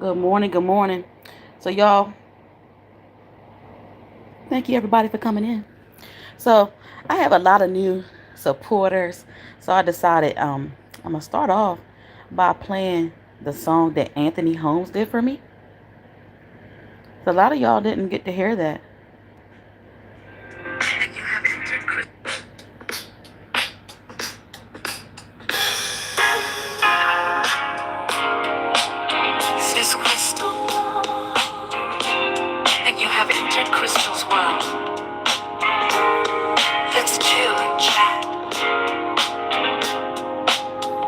Good morning. Good morning. So, y'all, thank you everybody for coming in. So, I have a lot of new supporters. So, I decided I'm gonna start off by playing the song that Anthony Holmes did for me. So, a lot of y'all didn't get to hear that. This is Crystal, and you have entered Crystal's world. Let's chill and chat.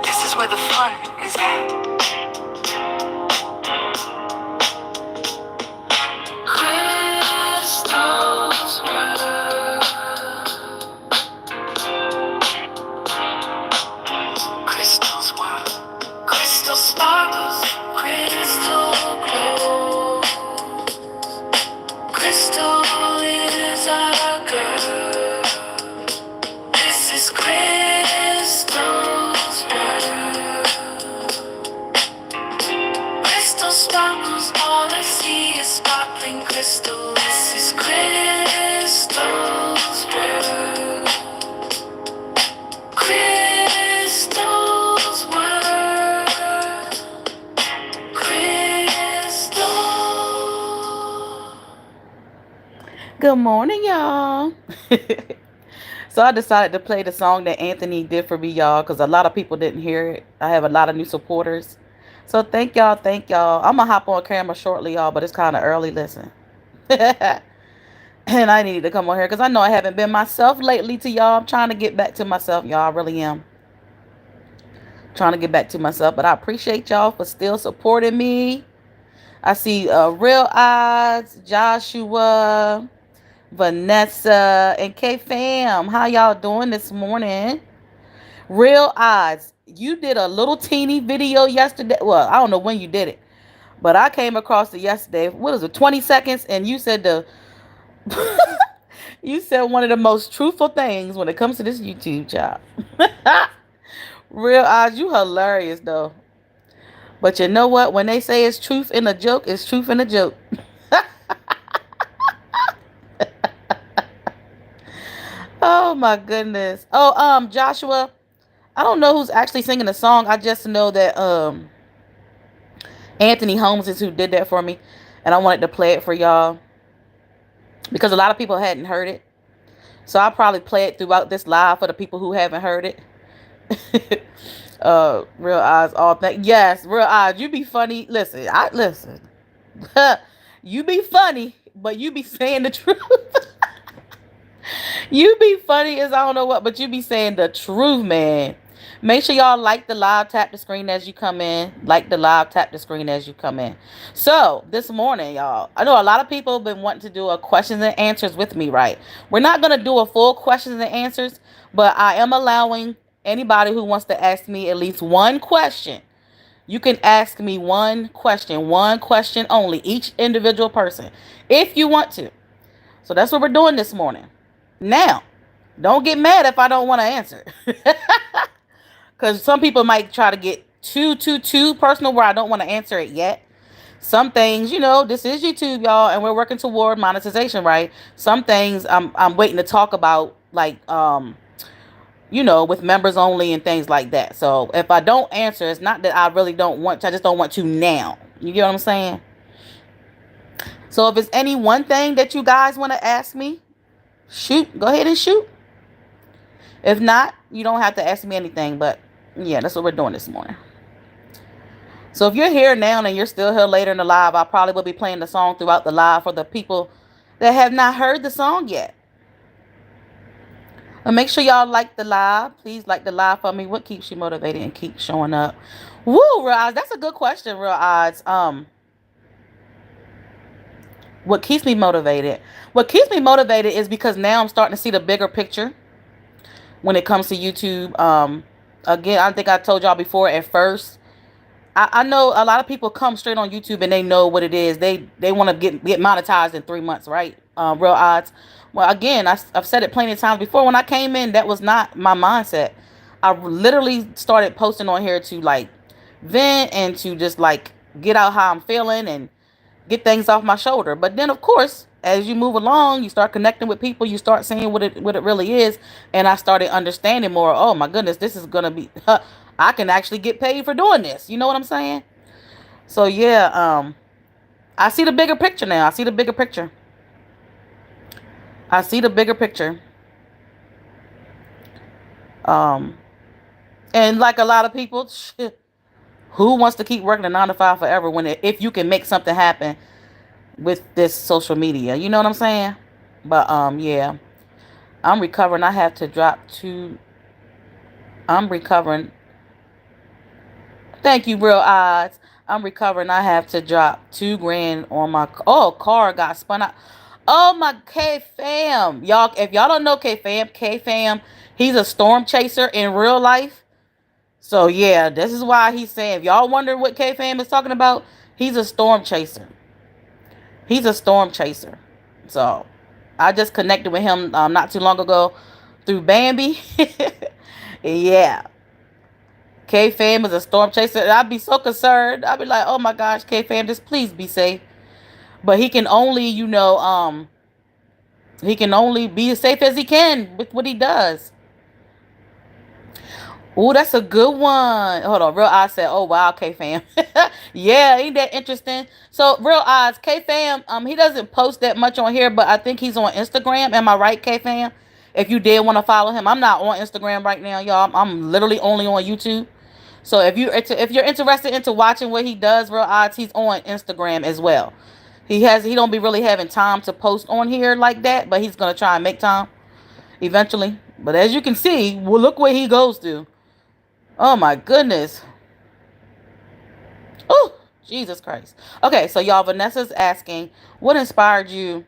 This is where the fun is at. Crystal's world. Crystal's world. Crystal sparkles, crystal glow. Crystal is our girl. This is Crystal's world. Crystal sparkles, all I see is sparkling crystal. This is Crystal's world. Crystal's world. Crystal. Good morning, y'all. So I decided to play the song that Anthony did for me, y'all, because a lot of people didn't hear it. I have a lot of new supporters. So thank y'all, thank y'all. I'm gonna hop on camera shortly, y'all, but it's kind of early. Listen. And I needed to come on here because I know I haven't been myself lately to y'all. I'm trying to get back to myself, y'all. I really am. Trying to get back to myself. But I appreciate y'all for still supporting me. I see Real Odds, Joshua, Vanessa, and K Fam. How y'all doing this morning? Real Odds, you did a little teeny video yesterday. Well, I don't know when you did it, but I came across it yesterday. What is it, 20 seconds? And you said you said one of the most truthful things when it comes to this YouTube job. Real Odds, you hilarious though. But you know what? When they say it's truth in a joke, it's truth in a joke. Oh my goodness. Oh, Joshua, I don't know who's actually singing the song. I just know that Anthony Holmes is who did that for me, and I wanted to play it for y'all because a lot of people hadn't heard it. So I'll probably play it throughout this live for the people who haven't heard it. Real Eyes, all that. Yes, Real Eyes. You be funny. Listen, I listen. You be funny, but you be saying the truth. You be funny as I don't know what, but you be saying the truth, man. Make sure y'all like the live, tap the screen as you come in. Like the live, tap the screen as you come in. So this morning, y'all, I know a lot of people have been wanting to do a questions and answers with me, right? We're not gonna do a full questions and answers, but I am allowing anybody who wants to ask me at least one question. You can ask me one question only, each individual person, if you want to. So that's what we're doing this morning. Now, don't get mad if I don't want to answer. Because some people might try to get too personal where I don't want to answer it yet. Some things, this is YouTube, y'all, and we're working toward monetization, right? Some things I'm waiting to talk about, like with members only and things like that. So if I don't answer, it's not that I really don't want to, I just don't want to now. You get what I'm saying? So if it's any one thing that you guys want to ask me, shoot, go ahead and shoot. If not, you don't have to ask me anything, but yeah, that's what we're doing this morning. So if you're here now and you're still here later in the live, I probably will be playing the song throughout the live for the people that have not heard the song yet. And make sure y'all like the live. Please like the live for me. What keeps you motivated and keep showing up? Woo, Real Odds. That's a good question, Real Odds. What keeps me motivated? What keeps me motivated is because now I'm starting to see the bigger picture when it comes to YouTube. Again, I think I told y'all before at first. I know a lot of people come straight on YouTube and they know what it is. They want to get monetized in 3 months, right? Real Odds. Well, again, I've said it plenty of times before. When I came in, that was not my mindset. I literally started posting on here to like vent and to just like get out how I'm feeling and get things off my shoulder. But then, of course, as you move along, you start connecting with people, you start seeing what it really is, and I started understanding more. Oh my goodness, this is gonna be. I can actually get paid for doing this. You know what I'm saying? So yeah, I see the bigger picture now. I see the bigger picture. I see the bigger picture. Um, and like a lot of people, who wants to keep working a 9 to 5 forever when if you can make something happen with this social media? You know what I'm saying? But yeah, I'm recovering. I have to drop two. I'm recovering. Thank you, real odds. I'm recovering. I have to drop 2 grand on my car got spun out. Oh my K fam, y'all. If y'all don't know K fam, he's a storm chaser in real life. So yeah, this is why he's saying. If y'all wonder what K fam is talking about, he's a storm chaser. He's a storm chaser. So I just connected with him not too long ago through Bambi. Yeah. K fam is a storm chaser. And I'd be so concerned. I'd be like, oh my gosh, K fam, just please be safe. But he can only, he can only be as safe as he can with what he does. Oh, that's a good one. Hold on. Real Eyes said, oh, wow, K fam. Yeah, ain't that interesting? So, Real Eyes, K fam, he doesn't post that much on here, but I think he's on Instagram. Am I right, K fam? If you did want to follow him, I'm not on Instagram right now, y'all. I'm literally only on YouTube. So if you're interested into watching what he does, Real Odds, he's on Instagram as well. He don't be really having time to post on here like that, but he's gonna try and make time eventually. But as you can see, well, look what he goes through. Oh my goodness. Oh, Jesus Christ. Okay, so y'all, Vanessa's asking, what inspired you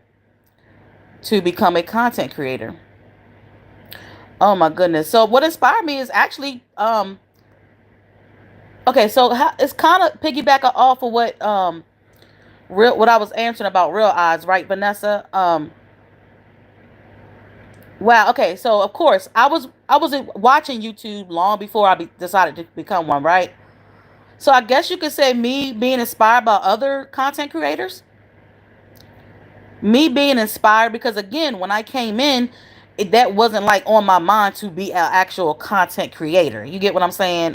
to become a content creator? Oh my goodness. So what inspired me is actually okay, so it's kind of piggyback off of what I was answering about real odds, right, Vanessa? Wow. Okay, so of course I was watching YouTube long before decided to become one, right? So I guess you could say me being inspired by other content creators, me being inspired because again, when I came in, that wasn't like on my mind to be an actual content creator. You get what I'm saying?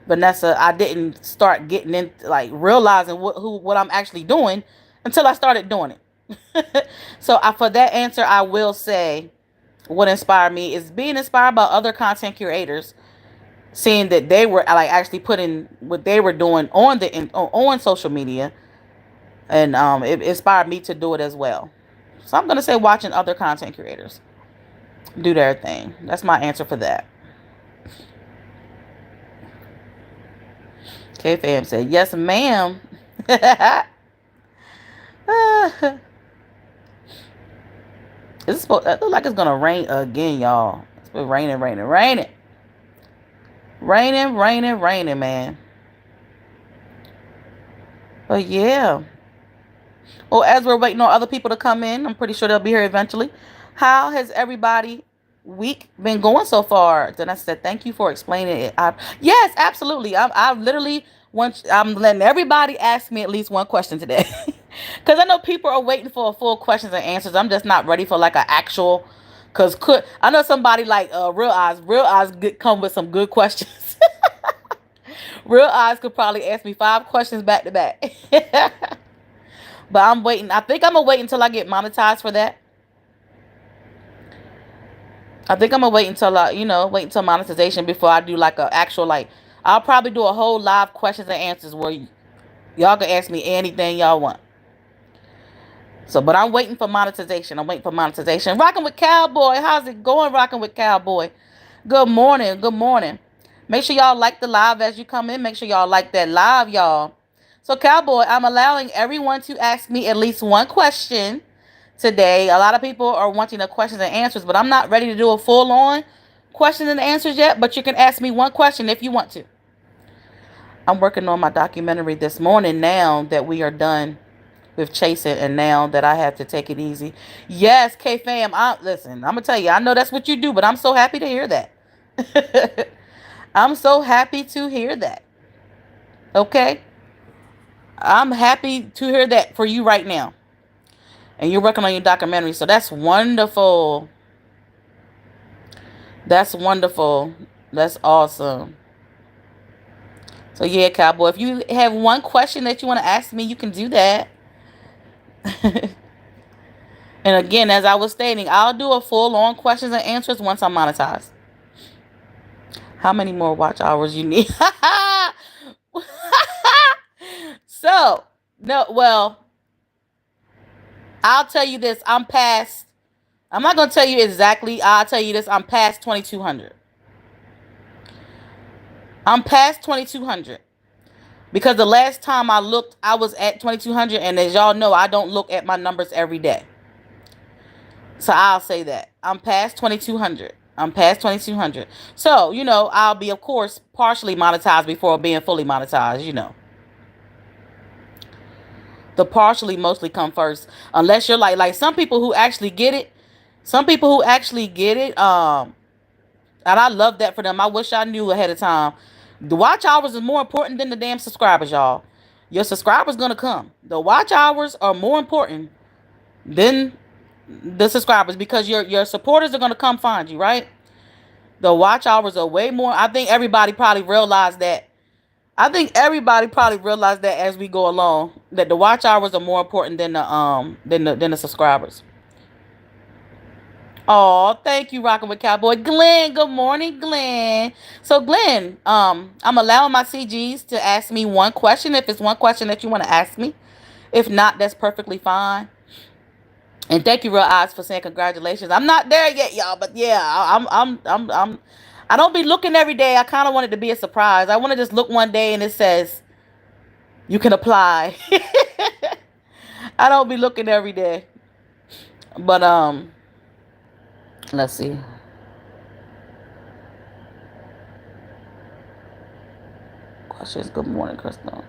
Vanessa, I didn't start getting in like realizing what I'm actually doing until I started doing it. So for that answer, I will say what inspired me is being inspired by other content creators, seeing that they were like actually putting what they were doing on social media, and it inspired me to do it as well. So I'm gonna say watching other content creators do their thing. That's my answer for that. K fam said yes, ma'am. It look like it's gonna rain again, y'all. It's been raining, raining, raining, raining, raining, raining, man. But yeah. Well, as we're waiting on other people to come in, I'm pretty sure they'll be here eventually. How has everybody week been going so far? Then I said, thank you for explaining it. Yes, absolutely. I literally want. I'm letting everybody ask me at least one question today, because I know people are waiting for a full questions and answers. I'm just not ready for like an actual. Cause I know somebody like real eyes come with some good questions. Real eyes could probably ask me 5 questions back to back. But I'm waiting. I think I'm gonna wait until I get monetized for that. I think I'm gonna wait until wait until monetization before I do like a actual like. I'll probably do a whole live questions and answers where y'all can ask me anything y'all want. So, but I'm waiting for monetization. I'm waiting for monetization. Rocking with Cowboy. How's it going? Rocking with Cowboy. Good morning. Good morning. Make sure y'all like the live as you come in. Make sure y'all like that live, y'all. So, Cowboy, I'm allowing everyone to ask me at least one question today. A lot of people are wanting the questions and answers, but I'm not ready to do a full on questions and answers yet. But you can ask me one question if you want to. I'm working on my documentary this morning now that we are done with chasing, and now that I have to take it easy. Yes, K fam, listen, I'm gonna tell you, I know that's what you do, but I'm so happy to hear that. I'm so happy to hear that. Okay? I'm happy to hear that for you right now. And you're working on your documentary, so that's wonderful. That's wonderful. That's awesome. So yeah, cowboy, if you have one question that you want to ask me, you can do that. And again, as I was stating, I'll do a full on questions and answers once I'm monetized. How many more watch hours you need? So, no, well, I'll tell you this. I'm not going to tell you exactly. I'll tell you this. I'm past 2200. I'm past 2200. Because the last time I looked, I was at 2200. And as y'all know, I don't look at my numbers every day. So I'll say that. I'm past 2200. I'm past 2200. So, I'll be, of course, partially monetized before being fully monetized. The partially mostly come first. Unless you're like some people who actually get it. Some people who actually get it, and I love that for them. I wish I knew ahead of time. The watch hours is more important than the damn subscribers, y'all. Your subscribers gonna come. The watch hours are more important than the subscribers because your supporters are gonna come find you, right? The watch hours are way more. I think everybody probably realized that. I think everybody probably realized that as we go along, that the watch hours are more important than the subscribers. Oh, thank you, Rockin' with Cowboy. Glenn, good morning, Glenn. So, Glenn, I'm allowing my CGs to ask me one question if it's one question that you want to ask me. If not, that's perfectly fine. And thank you, Real Eyes, for saying congratulations. I'm not there yet, y'all, but yeah, I don't be looking every day. I kind of want it to be a surprise. I want to just look one day and it says you can apply. I don't be looking every day, but let's see. Questions. Good morning, Crystal.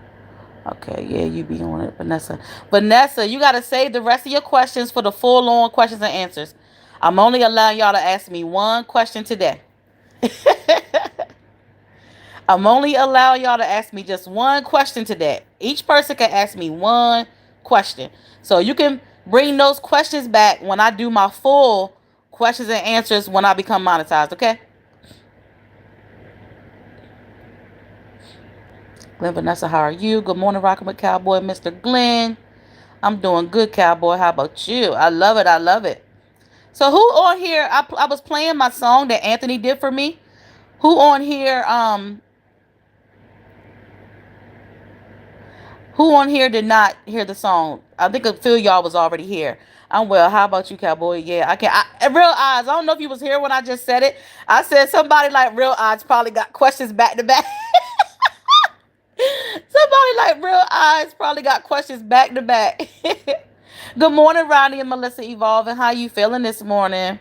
Okay, yeah, you be on it, Vanessa. Vanessa, you gotta save the rest of your questions for the full on questions and answers. I'm only allowing y'all to ask me one question today. I'm only allowing y'all to ask me just one question today. Each person can ask me one question. So you can bring those questions back when I do my full questions and answers when I become monetized, okay? Glenn Vanessa, how are you? Good morning, Rockin' with Cowboy, Mr. Glenn. I'm doing good, Cowboy. How about you? I love it. I love it. So who on here? I was playing my song that Anthony did for me. Who on here? Who on here did not hear the song? I think a few of y'all was already here. I'm well. How about you, Cowboy? Yeah, I can. Real Eyes. I don't know if you was here when I just said it. I said somebody like Real Eyes probably got questions back to back. Somebody like Real Eyes probably got questions back to back. Good morning, Ronnie and Melissa Evolving. How you feeling this morning?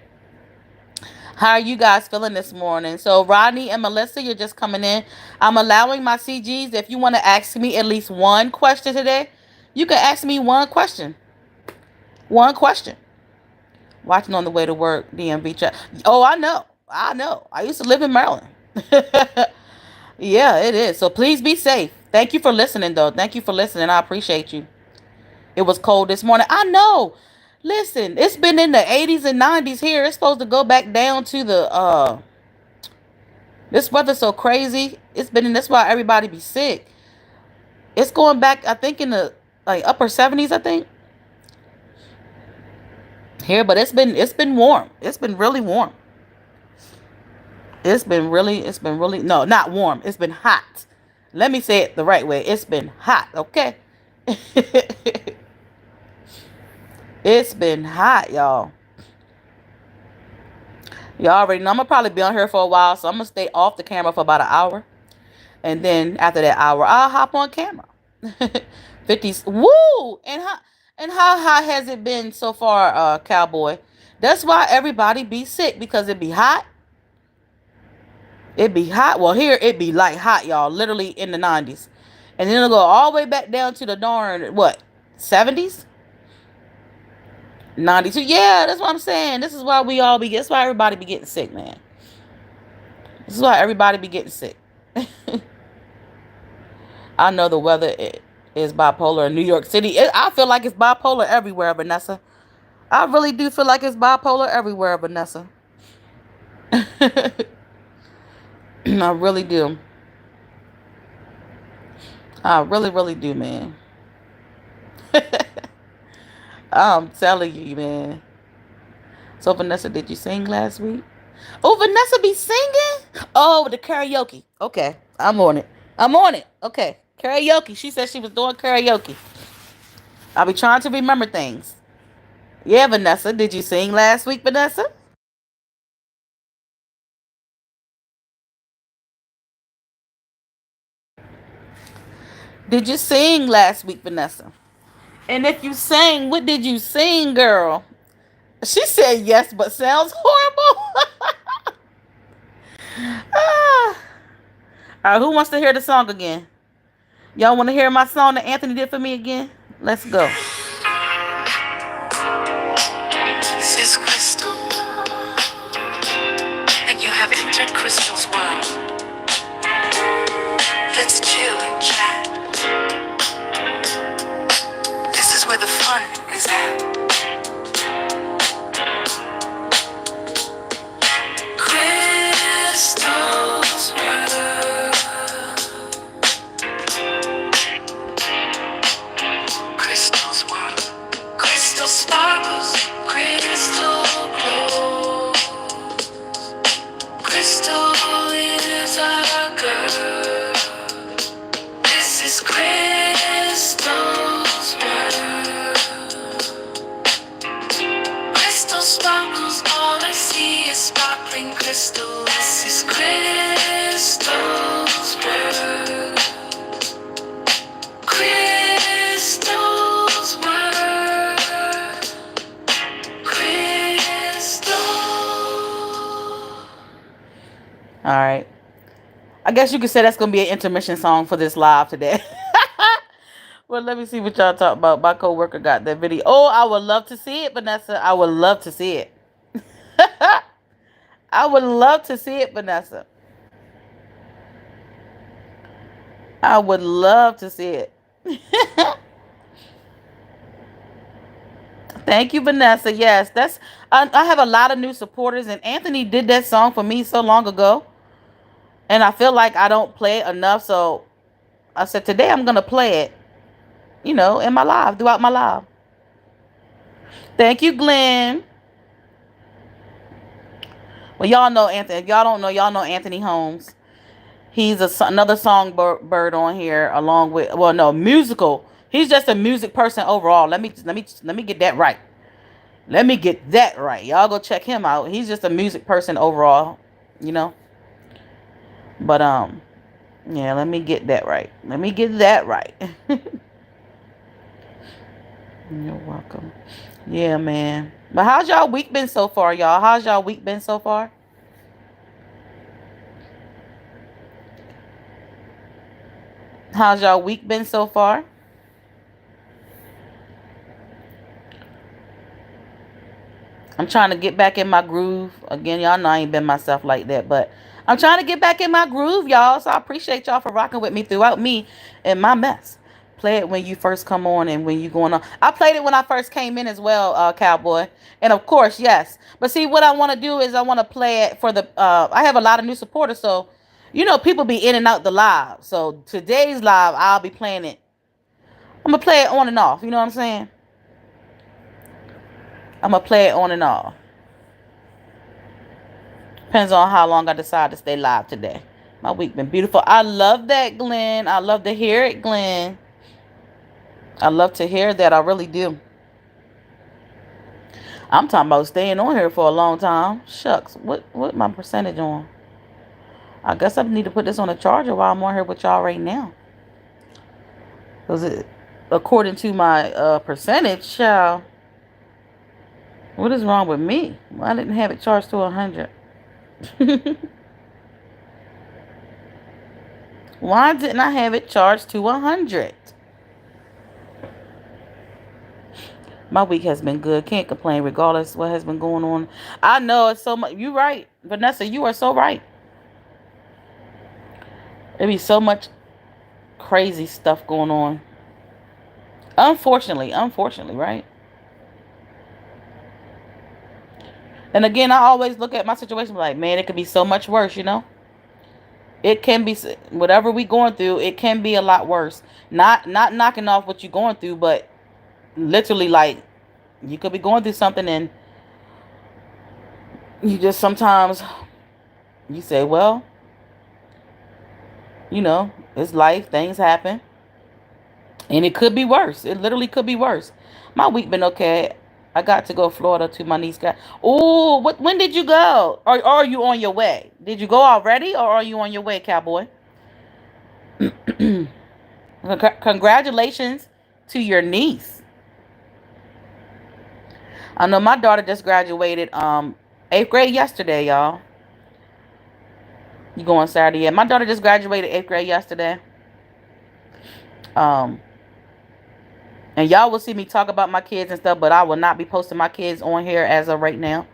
How are you guys feeling this morning? So, Rodney and Melissa, you're just coming in. I'm allowing my CGs. If you want to ask me at least one question today, you can ask me one question. One question. Watching on the way to work, DMV chat. Oh, I know. I know. I used to live in Maryland. Yeah, it is. So please be safe. Thank you for listening, though. Thank you for listening. I appreciate you. It was cold this morning. I know. Listen, it's been in the 80s and 90s here. It's supposed to go back down to the this weather's so crazy. It's been in. That's why everybody be sick. It's going back. I think in the like upper 70s. I think here, but it's been warm. It's been really warm. It's been really no, not warm. It's been hot. Let me say it the right way. It's been hot. Okay. It's been hot, y'all. Y'all already know I'm gonna probably be on here for a while, so I'm gonna stay off the camera for about an hour. And then after that hour, I'll hop on camera. 50s. Woo! And how high has it been so far, Cowboy? That's why everybody be sick because it be hot. It be hot. Well, here it be like hot, y'all. Literally in the 90s, and then it'll go all the way back down to the darn what 70s, 92. Yeah, that's what I'm saying. This is why we all be. That's why everybody be getting sick, man. This is why everybody be getting sick. I know the weather. It's bipolar in New York City. I feel like it's bipolar everywhere, Vanessa. I really do feel like it's bipolar everywhere, Vanessa. I really do. I really, really do, man. I'm telling you, man. So, Vanessa, did you sing last week? Oh, Vanessa be singing? Oh, the karaoke. Okay, I'm on it. I'm on it. Okay, karaoke. She said she was doing karaoke. I'll be trying to remember things. Yeah, Vanessa, did you sing last week, Vanessa? Did you sing last week, Vanessa? And if you sang, what did you sing, girl? She said yes, but sounds horrible. Ah. All right, who wants to hear the song again? Y'all want to hear my song that Anthony did for me again? Let's go. This is Crystal, and you have entered Crystal's world. Let's chill and chat. This is where the fun is at. Crystal's world. Crystal's world. Crystal sparkles. Crystal glows. Crystal is our girl. This is Crystal's world. Crystal sparkles, all I see is sparkling crystal. This is Crystal's world. Crystal's world. Crystal. All right. I guess you could say that's gonna be an intermission song for this live today. Well, let me see what y'all talk about. My coworker got that video. Oh, I would love to see it, Vanessa. I would love to see it. I would love to see it, Vanessa. I would love to see it. Thank you, Vanessa. Yes, that's. I have a lot of new supporters, and Anthony did that song for me so long ago, and I feel like I don't play it enough. So I said today I'm gonna play it. In my live, throughout my live. Thank you, Glenn. Well, y'all know Anthony. If y'all don't know, y'all know Anthony Holmes. He's another songbird on here, along with no musical. He's just a music person overall. Let me get that right. Let me get that right. Y'all go check him out. He's just a music person overall, you know. But yeah. Let me get that right. Let me get that right. You're welcome. Yeah, man. But how's y'all week been so far, y'all? How's y'all week been so far? How's y'all week been so far? I'm trying to get back in my groove. Again, y'all know I ain't been myself like that, but I'm trying to get back in my groove, y'all. So I appreciate y'all for rocking with me throughout me and my mess. Play it when you first come on and when you going on. I played it when I first came in as well, Cowboy. And of course, yes. But see, what I want to do is I want to play it for the. I have a lot of new supporters, so people be in and out the live. So today's live, I'll be playing it. I'm gonna play it on and off. You know what I'm saying? I'm gonna play it on and off. Depends on how long I decide to stay live today. My week been beautiful. I love that, Glenn. I love to hear it, Glenn. I love to hear that. I really do. I'm talking about staying on here for a long time. Shucks. What my percentage on? I guess I need to put this on a charger while I'm on here with y'all right now. Because according to my percentage, child, what is wrong with me? Well, I didn't have it charged to 100. Why didn't I have it charged to 100? My week has been good. Can't complain regardless what has been going on. I know it's so much. You're right. Vanessa, you are so right. There be so much crazy stuff going on. Unfortunately, right? And again, I always look at my situation like, man, it could be so much worse, you know? It can be whatever we going through, it can be a lot worse. Not knocking off what you're going through, but literally like you could be going through something and you just sometimes you say, well, it's life, things happen, and it could be worse. It literally could be worse. My week been okay. I got to go to Florida to my niece got. Oh, what? When did you go? Or are you on your way? Did you go already, or are you on your way, cowboy? Congratulations to your niece. I know my daughter just graduated eighth grade yesterday, y'all. You going Saturday? Yeah, my daughter just graduated eighth grade yesterday. Um, and y'all will see me talk about my kids and stuff, but I will not be posting my kids on here as of right now.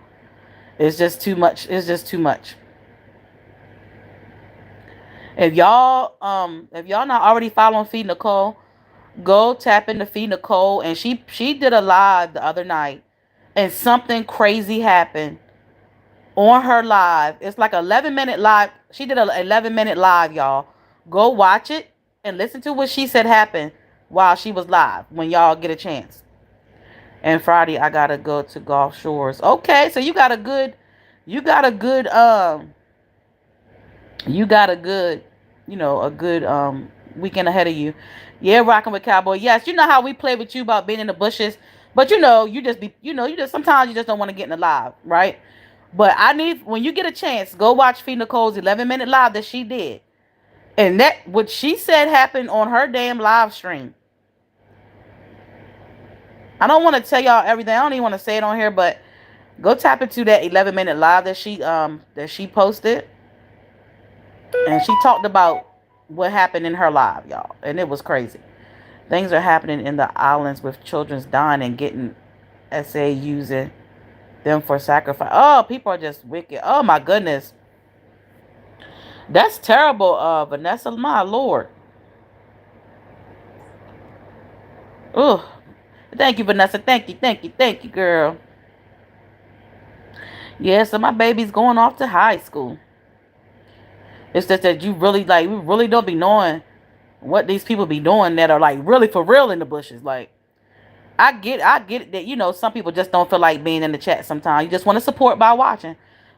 It's just too much. It's just too much. If y'all not already following Feed Nicole, go tap into Feed Nicole, and she did a live the other night, and something crazy happened on her live. It's like an 11-minute live. She did an 11-minute live, y'all. Go watch it and listen to what she said happened while she was live when y'all get a chance. And Friday I gotta go to Gulf Shores. Okay, so you got a good you got a good, a good weekend ahead of you. Yeah, rocking with Cowboy. Yes, you know how we play with you about being in the bushes, but you just sometimes you just don't want to get in the live, right? But I need when you get a chance, go watch Fee Nicole's 11-minute live that she did, and that what she said happened on her damn live stream. I don't want to tell y'all everything. I don't even want to say it on here, but go tap into that 11-minute live that she posted, and she talked about what happened in her live, y'all, and it was crazy. Things are happening in the islands with children's dying and getting SA using them for sacrifice. Oh, people are just wicked. Oh my goodness, that's terrible. Vanessa, my lord. Oh, thank you, Vanessa. Thank you, girl. Yeah, so my baby's going off to high school. It's just that we really don't be knowing what these people be doing that are like really for real in the bushes. Like I get it that some people just don't feel like being in the chat sometimes. You just want to support by watching.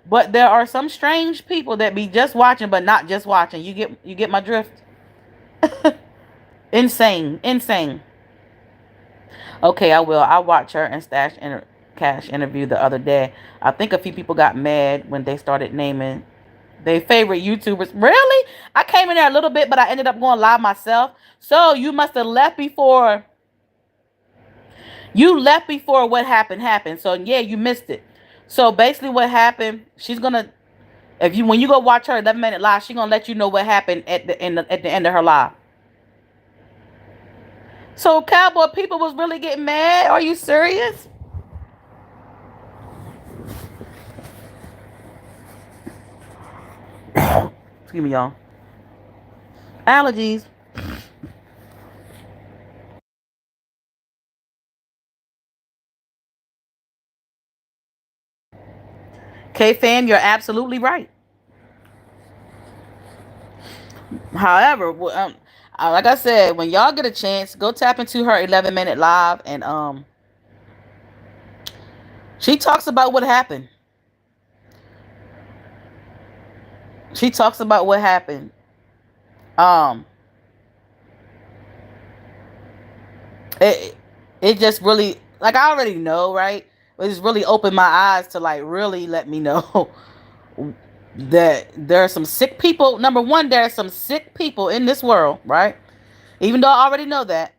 But there are some strange people that be just watching but not just watching. You get my drift? Insane. Insane. Okay, I will. I watched her and Cash interview the other day. I think a few people got mad when they started naming their favorite YouTubers. Really? I came in there a little bit, but I ended up going live myself. So you must have left before. You left before what happened. So yeah, you missed it. So basically, what happened? She's gonna if you when you go watch her 11-minute live, she's gonna let you know what happened at the end of her live. So cowboy people was really getting mad. Are you serious? Excuse me, y'all. Allergies. K fam, you're absolutely right. However, like I said, when y'all get a chance, go tap into her 11-minute live, and she talks about what happened. She talks about what happened. Um, it it just really like I already know, right? But it's really opened my eyes to like really let me know that there are some sick people. Number one, there are some sick people in this world, right? Even though I already know that.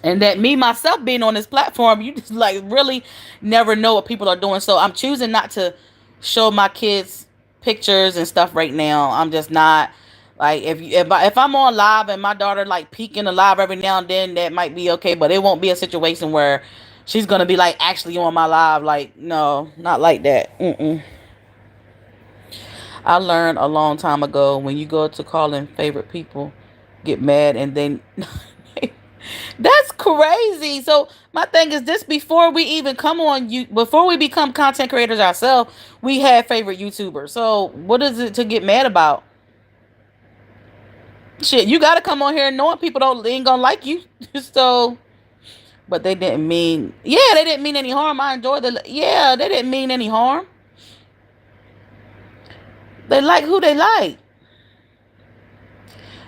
And that me myself being on this platform, you just like really never know what people are doing. So I'm choosing not to show my kids pictures and stuff right now. I'm just not like if I'm on live and my daughter like peeking alive every now and then, that might be okay. But it won't be a situation where she's gonna be like actually on my live. Like no, not like that. Mm-mm. I learned a long time ago when you go to calling favorite people, get mad and then That's crazy. So my thing is this: before we even come on you, before we become content creators ourselves, we have favorite YouTubers. So what is it to get mad about? Shit, you got to come on here knowing people don't ain't gonna like you. So, but they didn't mean. Yeah, they didn't mean any harm. I enjoyed the. Yeah, they didn't mean any harm. They like who they like.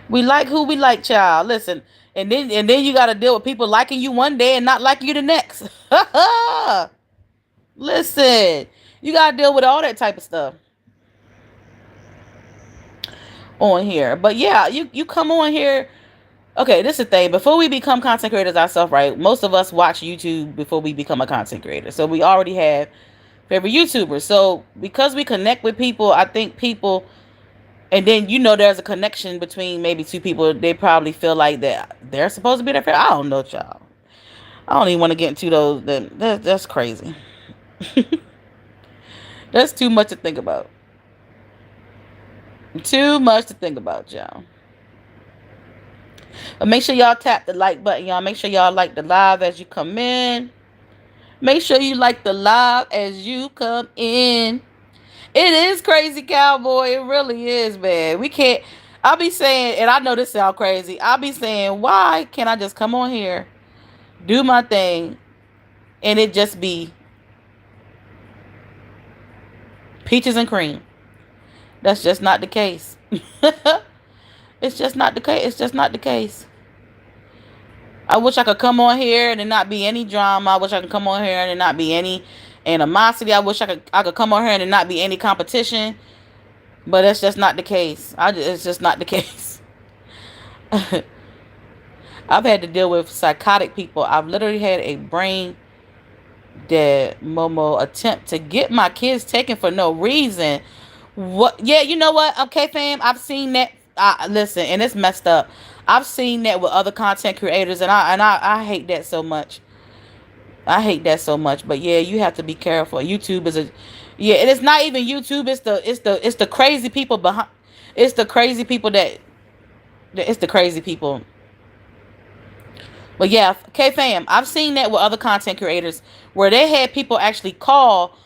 We like who we like, child. Listen, and then you got to deal with people liking you one day and not liking you the next. Listen, you got to deal with all that type of stuff on here. But yeah, you come on here. Okay, this is the thing. Before we become content creators ourselves, right? Most of us watch YouTube before we become a content creator. So we already have favorite YouTubers. So because we connect with people, I think people, and then there's a connection between maybe two people. They probably feel like that they're supposed to be their favorite. I don't know, child. I don't even want to get into those. That's crazy. That's too much to think about. Too much to think about, y'all. But make sure y'all tap the like button, y'all. Make sure y'all like the live as you come in. Make sure you like the live as you come in. It is crazy, cowboy. It really is, man. We can't. I'll be saying, and I know this sound crazy. I'll be saying, why can't I just come on here, do my thing, and it just be peaches and cream? That's just not the case. It's just not the case. It's just not the case. I wish I could come on here and it not be any drama. I wish I could come on here and it not be any animosity. I wish I could come on here and it not be any competition. But that's just not the case. It's just not the case. I've had to deal with psychotic people. I've literally had a brain dead Momo attempt to get my kids taken for no reason. What? Yeah, you know what? Okay, fam. I've seen that. Listen, and it's messed up. I've seen that with other content creators, and I hate that so much. I hate that so much. But yeah, you have to be careful. YouTube is a, yeah, and it's not even YouTube. It's the crazy people behind. It's the crazy people it's the crazy people. But yeah, okay, fam. I've seen that with other content creators where they had people actually call.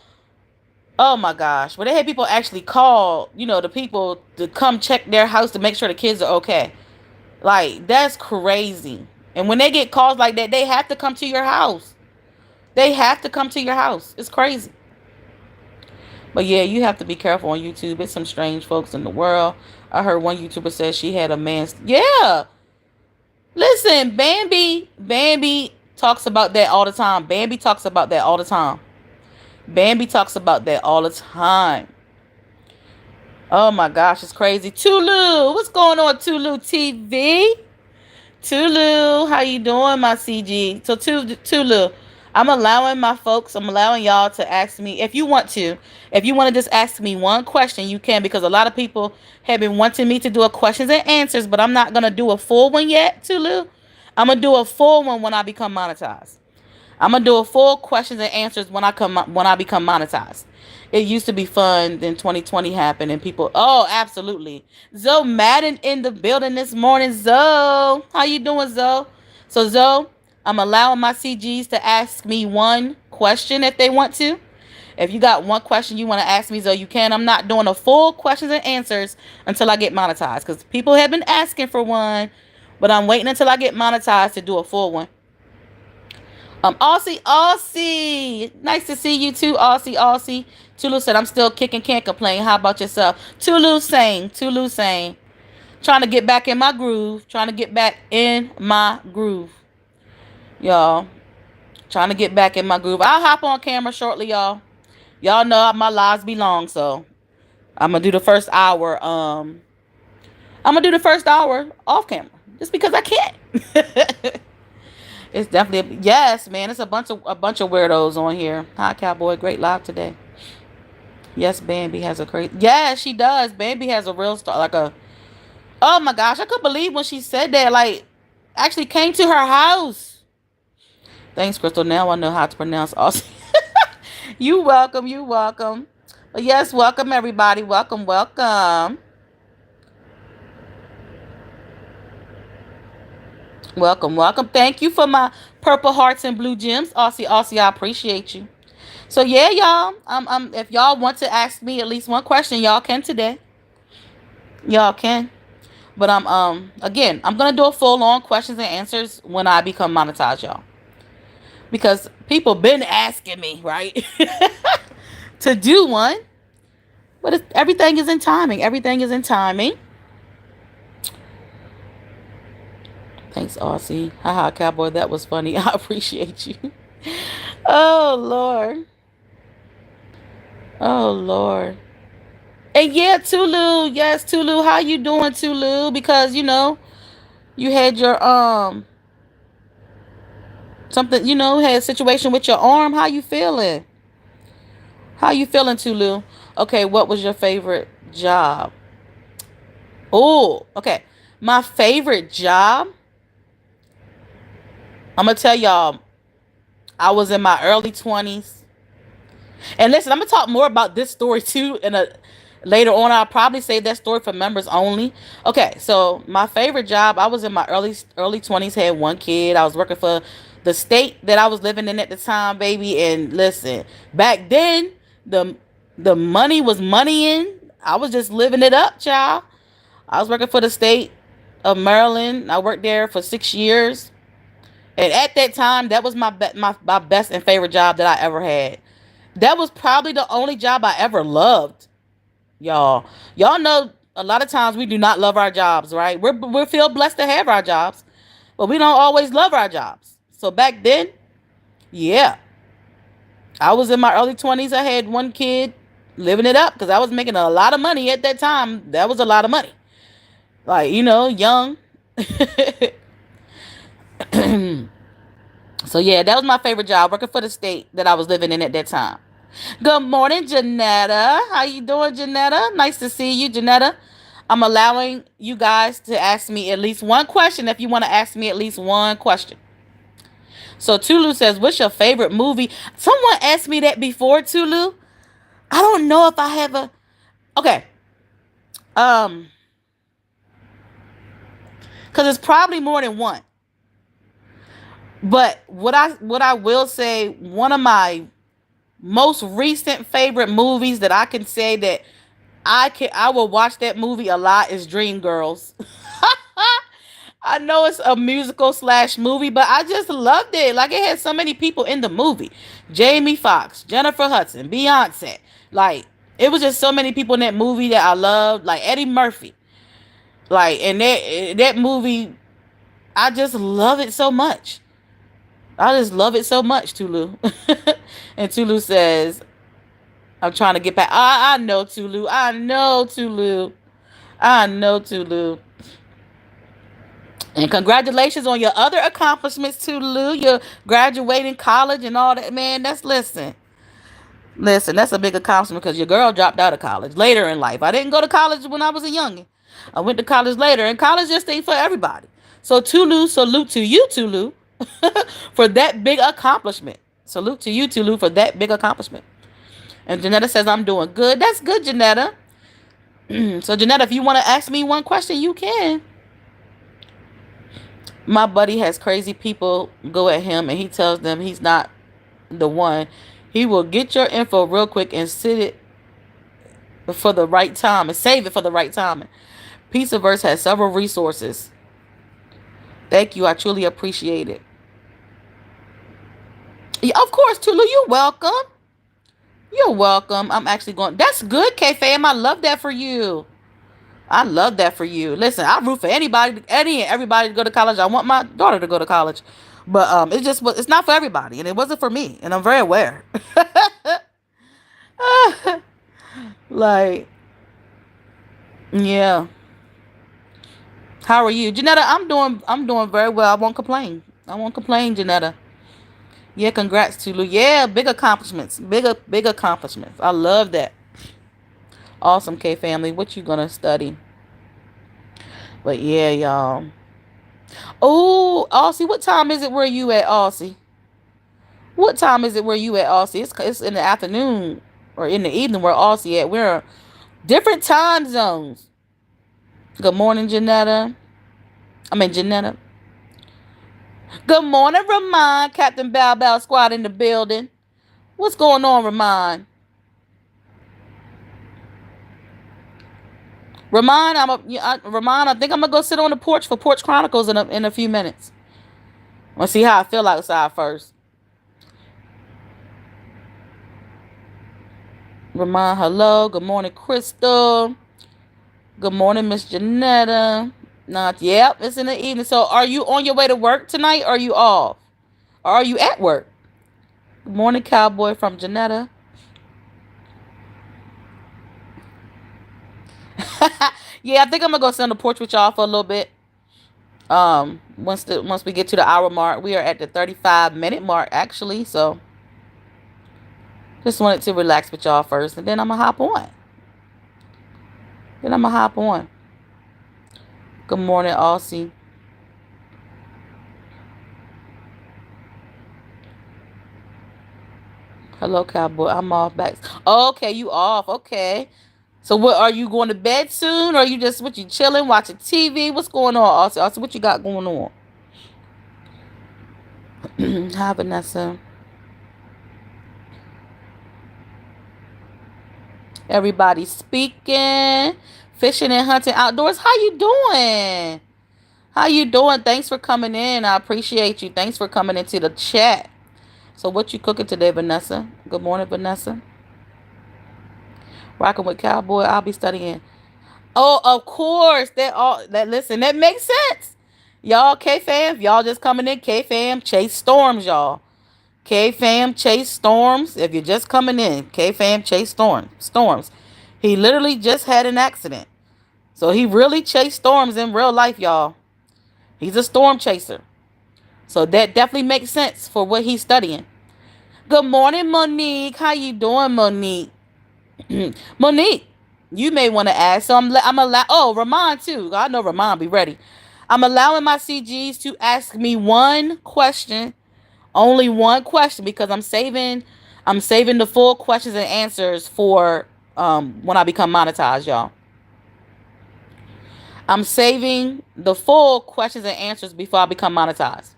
Oh my gosh, where they had people actually call, the people to come check their house to make sure the kids are okay. Like, that's crazy. And when they get calls like that, they have to come to your house. They have to come to your house. It's crazy. But yeah, you have to be careful on YouTube. It's some strange folks in the world. I heard one YouTuber said she had a man. Yeah. Listen, Bambi talks about that all the time. Bambi talks about that all the time. Bambi talks about that all the time. Oh my gosh, it's crazy. Tulu, what's going on, Tulu TV? Tulu, how you doing, my CG? So Tulu, I'm allowing y'all to ask me if you want to. If you want to just ask me one question, you can, because a lot of people have been wanting me to do a questions and answers, but I'm not gonna do a full one yet, Tulu. I'm gonna do a full one when I become monetized. I'm gonna do a full questions and answers when I become monetized. It used to be fun. Then 2020 happened, and people. Oh, absolutely. Zoe Madden in the building this morning. Zoe, how you doing, Zoe? So Zoe, I'm allowing my CGs to ask me one question if they want to. If you got one question you want to ask me, Zoe, you can. I'm not doing a full questions and answers until I get monetized, because people have been asking for one, but I'm waiting until I get monetized to do a full one. Aussie. Nice to see you too, Aussie. Tulu said, I'm still kicking, can't complain. How about yourself? Tulu saying. Trying to get back in my groove. Y'all. Trying to get back in my groove. I'll hop on camera shortly, y'all. Y'all know my lives be long, so I'm gonna do the first hour. I'm gonna do the first hour off camera. Just because I can't. It's definitely yes, man. It's a bunch of weirdos on here. Hi, cowboy. Great live today. Yes, Bambi has a crazy. Yeah, she does. Bambi has a real star. Like a. Oh my gosh, I couldn't believe when she said that. Like, actually came to her house. Thanks, Crystal. Now I know how to pronounce Aussie. You welcome. You welcome. But yes, welcome everybody. Welcome, welcome. Welcome, welcome. Thank you for my purple hearts and blue gems. Aussie, Aussie, I appreciate you. So yeah, y'all. If y'all want to ask me at least one question, y'all can today. Y'all can. But again, I'm gonna do a full on questions and answers when I become monetized, y'all. Because people been asking me, right, to do one. But everything is in timing. Everything is in timing. Thanks, Aussie. Haha, cowboy. That was funny. I appreciate you. Oh Lord. Oh Lord. And yeah, Tulu. Yes, Tulu. How you doing, Tulu? Because you had your something. Had a situation with your arm. How you feeling? How you feeling, Tulu? Okay. What was your favorite job? Oh, okay. My favorite job. I'm gonna tell y'all. I was in my early 20s. And listen, I'm gonna talk more about this story too in a later on. I'll probably save that story for members only. Okay, so my favorite job, I was in my early 20s, had one kid. I was working for the state that I was living in at the time, baby. And listen, back then the the money was money. I was just living it up, child. I was working for the state of Maryland. I worked there for 6 years. And at that time, that was my best and favorite job that I ever had. That was probably the only job I ever loved, y'all. Y'all know a lot of times we do not love our jobs, right? We feel blessed to have our jobs, but we don't always love our jobs. So back then, yeah, I was in my early 20s. I had one kid, living it up because I was making a lot of money at that time. That was a lot of money, like young. So yeah, that was my favorite job, working for the state that I was living in at that time. Good morning, Janetta. How you doing, Janetta? Nice to see you, Janetta. I'm allowing you guys to ask me at least one question if you want to ask me at least one question. So Tulu says, what's your favorite movie? Someone asked me that before, Tulu. I don't know if I have a okay. Um, because it's probably more than one. But what I will say, one of my most recent favorite movies that I can say that I will watch that movie a lot is Dreamgirls. I know it's a musical slash movie, but I just loved it. Like it had so many people in the movie. Jamie Foxx, Jennifer Hudson, Beyonce. Like it was just so many people in that movie that I loved. Like Eddie Murphy. Like and that movie, I just love it so much. I just love it so much, Tulu. And Tulu says, I'm trying to get back. I know Tulu. I know Tulu. I know Tulu. And congratulations on your other accomplishments, Tulu. You're graduating college and all that. Man, that's listen, that's a big accomplishment because your girl dropped out of college later in life. I didn't go to college when I was a youngin'. I went to college later, and college just ain't for everybody. So Tulu, salute to you, Tulu, for that big accomplishment. Salute to you, Tulu, for that big accomplishment. And Janetta says, I'm doing good. That's good, Janetta. So, Janetta, if you want to ask me one question, you can. My buddy has crazy people go at him and he tells them he's not the one. He will get your info real quick and sit it for the right time and save it for the right time. Pizzaverse has several resources. Thank you. I truly appreciate it. Yeah, of course, Tulu, you're welcome. You're welcome. I'm actually going. That's good, K fam. I love that for you. I love that for you. Listen, I root for anybody, any and everybody to go to college. I want my daughter to go to college, but it's not for everybody, and it wasn't for me, and I'm very aware. Like, yeah. How are you, Janetta? I'm doing very well. I won't complain. I won't complain, Janetta. Yeah, congrats, Tulu. Yeah, big accomplishments. Big accomplishments. I love that. Awesome, K family. What you gonna study? But yeah, y'all. Oh, Aussie, what time is it where you at, Aussie? What time is it where you at, Aussie? It's in the afternoon or in the evening where Aussie at. We're different time zones. Good morning, Janetta. I mean, Janetta. Good morning, Ramon. Captain Bow Bow Squad in the building. What's going on, Ramon? Ramon, I think I'm gonna go sit on the porch for Porch Chronicles in a few minutes. I'll see how I feel outside first. Ramon, hello. Good morning, Crystal. Good morning, Miss Janetta. Not yep, it's in the evening. So are you on your way to work tonight? Or are you off? Or are you at work? Good morning, Cowboy from Janetta. Yeah, I think I'm gonna go sit on the porch with y'all for a little bit. Once we get to the hour mark, we are at the 35-minute mark actually. So just wanted to relax with y'all first, and then I'm gonna hop on. Good morning, Aussie. Hello, Cowboy. I'm off back. Okay, you off. Okay. So what, are you going to bed soon? Or are you just, what, you chilling, watching TV? What's going on, Aussie? Aussie, what you got going on? Hi, Vanessa. Everybody speaking, fishing and hunting outdoors. How you doing? How you doing? Thanks for coming in. I appreciate you. Thanks for coming into the chat. So what you cooking today, Vanessa? Good morning, Vanessa. Rocking with Cowboy. I'll be studying. Oh, of course. That listen, that makes sense. Y'all K fam, y'all just coming in. K fam, chase storms, y'all. K fam, chase storms. If you're just coming in, K fam, chase storms. He literally just had an accident. So he really chased storms in real life, y'all. He's a storm chaser. So that definitely makes sense for what he's studying. Good morning, Monique. How you doing, Monique? Monique, you may want to ask. So I'm allow. Oh, Ramon too. I know Ramon be ready. I'm allowing my CGs to ask me one question, only one question, because I'm saving the full questions and answers for when I become monetized, y'all. I'm saving the full questions and answers before I become monetized.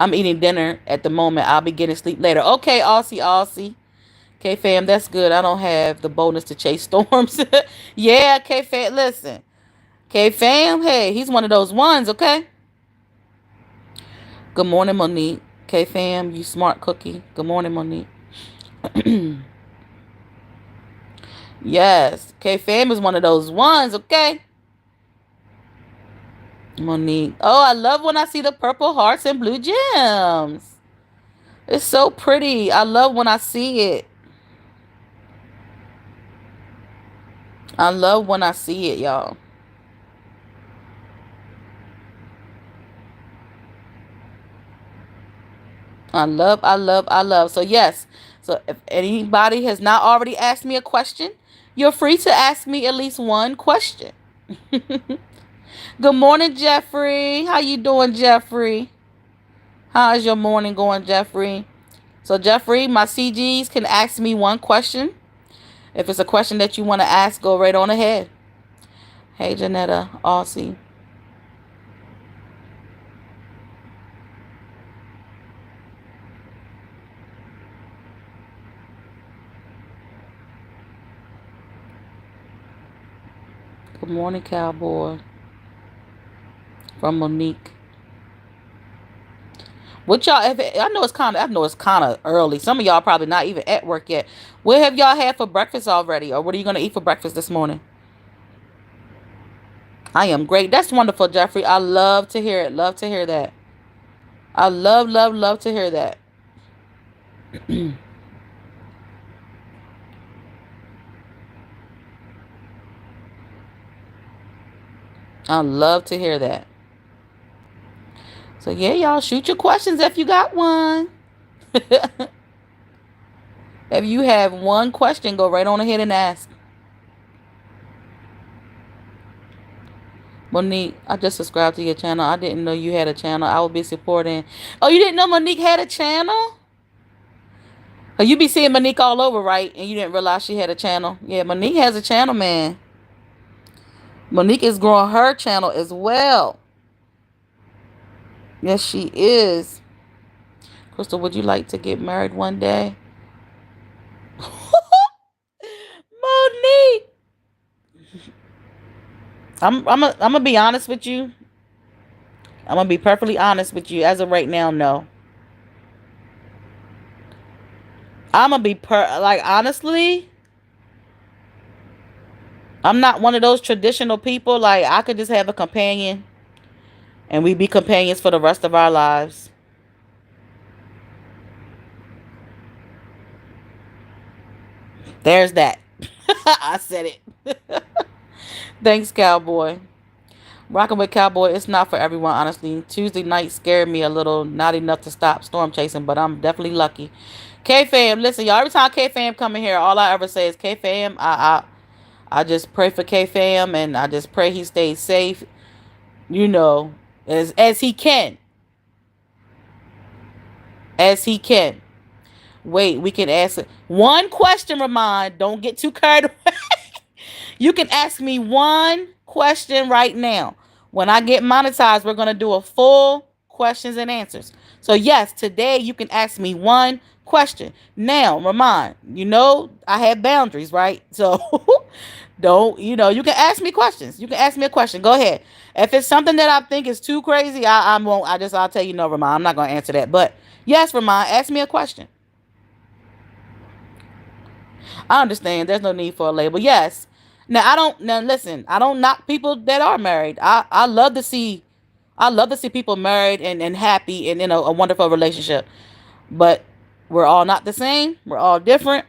I'm eating dinner at the moment. I'll be getting sleep later. Okay, Aussie, Aussie. K fam, that's good. I don't have the bonus to chase storms. Yeah, K fam, listen. K fam, hey, he's one of those ones, okay? Good morning, Monique. K fam, you smart cookie. Good morning, Monique. Yes, K fam is one of those ones, okay? Monique. Oh, I love when I see the purple hearts and blue gems. It's so pretty. I love when I see it. I love when I see it, y'all. I love. So yes. So if anybody has not already asked me a question, you're free to ask me at least one question. Good morning, Jeffrey. How you doing, Jeffrey? How is your morning going, Jeffrey? So Jeffrey, my CGs can ask me one question. If it's a question that you want to ask, go right on ahead. Hey, Janetta, Aussie. Good morning, Cowboy. From Monique. What y'all? I know it's kind of early. Some of y'all probably not even at work yet. What have y'all had for breakfast already, or what are you gonna eat for breakfast this morning? I am great. That's wonderful, Jeffrey. I love to hear it. Love to hear that. I love to hear that. I love to hear that. So yeah, y'all shoot your questions if you got one. If you have one question, go right on ahead and ask. Monique, I just subscribed to your channel. I didn't know you had a channel. I will be supporting. Oh, you didn't know Monique had a channel? Oh, you be seeing Monique all over, right? And you didn't realize she had a channel. Yeah, Monique has a channel, man. Monique is growing her channel as well. Yes, she is. Crystal, would you like to get married one day? Monique. I'm gonna be honest with you. I'm gonna be perfectly honest with you. As of right now, no. I'm gonna be like honestly, I'm not one of those traditional people. Like I could just have a companion and we be companions for the rest of our lives. There's that. I said it. Thanks, cowboy. Rocking with cowboy, it's not for everyone, honestly. Tuesday night scared me a little, not enough to stop storm chasing, but I'm definitely lucky. K fam, listen, y'all. Every time K fam come in here, all I ever say is K fam. I just pray for K fam, and I just pray he stays safe. You know, as he can, as he can. Wait, we can ask one question, Ramon. Don't get too carried away. You can ask me one question right now. When I get monetized, we're going to do a full questions and answers. So, yes, today you can ask me one question. Now, Ramon, you know I have boundaries, right? So, don't, you can ask me questions. You can ask me a question. Go ahead. If it's something that I think is too crazy, I won't. I'll tell you no, Ramon. I'm not going to answer that. But, yes, Ramon, ask me a question. I understand. There's no need for a label. Yes. Now I don't. Now listen. I don't knock people that are married. I love to see. I love to see people married and happy and in a wonderful relationship. But we're all not the same. We're all different.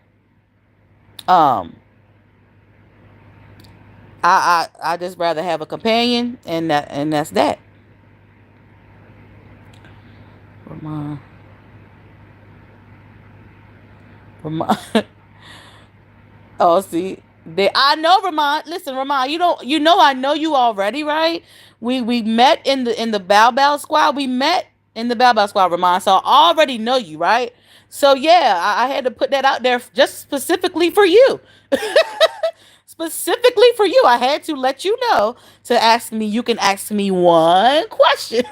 Um. I just rather have a companion and that's that. Ramon. Ramon. Oh, see, I know Ramon. Listen, Ramon, I know you already, right? We met in the Bow Bow Squad. We met in the Bow Bow Squad, Ramon. So I already know you, right? So yeah, I had to put that out there just specifically for you. Specifically for you, I had to let you know to ask me. You can ask me one question,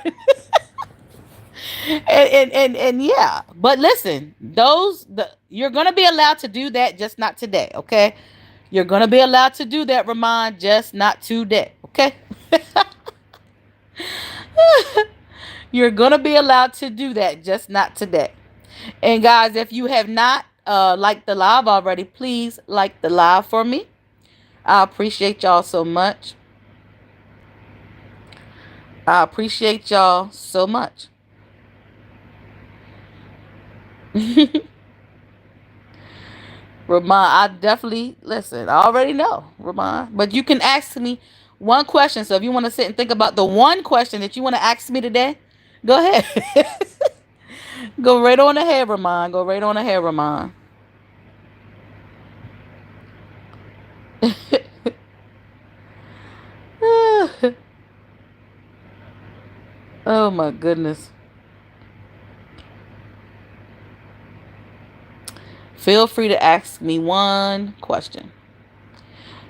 and yeah. But listen, you're gonna be allowed to do that, just not today, okay? You're gonna be allowed to do that, Ramon, just not today, okay? You're gonna be allowed to do that, just not today. And guys, if you have not liked the live already, please like the live for me. I appreciate y'all so much. I appreciate y'all so much. Ramon, I definitely listen. I already know, Ramon. But you can ask me one question. So if you want to sit and think about the one question that you want to ask me today, go ahead. Go right on ahead, Ramon. Go right on ahead, Ramon. Oh my goodness. Feel free to ask me one question.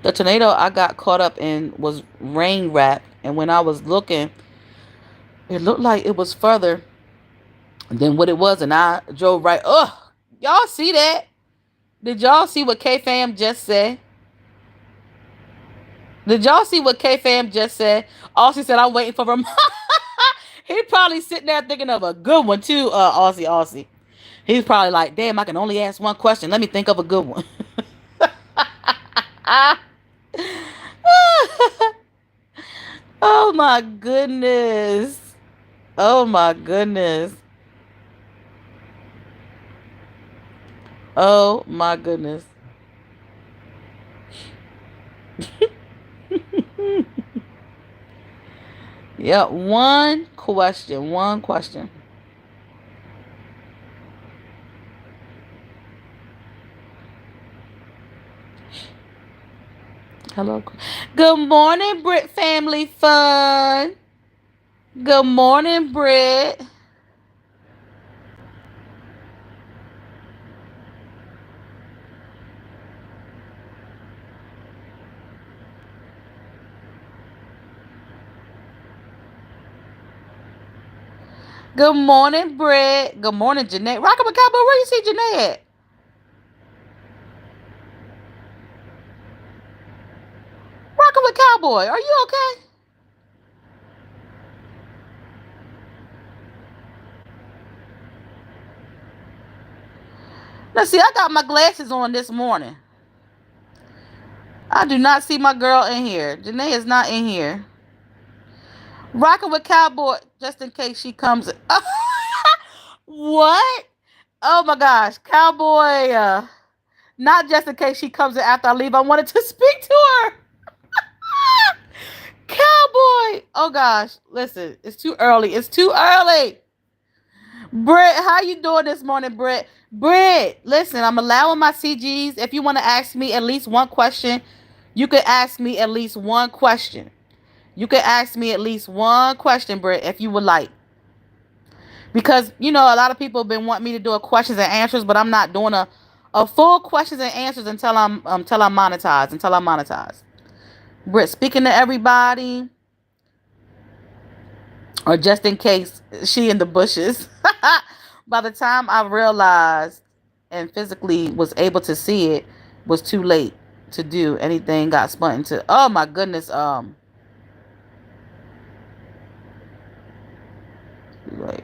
The tornado I got caught up in was rain wrapped, and when I was looking, it looked like it was further than what it was, and I drove right. Ugh, y'all see that? Did y'all see what K Fam just said? Did y'all see what K Fam just said? Aussie said, "I'm waiting for him." He probably sitting there thinking of a good one too. Aussie. He's probably like, "Damn, I can only ask one question. Let me think of a good one." Oh my goodness. Oh my goodness. Oh my goodness. Yeah, one question. One question. Hello. Good morning, Brit Family Fun. Good morning, Brit. Good morning, Britt. Good morning, Janae. Rockin' with Cowboy, where you see Janae at? Rockin' with Cowboy, are you okay? Now, see, I got my glasses on this morning. I do not see my girl in here. Janae is not in here. Rockin' with Cowboy, just in case she comes. What? Oh my gosh, Cowboy. Not just in case she comes in after I leave. I wanted to speak to her. Cowboy. Oh gosh, listen, it's too early. It's too early. Britt, how you doing this morning, Britt? Britt, listen, I'm allowing my CGs. If you want to ask me at least one question, you could ask me at least one question. You could ask me at least one question, Britt, if you would like. Because, a lot of people have been wanting me to do a questions and answers, but I'm not doing a full questions and answers until I'm monetized. Until I'm monetized. Britt, speaking to everybody, or just in case she in the bushes. By the time I realized and physically was able to see it, was too late to do anything. Got spun into. Oh my goodness. Wait,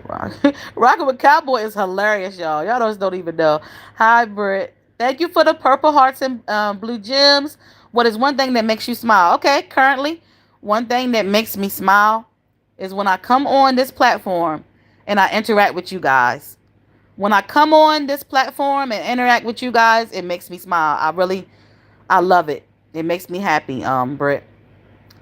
Rockin' with Cowboy is hilarious, y'all. Y'all don't even know. Hi, Britt. Thank you for the purple hearts and blue gems. What is one thing that makes you smile? Okay, currently, one thing that makes me smile is when I come on this platform and I interact with you guys. When I come on this platform and interact with you guys, it makes me smile. I love it. It makes me happy, Britt.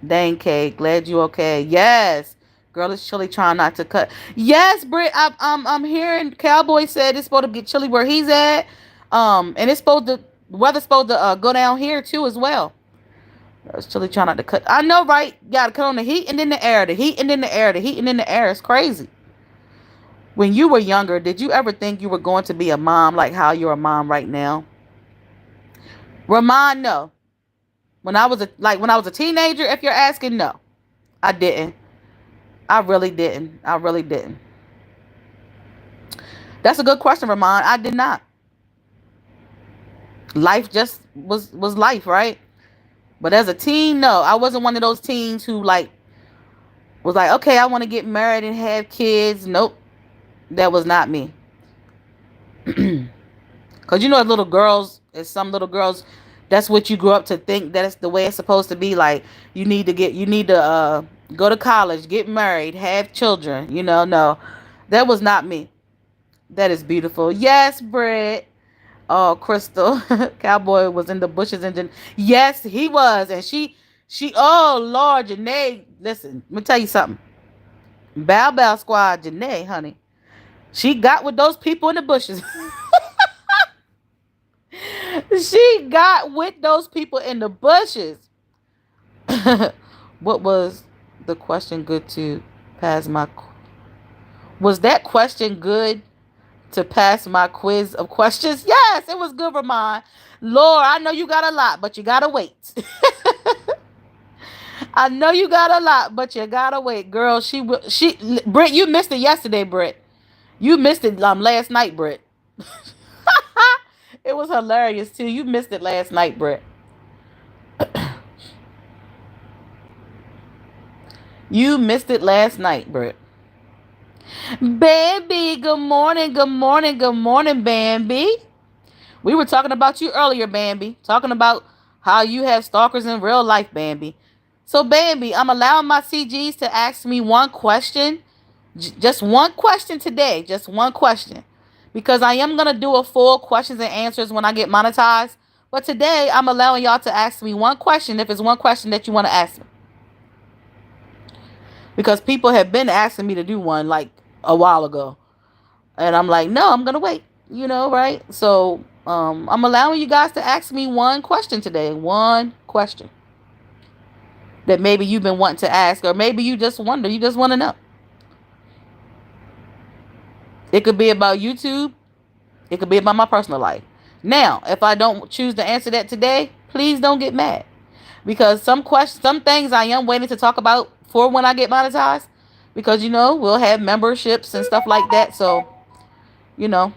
Dang, Kay, glad you okay. Yes. Girl, it's chilly trying not to cut. Yes, Britt, I'm hearing Cowboy said it's supposed to get chilly where he's at. And the weather's supposed to go down here too as well. It's chilly trying not to cut. I know, right? You gotta cut on the heat and then the air. The heat and then the air. The heat and then the air. It's crazy. When you were younger, did you ever think you were going to be a mom like how you're a mom right now? Ramon, no. When I was a teenager, if you're asking, no. I didn't. I really didn't. I really didn't. That's a good question, Ramon. I did not. Life just was life, right? But as a teen, no. I wasn't one of those teens who was like, okay, I want to get married and have kids. Nope. That was not me. Cause little girls, as some little girls, that's what you grew up to think that's the way it's supposed to be. Like you need to go to college, get married, have children. No, that was not me. That is beautiful. Yes, Britt. Oh, Crystal, Cowboy was in the bushes and yes, he was, and she. Oh Lord, Janae. Listen, let me tell you something. Bow Bow Squad, Janae, honey. She got with those people in the bushes. She got with those people in the bushes. What was the question good to pass my? Was that question good to pass my quiz of questions? Yes, it was good, Ramon. Lord, I know you got a lot, but you gotta wait. I know you got a lot, but you gotta wait, girl. Britt, you missed it yesterday, Britt. You missed it last night, Britt. It was hilarious too. You missed it last night, Britt. You missed it last night, Britt. Baby, good morning, good morning, good morning, Bambi. We were talking about you earlier, Bambi. Talking about how you have stalkers in real life, Bambi. So, Bambi, I'm allowing my CGs to ask me one question. Just one question today. Just one question. Because I am going to do a full questions and answers when I get monetized. But today, I'm allowing y'all to ask me one question if it's one question that you want to ask me. Because people have been asking me to do one like a while ago. And I'm like, no, I'm going to wait. Right? So, I'm allowing you guys to ask me one question today. One question that maybe you've been wanting to ask, or maybe you just wonder, you just want to know. It could be about YouTube. It could be about my personal life. Now, if I don't choose to answer that today, please don't get mad. Because some things I am waiting to talk about for when I get monetized. because we'll have memberships and stuff like that. So you know,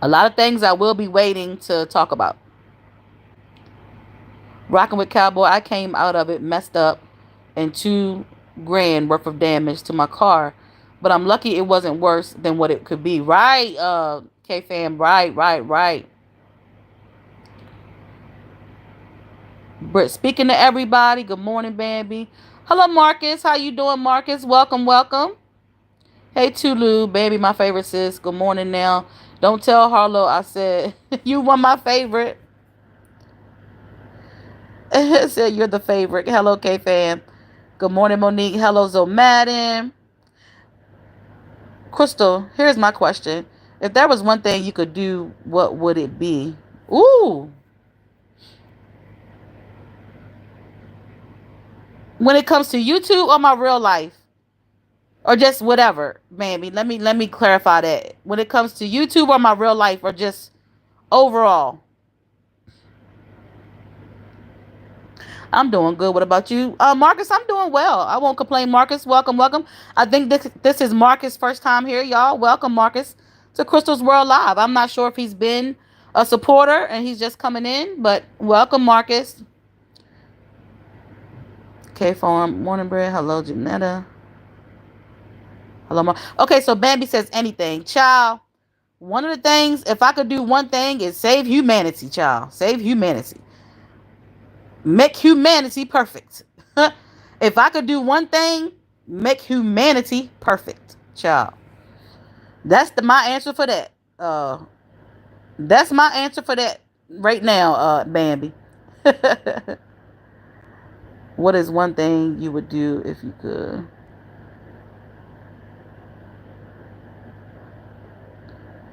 a lot of things I will be waiting to talk about. Rocking with Cowboy, I came out of it messed up and 2 grand worth of damage to my car. But I'm lucky it wasn't worse than what it could be. Right, K fam, right, right, right. Britt, speaking to everybody, good morning, Bambi. Hello, Marcus. How you doing, Marcus? Welcome, welcome. Hey, Tulu, baby, my favorite sis. Good morning now. Don't tell Harlow I said you were my favorite. Said you're the favorite. Hello, K fam. Good morning, Monique. Hello, Zomadin. Crystal, here's my question. If there was one thing you could do, what would it be? Ooh. When it comes to YouTube or my real life? Or just whatever, baby. Let me clarify that. When it comes to YouTube or my real life or just overall. I'm doing good. What about you? Marcus, I'm doing well. I won't complain, Marcus. Welcome, welcome. I think this is Marcus' first time here, y'all. Welcome, Marcus, to Crystal's World Live. I'm not sure if he's been a supporter and he's just coming in, but welcome, Marcus. K Farm, Morning Bread. Hello, Janetta. Hello, okay, so Bambi says anything. Child, one of the things, if I could do one thing, is save humanity, child. Save humanity. Make humanity perfect. If I could do one thing, make humanity perfect, child. That's my answer for that. That's my answer for that right now, Bambi. What is one thing you would do if you could?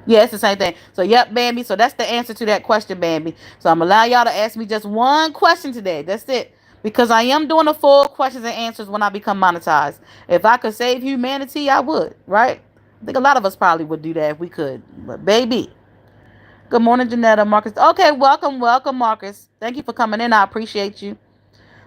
Yeah, it's the same thing. So, yep, Bambi. So that's the answer to that question, Bambi. So I'm gonna allow y'all to ask me just one question today. That's it. Because I am doing a full questions and answers when I become monetized. If I could save humanity, I would, right? I think a lot of us probably would do that if we could. But baby. Good morning, Janetta. Marcus. Okay, welcome, welcome, Marcus. Thank you for coming in. I appreciate you.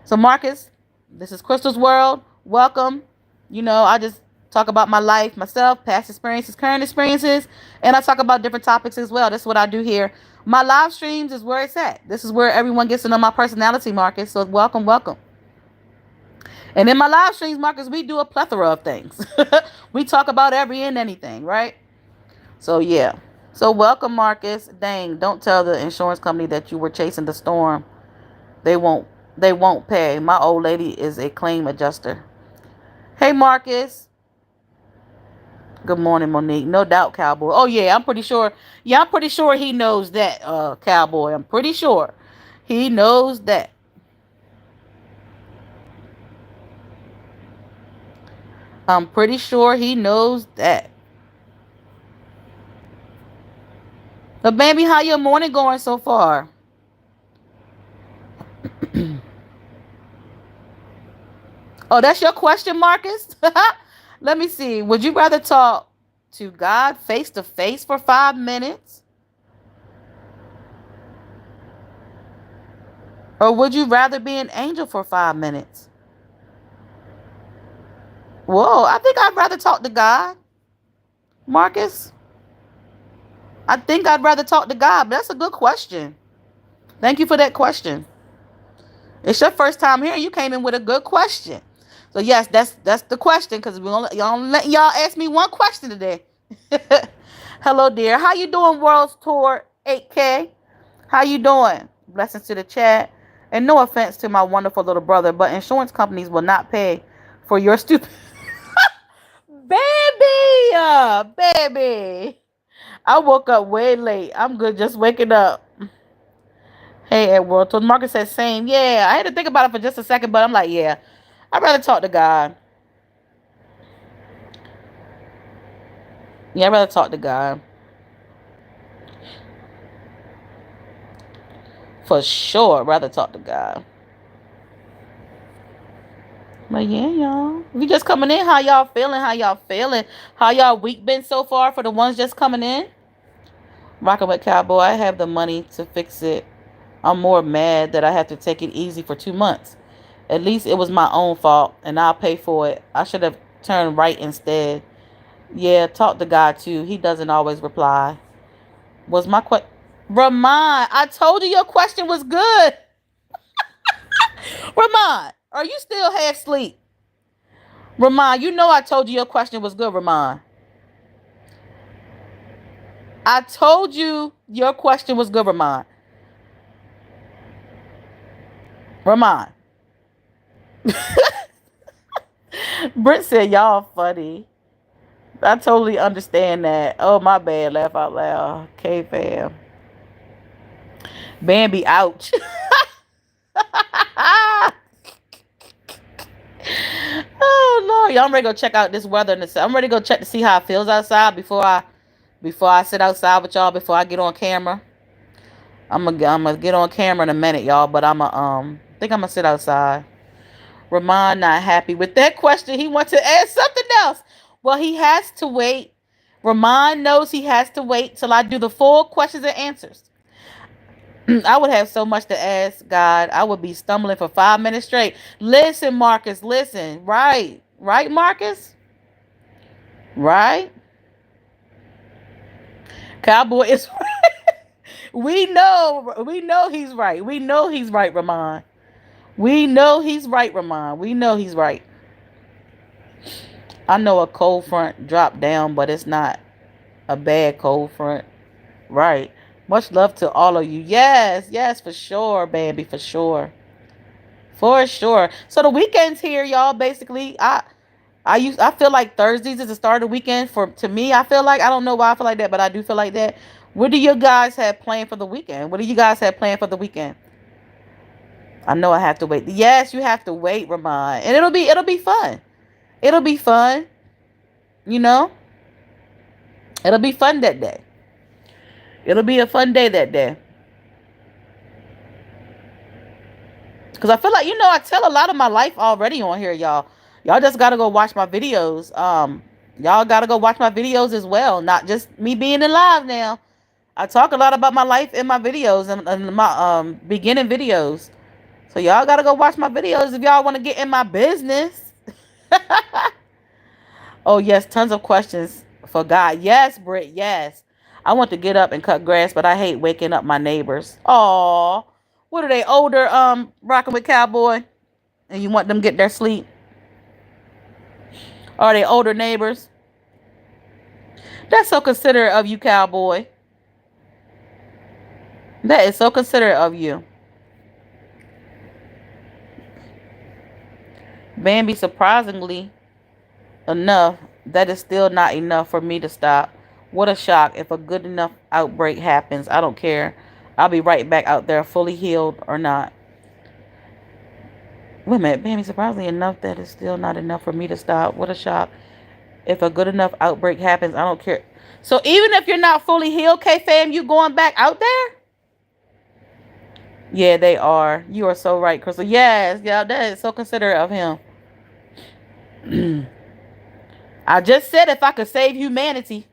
So, Marcus, this is Crystal's World. Welcome. I just talk about my life, myself, past experiences, current experiences, and I talk about different topics as well. That's what I do here. My live streams is where it's at. This is where everyone gets to know my personality, Marcus. So, welcome, welcome. And in my live streams, Marcus, we do a plethora of things. We talk about every and anything, right? So, yeah. So, welcome, Marcus. Dang, don't tell the insurance company that you were chasing the storm. They won't. They won't pay. My old lady is a claim adjuster. Hey, Marcus. Good morning, Monique. No doubt, Cowboy. Oh yeah, I'm pretty sure. Yeah, I'm pretty sure he knows that, Cowboy. I'm pretty sure he knows that. I'm pretty sure he knows that. But baby, how your morning going so far? Oh, that's your question, Marcus? Let me see. Would you rather talk to God face to face for 5 minutes? Or would you rather be an angel for 5 minutes? Whoa, I think I'd rather talk to God, Marcus. I think I'd rather talk to God, but that's a good question. Thank you for that question. It's your first time here. You came in with a good question. So yes, that's the question because y'all letting y'all ask me one question today. Hello, dear. How you doing, World's Tour 8K? How you doing? Blessings to the chat. And no offense to my wonderful little brother, but insurance companies will not pay for your stupid baby. Baby. I woke up way late. I'm good just waking up. Hey, Edward. So Marcus said same. Yeah, I had to think about it for just a second, but I'm like, yeah, I'd rather talk to God. Yeah, I'd rather talk to God. For sure, I'd rather talk to God. But yeah, y'all. If you just coming in, how y'all feeling? How y'all feeling? How y'all week been so far for the ones just coming in? Rockin' with Cowboy, I have the money to fix it. I'm more mad that I have to take it easy for 2 months. At least it was my own fault, and I'll pay for it. I should have turned right instead. Yeah, talk to God too. He doesn't always reply. Was my question? Ramon, I told you your question was good. Ramon, are you still half asleep? Ramon, you know I told you your question was good, Ramon. I told you your question was good, Ramon. Ramon. Britt said y'all funny. I totally understand that. Oh, my bad. Laugh out loud. K fam. Bambi, ouch. Oh Lord, y'all, I'm ready to go check out this weather. I'm ready to go check to see how it feels outside before I sit outside with y'all. Before I get on camera, I'm gonna get on camera in a minute, y'all. But think I'm gonna sit outside. Ramon not happy with that question. He wants to ask something else. Well, he has to wait. Ramon knows he has to wait till I do the full questions and answers. I would have so much to ask God. I would be stumbling for 5 minutes straight. Listen, Marcus, listen. Right. Right, Marcus? Right? Cowboy is right. We know he's right. We know he's right, Ramon. We know he's right, Ramon. We know he's right. I know a cold front dropped down, but it's not a bad cold front. Right. Much love to all of you. Yes, yes, for sure, baby, for sure. For sure. So the weekend's here, y'all. Basically, I feel like Thursdays is the start of the weekend for to me. I feel like I don't know why I feel like that, but I do feel like that. What do you guys have planned for the weekend? What do you guys have planned for the weekend? I know I have to wait. Yes, you have to wait, Ramon. And it'll be fun. It'll be fun, you know? It'll be fun that day. It'll be a fun day that day. Cause I feel like I tell a lot of my life already on here, y'all. Y'all just gotta go watch my videos. Y'all gotta go watch my videos as well. Not just me being in live now. I talk a lot about my life in my videos and my beginning videos. So y'all gotta go watch my videos if y'all want to get in my business. Oh yes, tons of questions for God. Yes, Britt. Yes, I want to get up and cut grass, but I hate waking up my neighbors. Aw, what are they older? Rocking with Cowboy, and you want them to get their sleep? Are they older neighbors? That's so considerate of you, Cowboy. That is so considerate of you. Bambi, surprisingly enough, that is still not enough for me to stop. What a shock. If a good enough outbreak happens, I don't care. I'll be right back out there, fully healed or not. Wait a minute, Bambi, surprisingly enough, that is still not enough for me to stop. What a shock. If a good enough outbreak happens, I don't care. So even if you're not fully healed, K-Fam, you going back out there? Yeah, they are. You are so right, Crystal. Yes, yeah, that is so considerate of him. I just said if I could save humanity.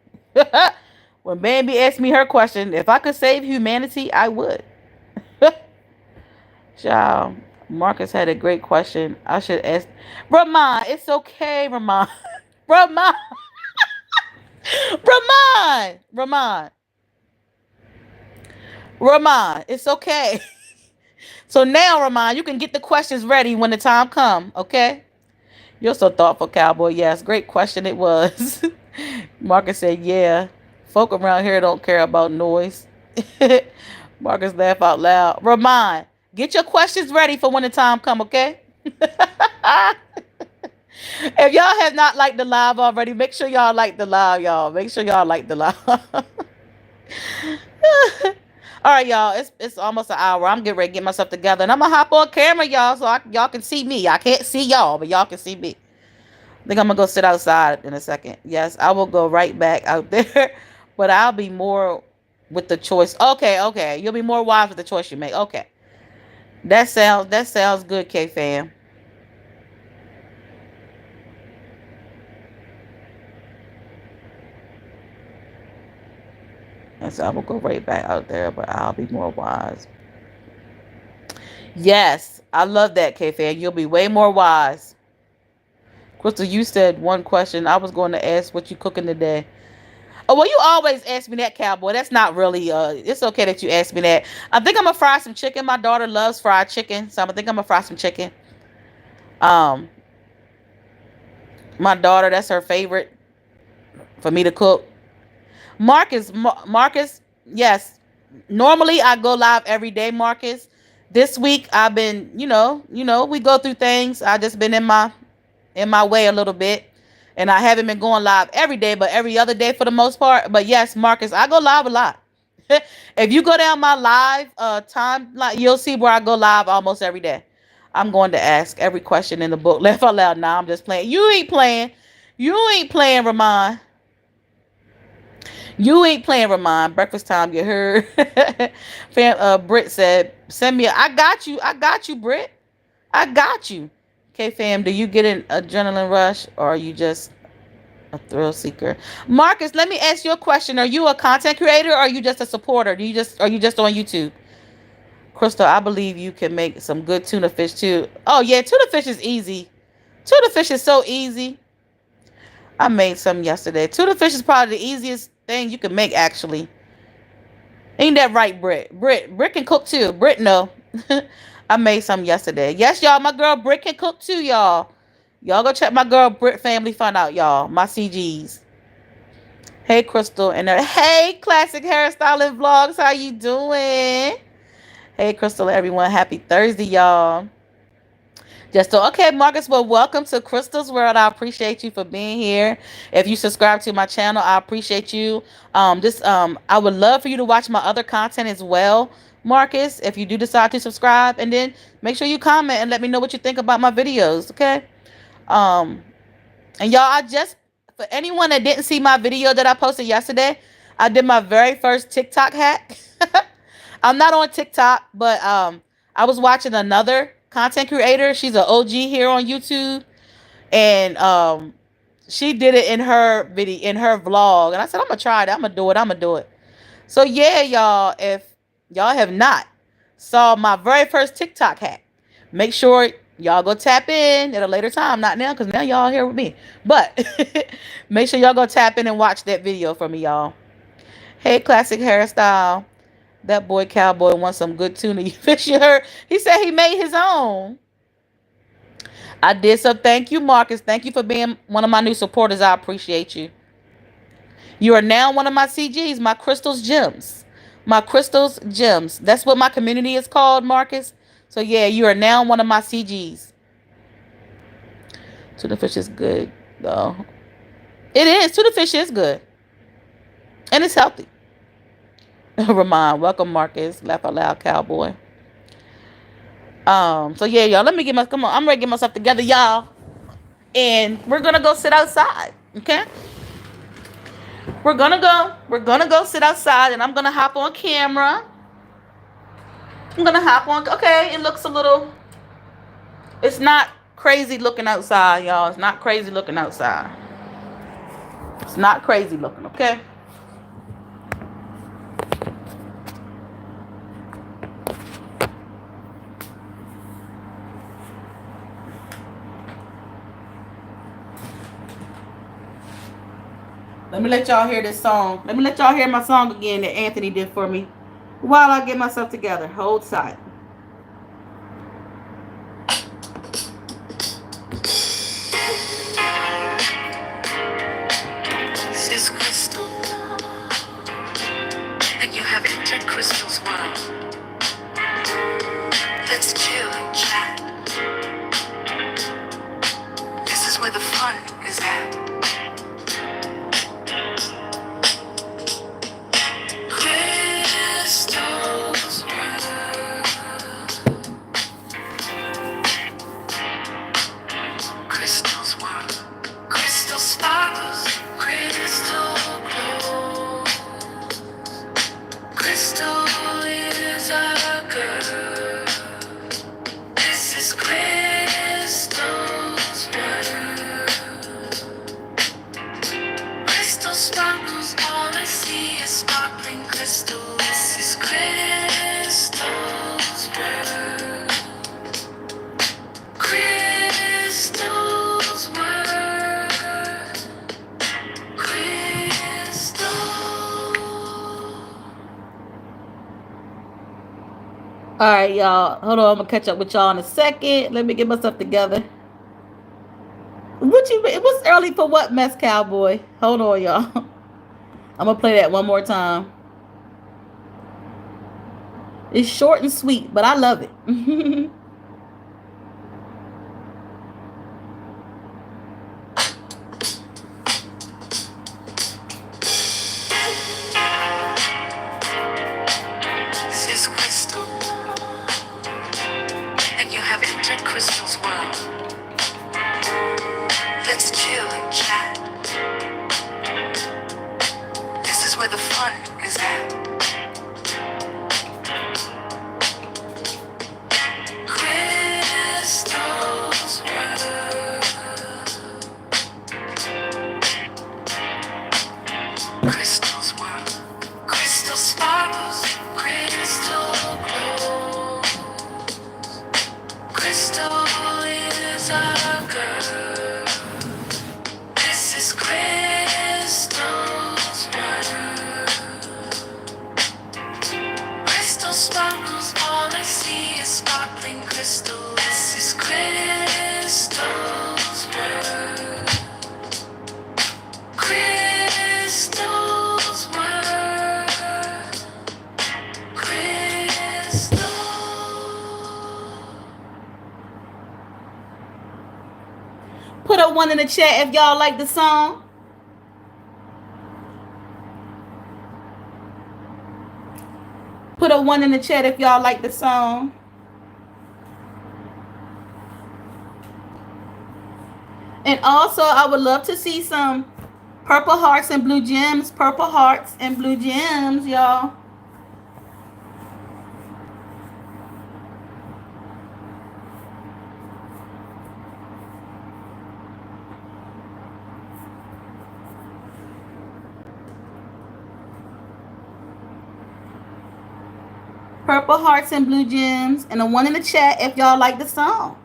When Bambi asked me her question, if I could save humanity, I would. Child, Marcus had a great question. I should ask. Ramon, it's okay, Ramon. Ramon. Ramon. Ramon. Ramon, it's okay. So now, Ramon, you can get the questions ready when the time come, okay? You're so thoughtful, Cowboy. Yes, great question it was. Marcus said, yeah. Folk around here don't care about noise. Marcus laughed out loud. Ramon, get your questions ready for when the time come, okay? If y'all have not liked the live already, make sure y'all like the live, y'all. Make sure y'all like the live. All right, y'all. It's almost an hour. I'm getting ready to get myself together, and I'm gonna hop on camera, y'all, so y'all can see me. I can't see y'all, but y'all can see me. I think I'm gonna go sit outside in a second. Yes, I will go right back out there, but I'll be more with the choice. Okay, okay. You'll be more wise with the choice you make. Okay, that sounds good, K fam. And so I will go right back out there, but I'll be more wise. Yes, I love that, K fan. You'll be way more wise. Crystal, you said one question. I was going to ask what you cooking today. Oh well, you always ask me that, cowboy. That's not really. It's okay that you ask me that. I think I'm gonna fry some chicken. My daughter loves fried chicken, so I think I'm gonna fry some chicken. Um, my daughter, that's her favorite for me to cook. Marcus, yes. Normally I go live every day, Marcus. This week I've been, we go through things. I just been in my way a little bit. And I haven't been going live every day, but every other day for the most part. But yes, Marcus, I go live a lot. If you go down my live time, like you'll see where I go live almost every day. I'm going to ask every question in the book. Laugh out loud. Now I'm just playing. You ain't playing. You ain't playing, Ramon. You ain't playing, Ramon. Breakfast time, you heard. Britt said, send me I got you. I got you, Britt. I got you. Okay, fam, do you get an adrenaline rush or are you just a thrill seeker? Marcus, let me ask you a question. Are you a content creator or are you just a supporter? Are you just on YouTube? Crystal, I believe you can make some good tuna fish too. Oh yeah, tuna fish is easy. Tuna fish is so easy. I made some yesterday. Tuna fish is probably the easiest thing you can make actually. Ain't that right, Britt? Britt can cook too. Britt, no. I made some yesterday. Yes, y'all. My girl Britt can cook too, y'all. Y'all go check my girl Britt Family Fun out, y'all. My CGs. Hey, Crystal. And hey, Classic Hairstyling Vlogs. How you doing? Hey, Crystal, everyone. Happy Thursday, y'all. Just so, okay, Marcus. Well, welcome to Crystal's World. I appreciate you for being here. If you subscribe to my channel, I appreciate you. I would love for you to watch my other content as well, Marcus. If you do decide to subscribe, and then make sure you comment and let me know what you think about my videos. Okay. Um, and y'all, for anyone that didn't see my video that I posted yesterday, I did my very first TikTok hack. I'm not on TikTok, but I was watching another content creator. She's an OG here on YouTube, and she did it in her video, in her vlog, and I said, I'm gonna try it. I'm gonna do it. I'm gonna do it. So yeah, y'all, if y'all have not saw my very first TikTok hack, make sure y'all go tap in at a later time. Not now, because now y'all here with me. But make sure y'all go tap in and watch that video for me, y'all. Hey, classic hairstyle. That boy cowboy wants some good tuna. You fish, you heard? He said he made his own. I did so. Thank you, Marcus. Thank you for being one of my new supporters. I appreciate you. You are now one of my CGs, my crystals gems. My crystals gems. That's what my community is called, Marcus. So yeah, you are now one of my CGs. Tuna fish is good, though. It is. Tuna fish is good. And it's healthy. Ramon, welcome, Marcus. Laugh out loud, cowboy. So yeah, y'all, let me get come on. I'm ready to get myself together, y'all. And we're gonna go sit outside. Okay? We're gonna go sit outside and I'm gonna hop on camera. I'm gonna hop on. Okay, it looks a little. It's not crazy looking outside, y'all. It's not crazy looking outside. It's not crazy looking, okay? Let me let y'all hear this song. Let me let y'all hear my song again that Anthony did for me while I get myself together. Hold tight. This is Crystal, and you have entered Crystal's world. Let's chill and chat. This is where the fun is at. Crystal's world. Crystal's world. Crystal sparkles. Crystal glows. Crystal is our girl. This is Crystal's world. All right, y'all. Hold on. I'm gonna catch up with y'all in a second. Let me get myself together. What you? It was early for what, mess cowboy? Hold on, y'all. I'm gonna play that one more time. It's short and sweet, but I love it. This is Crystal, and you have entered Crystal's world. Let's chill and chat. This is where the fun is at. Crystal's world. Crystal's world. Crystal sparkles. Crystal glows. Crystal is a girl. This is Crystal's world. Crystal sparkles, all I see is sparkling crystal. This is Crystal's world. Crystal's world. Crystal. Put a one in the chat if y'all like the song. Put a one in the chat if y'all like the song. And also, I would love to see some purple hearts and blue gems. Purple hearts and blue gems, y'all. Purple hearts and blue gems. And a one in the chat if y'all like the song.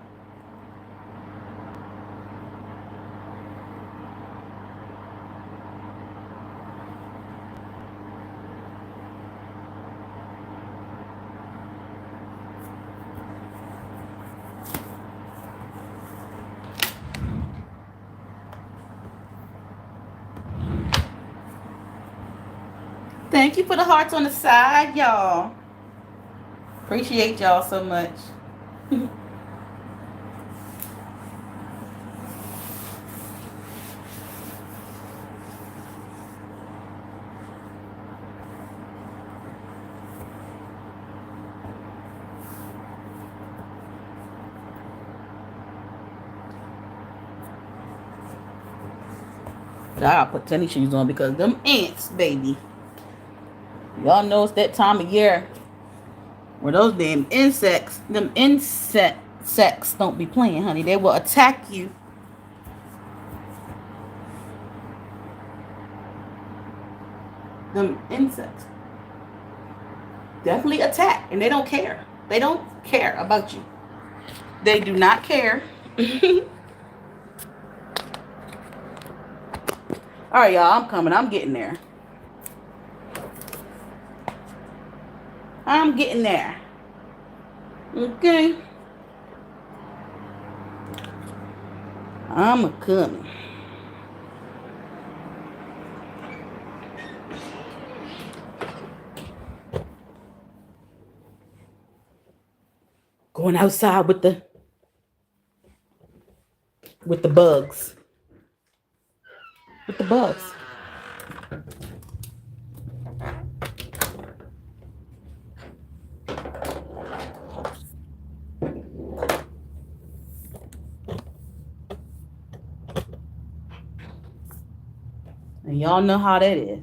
Thank you for the hearts on the side, y'all. Appreciate y'all so much. I gotta put tennis shoes on because them ants, baby. Y'all know it's that time of year where those damn insects don't be playing, honey. They will attack you. Them insects definitely attack, and they don't care. They don't care about you. They do not care. All right, y'all. I'm coming. I'm getting there. I'm getting there. Okay. I'm a coming. Going outside with the bugs. With the bugs. And y'all know how that is.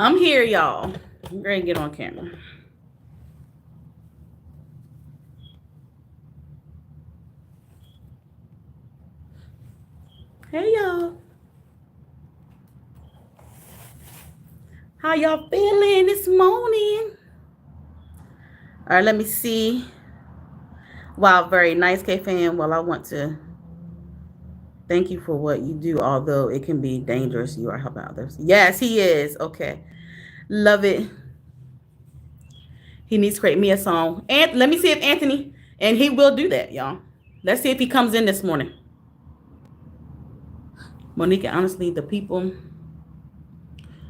I'm here, y'all. I'm ready to get on camera. Hey, y'all. How y'all feeling this morning? All right, let me see. Wow, very nice, K fam. Well, I want to thank you for what you do, although it can be dangerous. You are helping others. Yes, he is. Okay. Love it. He needs to create me a song. And let me see if Anthony, and he will do that, y'all. Let's see if he comes in this morning. Monique, honestly, the people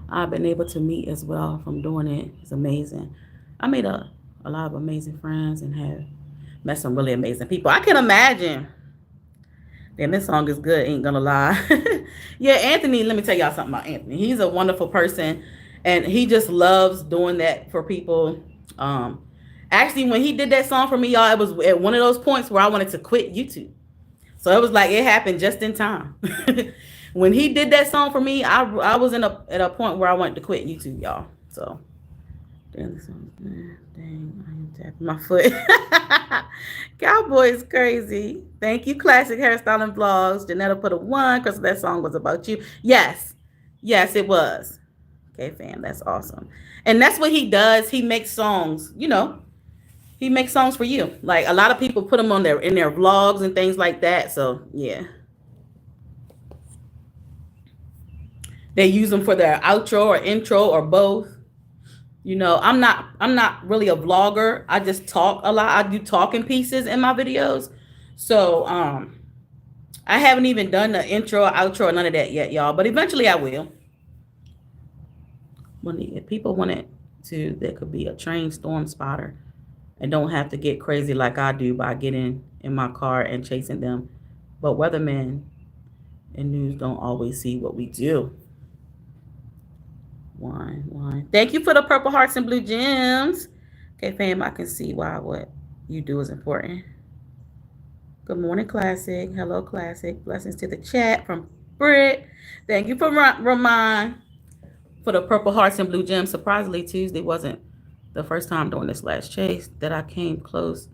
I've been able to meet as well from doing it is amazing. I made a lot of amazing friends and have met some really amazing people. I can imagine. Damn, this song is good, ain't gonna lie. Yeah, Anthony, let me tell y'all something about Anthony. He's a wonderful person and he just loves doing that for people. Um Actually, when he did that song for me, y'all, it was at one of those points where I wanted to quit YouTube. So it was like it happened just in time. When he did that song for me, I was at a point where I wanted to quit YouTube, y'all. So dang, I am tapping my foot. Cowboy is crazy. Thank you, Classic Hairstyling Vlogs. Janetta put a 1 because that song was about you. Yes. Yes, it was. Okay, fam, that's awesome. And that's what he does. He makes songs, he makes songs for you. Like a lot of people put them on their vlogs and things like that. So yeah. They use them for their outro or intro or both. I'm not really a vlogger. I just talk a lot. I do talking pieces in my videos. So I haven't even done the intro or outro or none of that yet, y'all. But eventually I will. If people wanted to, there could be a trained storm spotter and don't have to get crazy like I do by getting in my car and chasing them. But weathermen and news don't always see what we do. Wine. Thank you for the purple hearts and blue gems. Okay, fam, I can see why what you do is important. Good morning, Classic. Hello, Classic. Blessings to the chat from Britt. Thank you for Ramon for the purple hearts and blue gems. Surprisingly, Tuesday wasn't the first time during this last chase that I came close,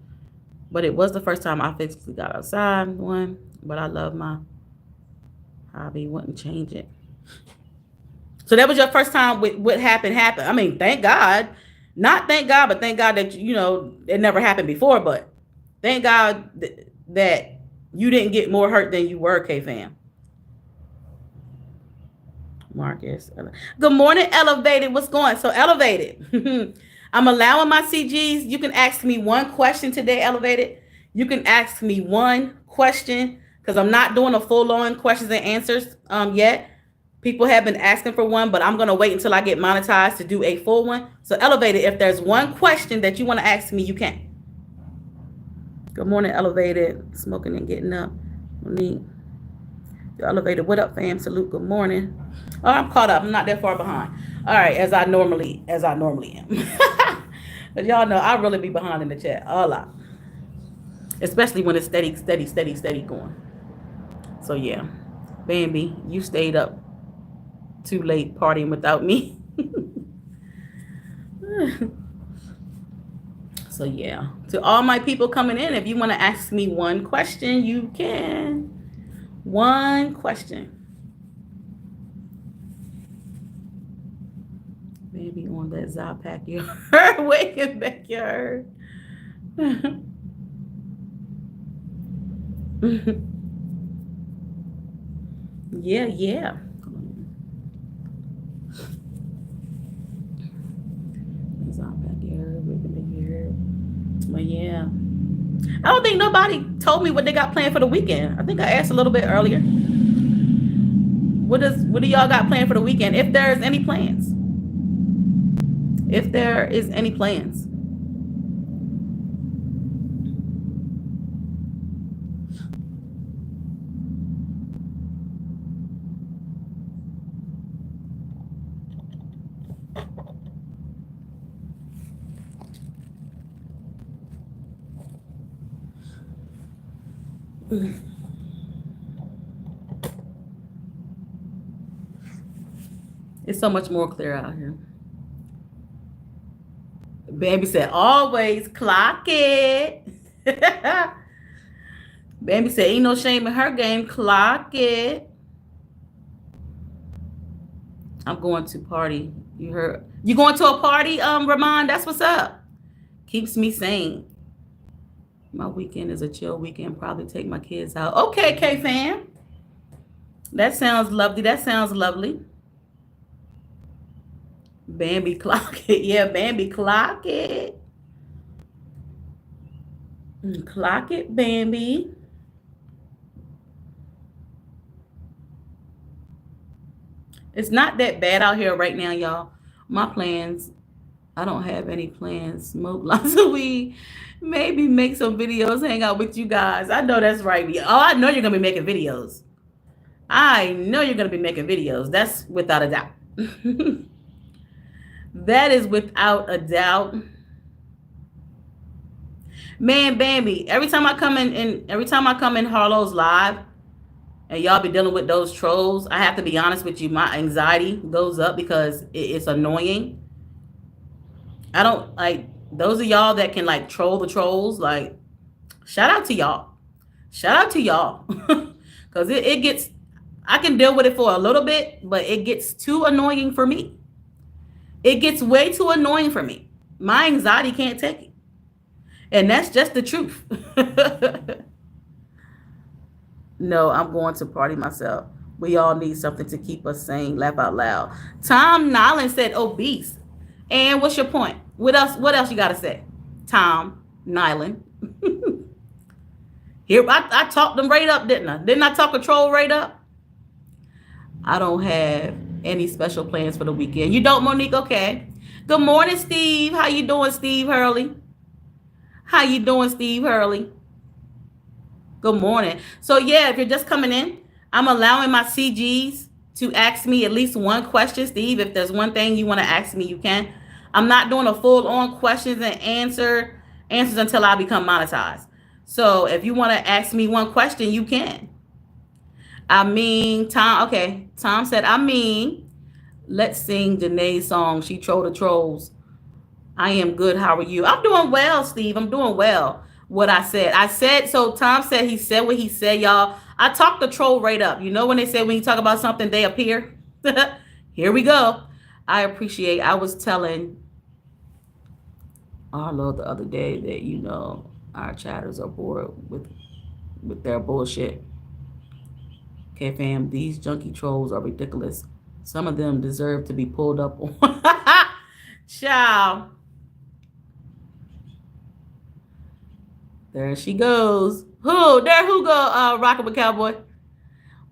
but it was the first time I physically got outside one. But I love my hobby. Wouldn't change it. So that was your first time with what happened. I mean, thank God. Not thank God, but thank God that, it never happened before. But thank God that you didn't get more hurt than you were, K-Fam. Marcus. Good morning, Elevated. What's going? So, Elevated. I'm allowing my CGs. You can ask me one question today, Elevated. You can ask me one question because I'm not doing a full-on questions and answers yet. People have been asking for one, but I'm going to wait until I get monetized to do a full one. So, Elevated, if there's one question that you want to ask me, you can. Good morning, Elevated. Smoking and getting up. Monique. Elevated. What up, fam? Salute. Good morning. Oh, I'm caught up. I'm not that far behind. All right, as I normally am. But y'all know I really be behind in the chat a lot, especially when it's steady going. So yeah, Bambi, you stayed up too late partying without me. So yeah, to all my people coming in, if you want to ask me one question, you can. One question. Maybe on that Zypack you heard, waking back you heard. Yeah. Zypack you heard, waking back you heard. But yeah. I don't think nobody told me what they got planned for the weekend. I think I asked a little bit earlier. What do y'all got planned for the weekend? If there's any plans. If there is any plans. It's so much more clear out here. Bambi said, always clock it. Bambi said, ain't no shame in her game. Clock it. I'm going to party. You heard? You going to a party, Ramon? That's what's up. Keeps me sane. My weekend is a chill weekend. Probably take my kids out. Okay, K fam. That sounds lovely. That sounds lovely. Bambi clock it. Yeah, Bambi clock it. Clock it, Bambi. It's not that bad out here right now, y'all. My plans, I don't have any plans. Smoke lots of weed. Maybe make some videos, hang out with you guys. I know that's right. Oh, I know you're going to be making videos. I know you're going to be making videos. That's without a doubt. That is without a doubt. Man, Bambi, every time I come in Harlow's live, and y'all be dealing with those trolls, I have to be honest with you, my anxiety goes up because it's annoying. I don't like those of y'all that can like troll the trolls. Like, shout out to y'all. Shout out to y'all. Because it gets, I can deal with it for a little bit, but it gets too annoying for me. It gets way too annoying for me. My anxiety can't take it. And that's just the truth. No, I'm going to party myself. We all need something to keep us sane. Laugh out loud. Tom Nolan said obese. And what's your point? What else you got to say? Tom Nyland. Here, I talked them right up, didn't I? Didn't I talk a troll right up? I don't have any special plans for the weekend. You don't, Monique? Okay. Good morning, Steve. How you doing, Steve Hurley? How you doing, Steve Hurley? Good morning. So yeah, if you're just coming in, I'm allowing my CGs to ask me at least one question. Steve, if there's one thing you want to ask me, you can. I'm not doing a full-on questions and answers until I become monetized. So if you want to ask me one question, you can. Tom, okay. Tom said, let's sing Janae's song. She trolled the trolls. I am good. How are you? I'm doing well, Steve. I'm doing well. What I said, so Tom said he said what he said, y'all. I talked the troll right up. You know when they say when you talk about something, they appear? Here we go. I was telling Arlo the other day that, our chatters are bored with their bullshit. Okay, fam, these junkie trolls are ridiculous. Some of them deserve to be pulled up on. Ciao. There she goes. Who go, rocking with Cowboy?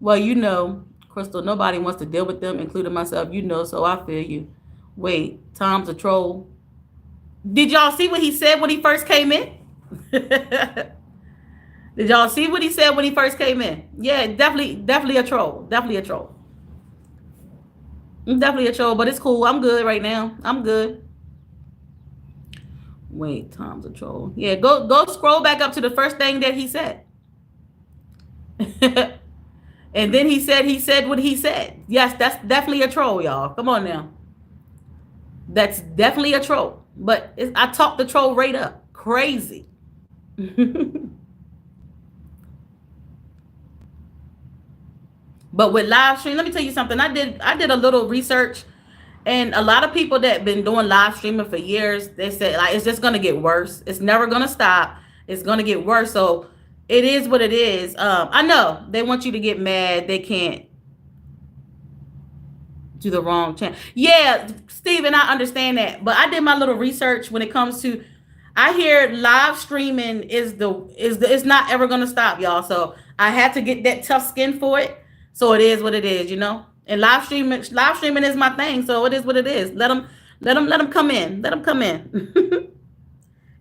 Well, Crystal, nobody wants to deal with them, including myself, so I feel you. Wait, Tom's a troll. Did y'all see what he said when he first came in? Did y'all see what he said when he first came in? Yeah, definitely a troll. Definitely a troll. Definitely a troll, but it's cool. I'm good right now. I'm good. Wait, Tom's a troll. Yeah, go scroll back up to the first thing that he said. And then he said what he said. Yes, that's definitely a troll, y'all. Come on now. That's definitely a troll. But I talked the troll right up. Crazy. But with live stream, let me tell you something. I did a little research, and a lot of people that been doing live streaming for years, they said like it's just gonna get worse. It's never gonna stop. It's gonna get worse. So it is what it is. I know they want you to get mad. They can't do the wrong channel. Yeah, Steven, I understand that. But I did my little research when it comes to I hear live streaming is it's not ever gonna stop, y'all. So I had to get that tough skin for it. So it is what it is, And live streaming is my thing. So it is what it is. Let them come in. Let them come in.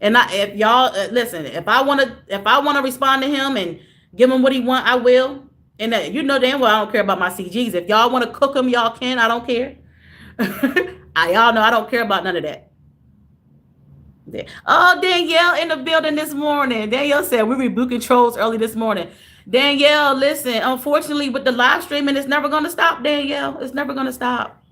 And if y'all listen, if I want to respond to him and give him what he want, I will. And damn well I don't care about my CGs. If y'all want to cook them, y'all can. I don't care. Y'all know I don't care about none of that. Oh, Danielle in the building this morning. Danielle said we're rebuking trolls early this morning. Danielle, listen, unfortunately, with the live streaming, it's never going to stop, Danielle. It's never going to stop.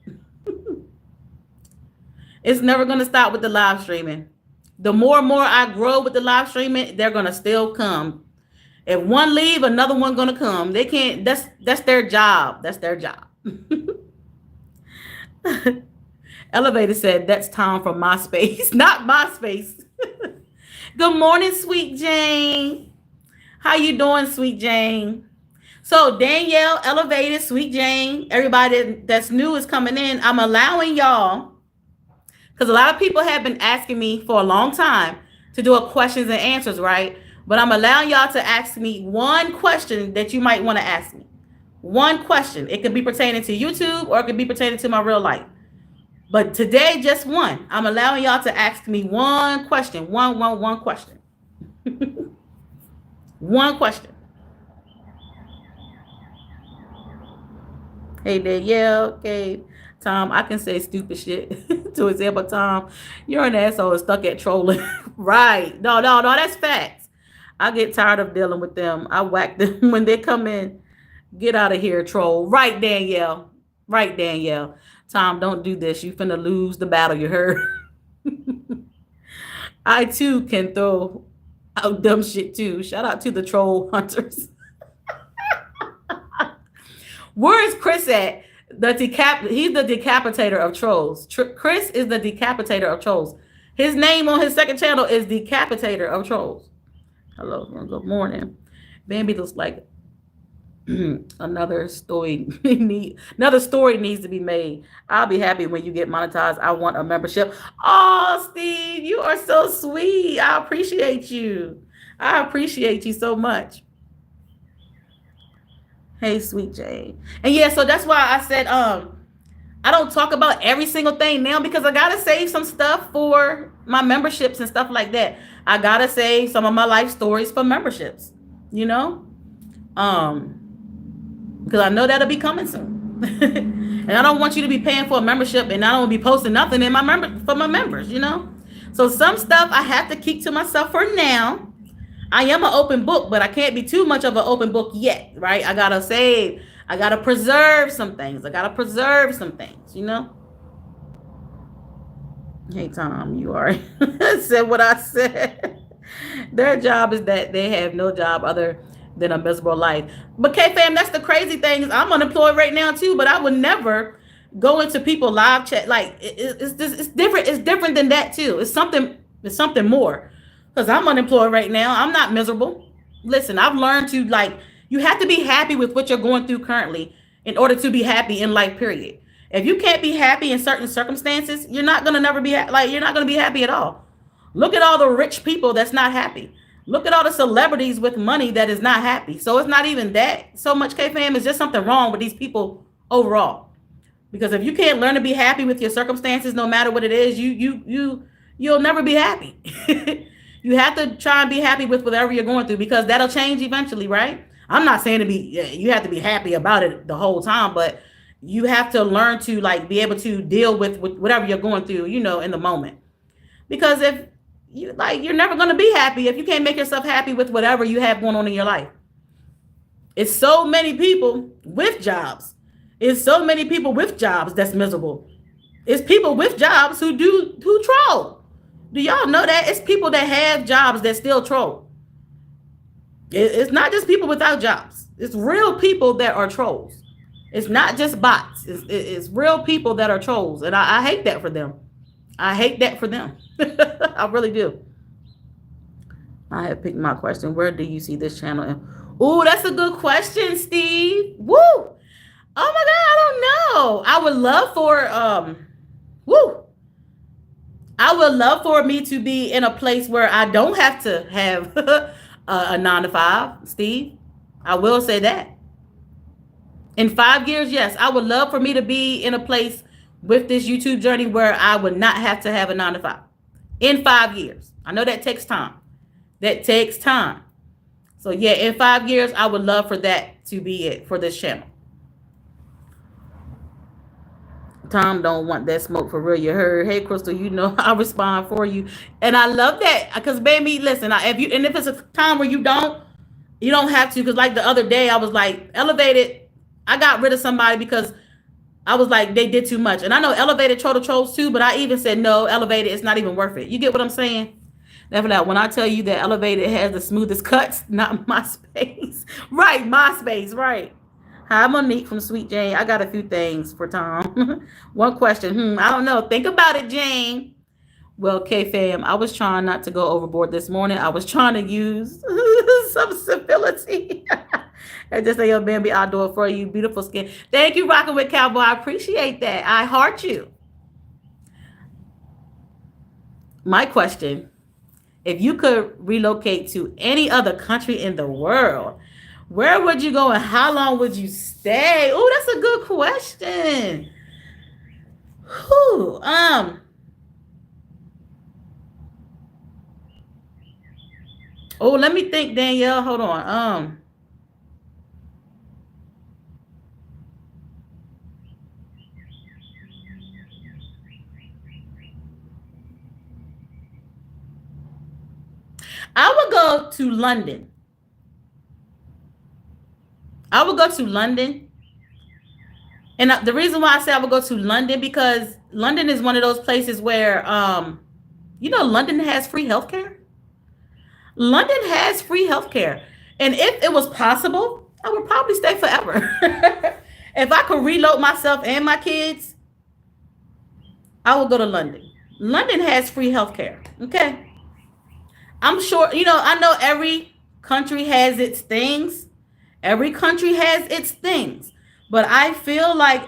It's never going to stop with the live streaming. The more and more I grow with the live streaming, they're going to still come. If one leave, another one going to come. They can't, that's their job. That's their job. Elevator said, that's Tom from MySpace, not MySpace. Good morning, sweet Jane. How you doing, sweet Jane? So Danielle, Elevated, Sweet Jane, everybody that's new is coming in. I'm allowing y'all, because a lot of people have been asking me for a long time to do a questions and answers, right? But I'm allowing y'all to ask me one question that you might want to ask me. One question. It could be pertaining to YouTube or it could be pertaining to my real life. But today, just one. I'm allowing y'all to ask me one question. One question. One question. Hey there, yeah, okay. Tom, I can say stupid shit to example, Tom, you're an asshole and stuck at trolling. Right. No, that's facts. I get tired of dealing with them. I whack them when they come in. Get out of here, troll. Right, Danielle. Right, Danielle. Tom, don't do this. You finna lose the battle, you heard? I too can throw out dumb shit too. Shout out to the troll hunters. Where is Chris at? He's the decapitator of trolls. Chris is the decapitator of trolls. His name on his second channel is Decapitator of Trolls. Hello, good morning. Bambi looks like another story needs to be made. I'll be happy when you get monetized. I want a membership. Oh, Steve, you are so sweet. I appreciate you. I appreciate you so much. Hey, sweet Jane. And yeah, so that's why I said I don't talk about every single thing now because I gotta save some stuff for my memberships and stuff like that. I gotta save some of my life stories for memberships, you know? Because I know that'll be coming soon. And I don't want you to be paying for a membership and I don't be posting nothing in for my members, you know? So some stuff I have to keep to myself for now. I am an open book, but I can't be too much of an open book yet, right? I gotta save. I gotta preserve some things. You know? Hey, Tom, you already said what I said. Their job is that they have no job other than a miserable life. But K-Fam, that's the crazy thing is I'm unemployed right now too, but I would never go into people live chat. Like it's different. It's different than that too. It's something more. Because I'm unemployed right now. I'm not miserable. Listen, I've learned to you have to be happy with what you're going through currently in order to be happy in life, period. If you can't be happy in certain circumstances, you're not going to never be you're not going to be happy at all. Look at all the rich people that's not happy. Look at all the celebrities with money that is not happy. So it's not even that so much, K-Fam. It's just something wrong with these people overall. Because if you can't learn to be happy with your circumstances, no matter what it is, you'll never be happy. You have to try and be happy with whatever you're going through because that'll change eventually, right? I'm not saying you have to be happy about it the whole time, but you have to learn to be able to deal with whatever you're going through, in the moment. Because if you're never going to be happy if you can't make yourself happy with whatever you have going on in your life. It's so many people with jobs. It's so many people with jobs that's miserable. It's people with jobs who troll. Do y'all know that? It's people that have jobs that still troll. It's not just people without jobs. It's real people that are trolls. It's not just bots. It's real people that are trolls. And I hate that for them. I hate that for them. I really do. I have picked my question. Where do you see this channel? Ooh, that's a good question, Steve. Woo! Oh my God, I don't know. I would love for me to be in a place where I don't have to have a 9-to-5, Steve. I will say that. In 5 years, yes, I would love for me to be in a place with this YouTube journey where I would not have to have a 9-to-5. In 5 years. I know that takes time. So yeah, in 5 years, I would love for that to be it for this channel. Tom don't want that smoke for real. You heard. Hey, Crystal, I'll respond for you. And I love that because, baby, listen, if it's a time where you don't, You don't have to, because like the other day I was like, Elevated, I got rid of somebody because I was like, they did too much. And I know Elevated troll the trolls too, but I even said, no, Elevated, it's not even worth it. You get what I'm saying? Definitely. When I tell you that Elevated has the smoothest cuts, not MySpace. Right, MySpace, right. Hi, Monique from Sweet Jane. I got a few things for Tom. One question. I don't know. Think about it, Jane. Well, okay, fam, I was trying not to go overboard this morning. I was trying to use some civility. And just say, yo, Bambi, I'll do it for you. Beautiful skin. Thank you, Rocking with Cowboy. I appreciate that. I heart you. My question, if you could relocate to any other country in the world, where would you go and how long would you stay? Oh, that's a good question. Whew, oh, let me think, Danielle. Hold on. I would go to London. I would go to London. And the reason why I say I would go to London, because London is one of those places where, London has free healthcare. London has free healthcare. And if it was possible, I would probably stay forever. If I could reload myself and my kids, I would go to London. London has free healthcare. Okay. I'm sure, I know every country has its things. Every country has its things. But I feel like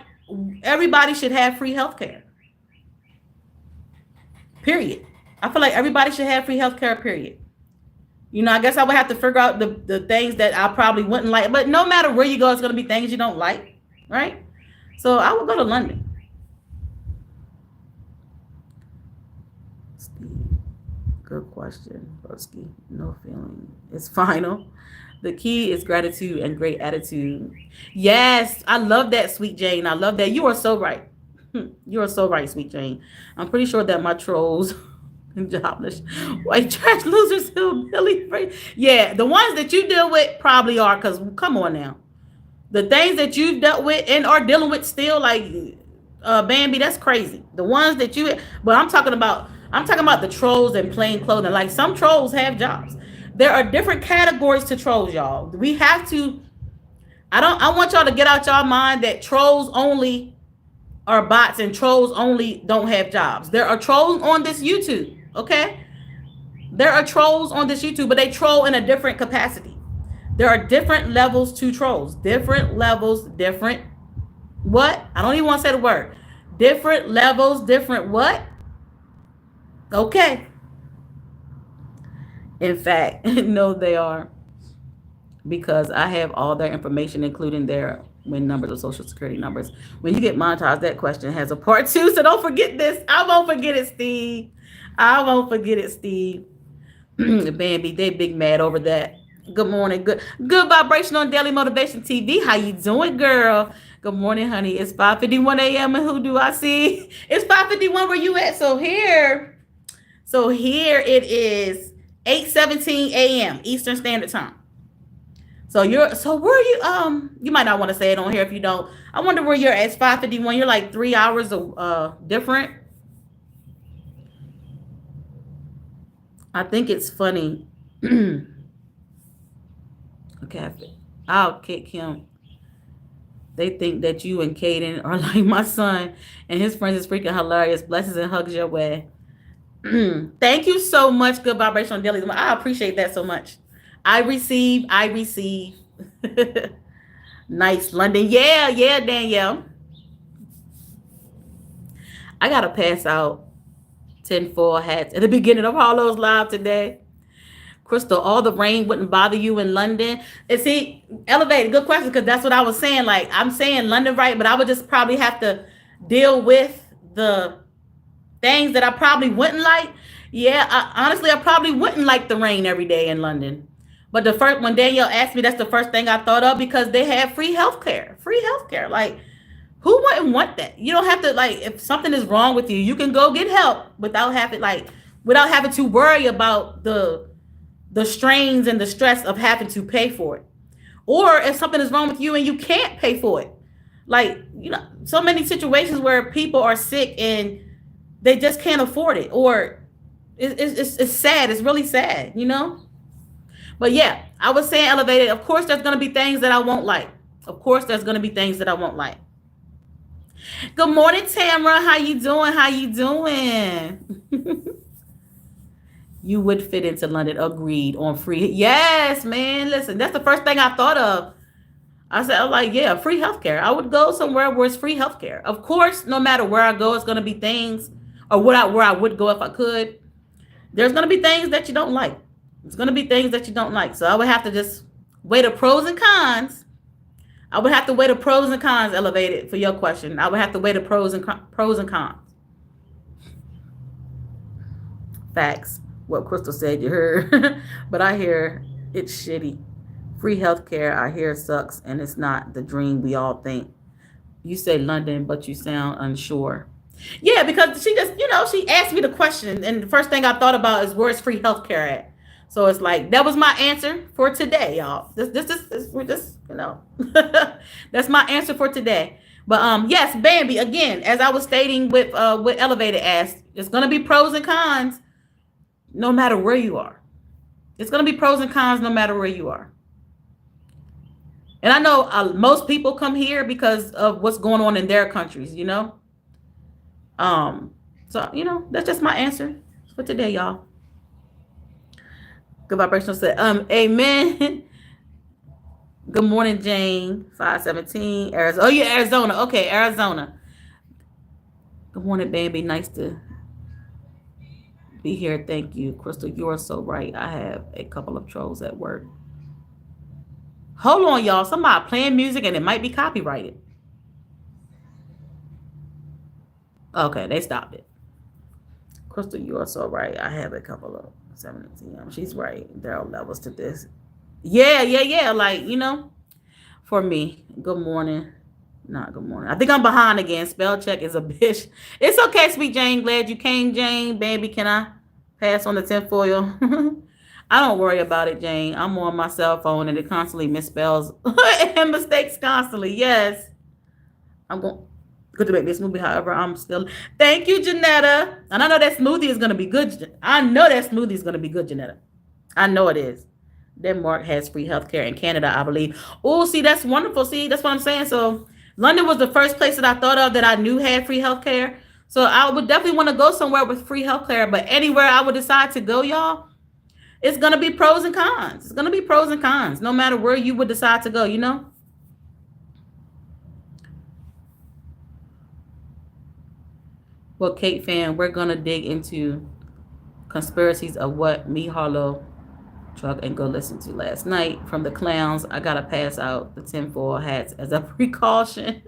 everybody should have free healthcare. Period. I feel like everybody should have free healthcare, period. I guess I would have to figure out the things that I probably wouldn't like. But no matter where you go, it's going to be things you don't like, right? So I would go to London. Good question, Broski. No feeling. It's final. The key is gratitude and great attitude. Yes, I love that, Sweet Jane. I love that. You are so right. You are so right, Sweet Jane. I'm pretty sure that my trolls jobless white trash losers hillbilly free. Yeah, the ones that you deal with probably are, because come on now. The things that you've dealt with and are dealing with still, like Bambi, that's crazy. The ones that you, but I'm talking about the trolls in plain clothing. Like some trolls have jobs. There are different categories to trolls, y'all. We have to. I want y'all to get out y'all mind that trolls only are bots and trolls only don't have jobs. There are trolls on this YouTube. Okay, there are trolls on this YouTube, but they troll in a different capacity. There are different levels to trolls. Different levels, different what? I don't even want to say the word. Different levels, different what? Okay. In fact, no, they are, because I have all their information, including their win numbers or social security numbers. When you get monetized, that question has a part two. So don't forget this. I won't forget it, Steve. I won't forget it, Steve. Bambi, they big mad over that. Good morning. Good vibration on Daily Motivation TV. How you doing, girl? Good morning, honey. It's 5:51 a.m. and who do I see? It's 5:51. Where you at? So here it is 8:17 a.m. Eastern Standard Time. So where are you? You might not want to say it on here if you don't. I wonder where you're at. It's 5:51. You're like 3 hours different. I think it's funny. Okay, I'll kick him. They think that you and Caden are like my son, and his friends is freaking hilarious. Blessings and hugs your way. Thank you so much. Good vibration on Daily. I appreciate that so much. I receive. Nice, London. Yeah, Danielle. I gotta pass out 10-4 hats at the beginning of all those live today. Crystal, all the rain wouldn't bother you in London. And see, elevated, good question, because that's what I was saying. Like, I'm saying London, right? But I would just probably have to deal with the things that I probably wouldn't like. Yeah, honestly, I probably wouldn't like the rain every day in London. But the first, when Danielle asked me, that's the first thing I thought of, because they have free healthcare. Free healthcare. Like, who wouldn't want that? You don't have to, like, if something is wrong with you, you can go get help without having to worry about the the strains and the stress of having to pay for it. Or if something is wrong with you and you can't pay for it. Like, so many situations where people are sick and they just can't afford it. Or it's sad. It's really sad. But yeah, I was saying elevated. Of course, there's going to be things that I won't like. Of course, there's going to be things that I won't like. Good morning, Tamara. How you doing? How you doing? You would fit into London. Agreed on free. Yes, man. Listen, that's the first thing I thought of. I said, I'm like, yeah, free healthcare. I would go somewhere where it's free healthcare. Of course, no matter where I go, it's going to be things, or where I would go if I could. There's going to be things that you don't like. It's going to be things that you don't like. So I would have to just weigh the pros and cons. I would have to weigh the pros and cons, elevated, for your question. I would have to weigh the pros and cons. Facts. What Crystal said, you heard. But I hear it's shitty. Free healthcare, I hear, sucks, and it's not the dream we all think. You say London, but you sound unsure. Yeah, because she just, she asked me the question, and the first thing I thought about is where's free healthcare at. So it's like, that was my answer for today, y'all. We're just, that's my answer for today. But yes, Bambi, again, as I was stating with Elevated asked, it's gonna be pros and cons no matter where you are. It's gonna be pros and cons no matter where you are. And I know most people come here because of what's going on in their countries, So, that's just my answer for today, y'all. Good vibrational set. Amen. Good morning, Jane. 517. Arizona. Oh, yeah, Arizona. Okay, Arizona. Good morning, baby. Nice to be here. Thank you. Crystal, you are so right. I have a couple of trolls at work. Hold on, y'all. Somebody playing music and it might be copyrighted. Okay, they stopped it. Crystal, you are so right. I have a couple of 17. She's right. There are levels to this. Yeah. Like, for me, good morning. Not good morning. I think I'm behind again. Spell check is a bitch. It's okay, sweet Jane. Glad you came, Jane. Baby, can I pass on the tinfoil? I don't worry about it, Jane. I'm on my cell phone and it constantly misspells and mistakes constantly. Yes. I'm going to make this smoothie. However, I'm still. Thank you, Janetta. And I know that smoothie is going to be good. I know that smoothie is going to be good, Janetta. I know it is. Denmark has free healthcare in Canada, I believe. Oh, see, that's wonderful. See, that's what I'm saying. So London was the first place that I thought of that I knew had free healthcare. So I would definitely want to go somewhere with free healthcare. But anywhere I would decide to go, y'all, it's going to be pros and cons. It's going to be pros and cons, no matter where you would decide to go, Well, Kate fan, we're going to dig into conspiracies of what me, Harlow, truck and go listen to last night from the clowns. I got to pass out the tinfoil hats as a precaution.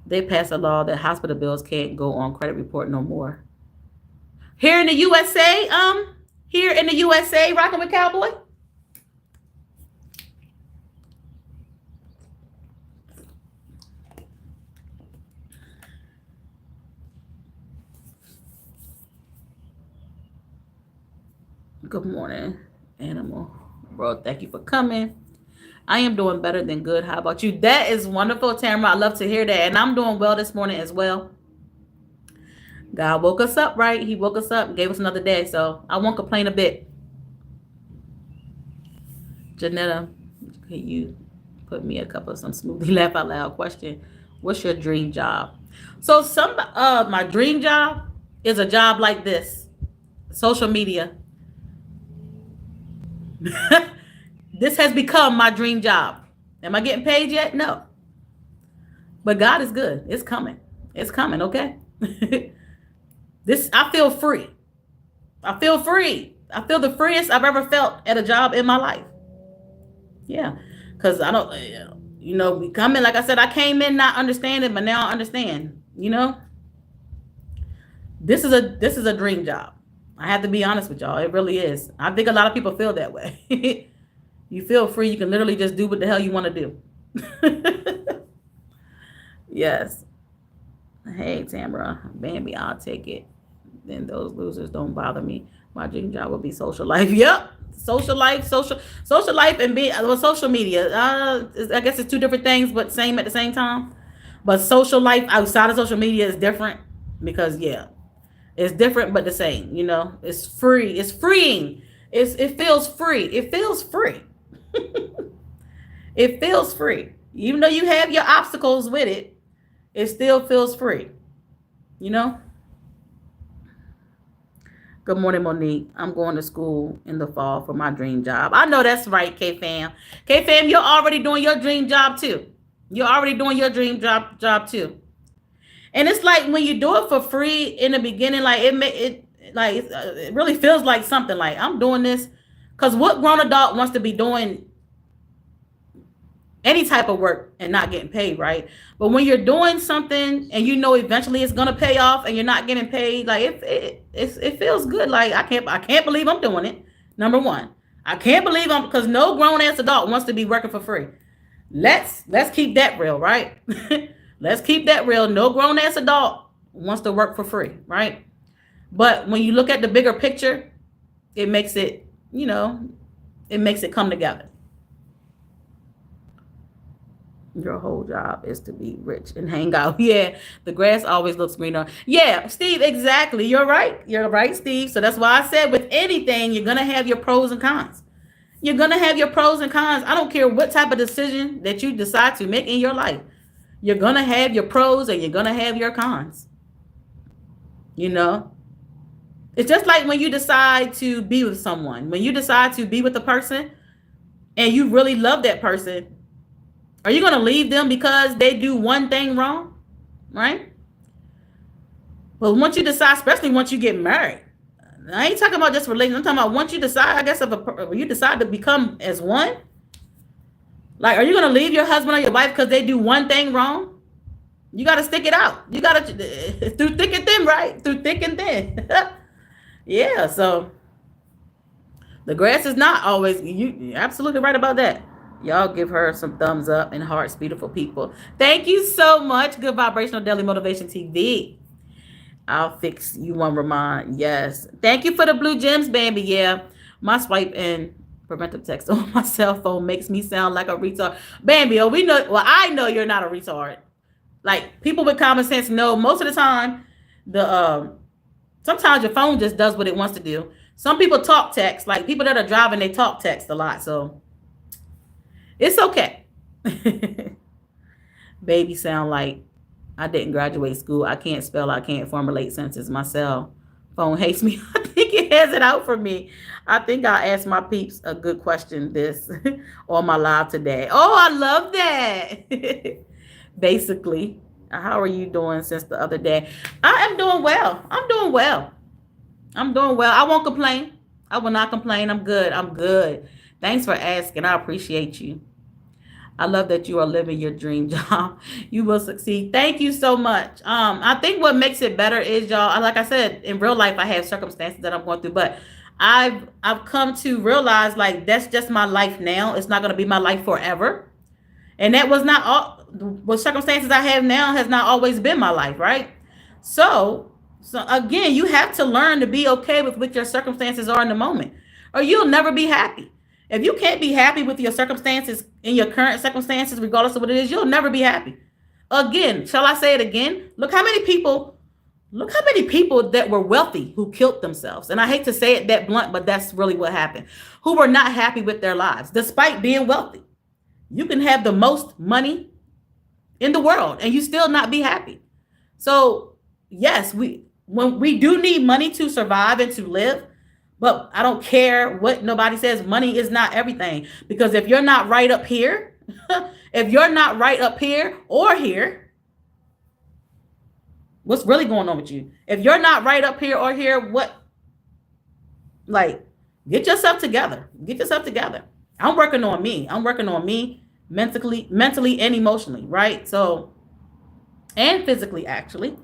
They passed a law that hospital bills can't go on credit report no more. Here in the USA, rocking with Cowboy. Good morning, animal. Bro, thank you for coming. I am doing better than good. How about you? That is wonderful, Tamara. I love to hear that. And I'm doing well this morning as well. God woke us up, right? He woke us up and gave us another day. So I won't complain a bit. Janetta, can you put me a cup of some smoothie? Laugh out loud question. What's your dream job? So my dream job is a job like this. Social media. This has become my dream job. Am I getting paid yet? No. But God is good. It's coming. It's coming, okay? I feel free. I feel free. I feel the freest I've ever felt at a job in my life. Yeah. Because I don't, we come in, like I said, I came in not understanding, but now I understand, This is a dream job. I have to be honest with y'all. It really is. I think a lot of people feel that way. You feel free. You can literally just do what the hell you want to do. Yes. Hey, Tamara. Bambi, I'll take it. Then those losers don't bother me. My dream job would be social life. Yep. Social life and be well, social media. I guess it's two different things, but same at the same time. But social life outside of social media is different because yeah, it's different but the same. It's free. It's freeing. It feels free. It feels free. It feels free. Even though you have your obstacles with it, it still feels free. You know. Good morning, Monique. I'm going to school in the fall for my dream job. I know that's right, K fam. K fam, you're already doing your dream job too. You're already doing your dream job too. And it's like when you do it for free in the beginning, like it really feels like something. Like I'm doing this because what grown adult wants to be doing any type of work and not getting paid, right? But when you're doing something and you know eventually it's gonna pay off and you're not getting paid, like it feels good. Like I can't believe I'm doing it. Number one, I can't believe I'm because no grown ass adult wants to be working for free. Let's keep that real, right? Let's keep that real. No grown ass adult wants to work for free, right? But when you look at the bigger picture, it makes it, it makes it come together. Your whole job is to be rich and hang out. Yeah, the grass always looks greener. Yeah, Steve, exactly. You're right. You're right, Steve. So that's why I said with anything, you're going to have your pros and cons. You're going to have your pros and cons. I don't care what type of decision that you decide to make in your life. You're going to have your pros and you're going to have your cons. You know? It's just like when you decide to be with someone. When you decide to be with a person and you really love that person, are you going to leave them because they do one thing wrong? Right? Well, once you decide, especially once you get married, I ain't talking about just relations. I'm talking about once you decide, I guess, if you decide to become as one, like, are you going to leave your husband or your wife because they do one thing wrong? You got to stick it out. You got to, through thick and thin, right? Through thick and thin. Yeah, so the grass is not always, you're absolutely right about that. Y'all give her some thumbs up and hearts, beautiful people. Thank you so much. Good Vibrational Daily Motivation TV. I'll fix you one, Ramon. Yes. Thank you for the blue gems, baby. Yeah. My swipe and preventive text on my cell phone makes me sound like a retard. Bambi, I know you're not a retard. Like, people with common sense know most of the time sometimes your phone just does what it wants to do. Some people talk text, like people that are driving, they talk text a lot. So it's okay. Baby sound like I didn't graduate school. I can't spell. I can't formulate sentences. My cell phone hates me. I think it has it out for me. I think I asked my peeps a good question this on my live today. Oh, I love that. Basically, how are you doing since the other day? I am doing well. I'm doing well. I'm doing well. I won't complain. I will not complain. I'm good. I'm good. Thanks for asking. I appreciate you. I love that you are living your dream job. You will succeed. Thank you so much. I think what makes it better is, y'all, like I said, in real life, I have circumstances that I'm going through, but I've come to realize, like, that's just my life now. It's not going to be my life forever. And that was not all. What circumstances I have now has not always been my life, right? So again, you have to learn to be okay with what your circumstances are in the moment, or you'll never be happy. If you can't be happy with your circumstances, in your current circumstances, regardless of what it is, you'll never be happy. Again, shall I say it again? Look how many people that were wealthy who killed themselves. And I hate to say it that blunt, but that's really what happened. Who were not happy with their lives, despite being wealthy. You can have the most money in the world and you still not be happy. So yes, when we do need money to survive and to live, but I don't care what nobody says, money is not everything. Because if you're not right up here, if you're not right up here or here, what's really going on with you? If you're not right up here or here, get yourself together. Get yourself together. I'm working on me. I'm working on me mentally and emotionally, right? So, and physically, actually.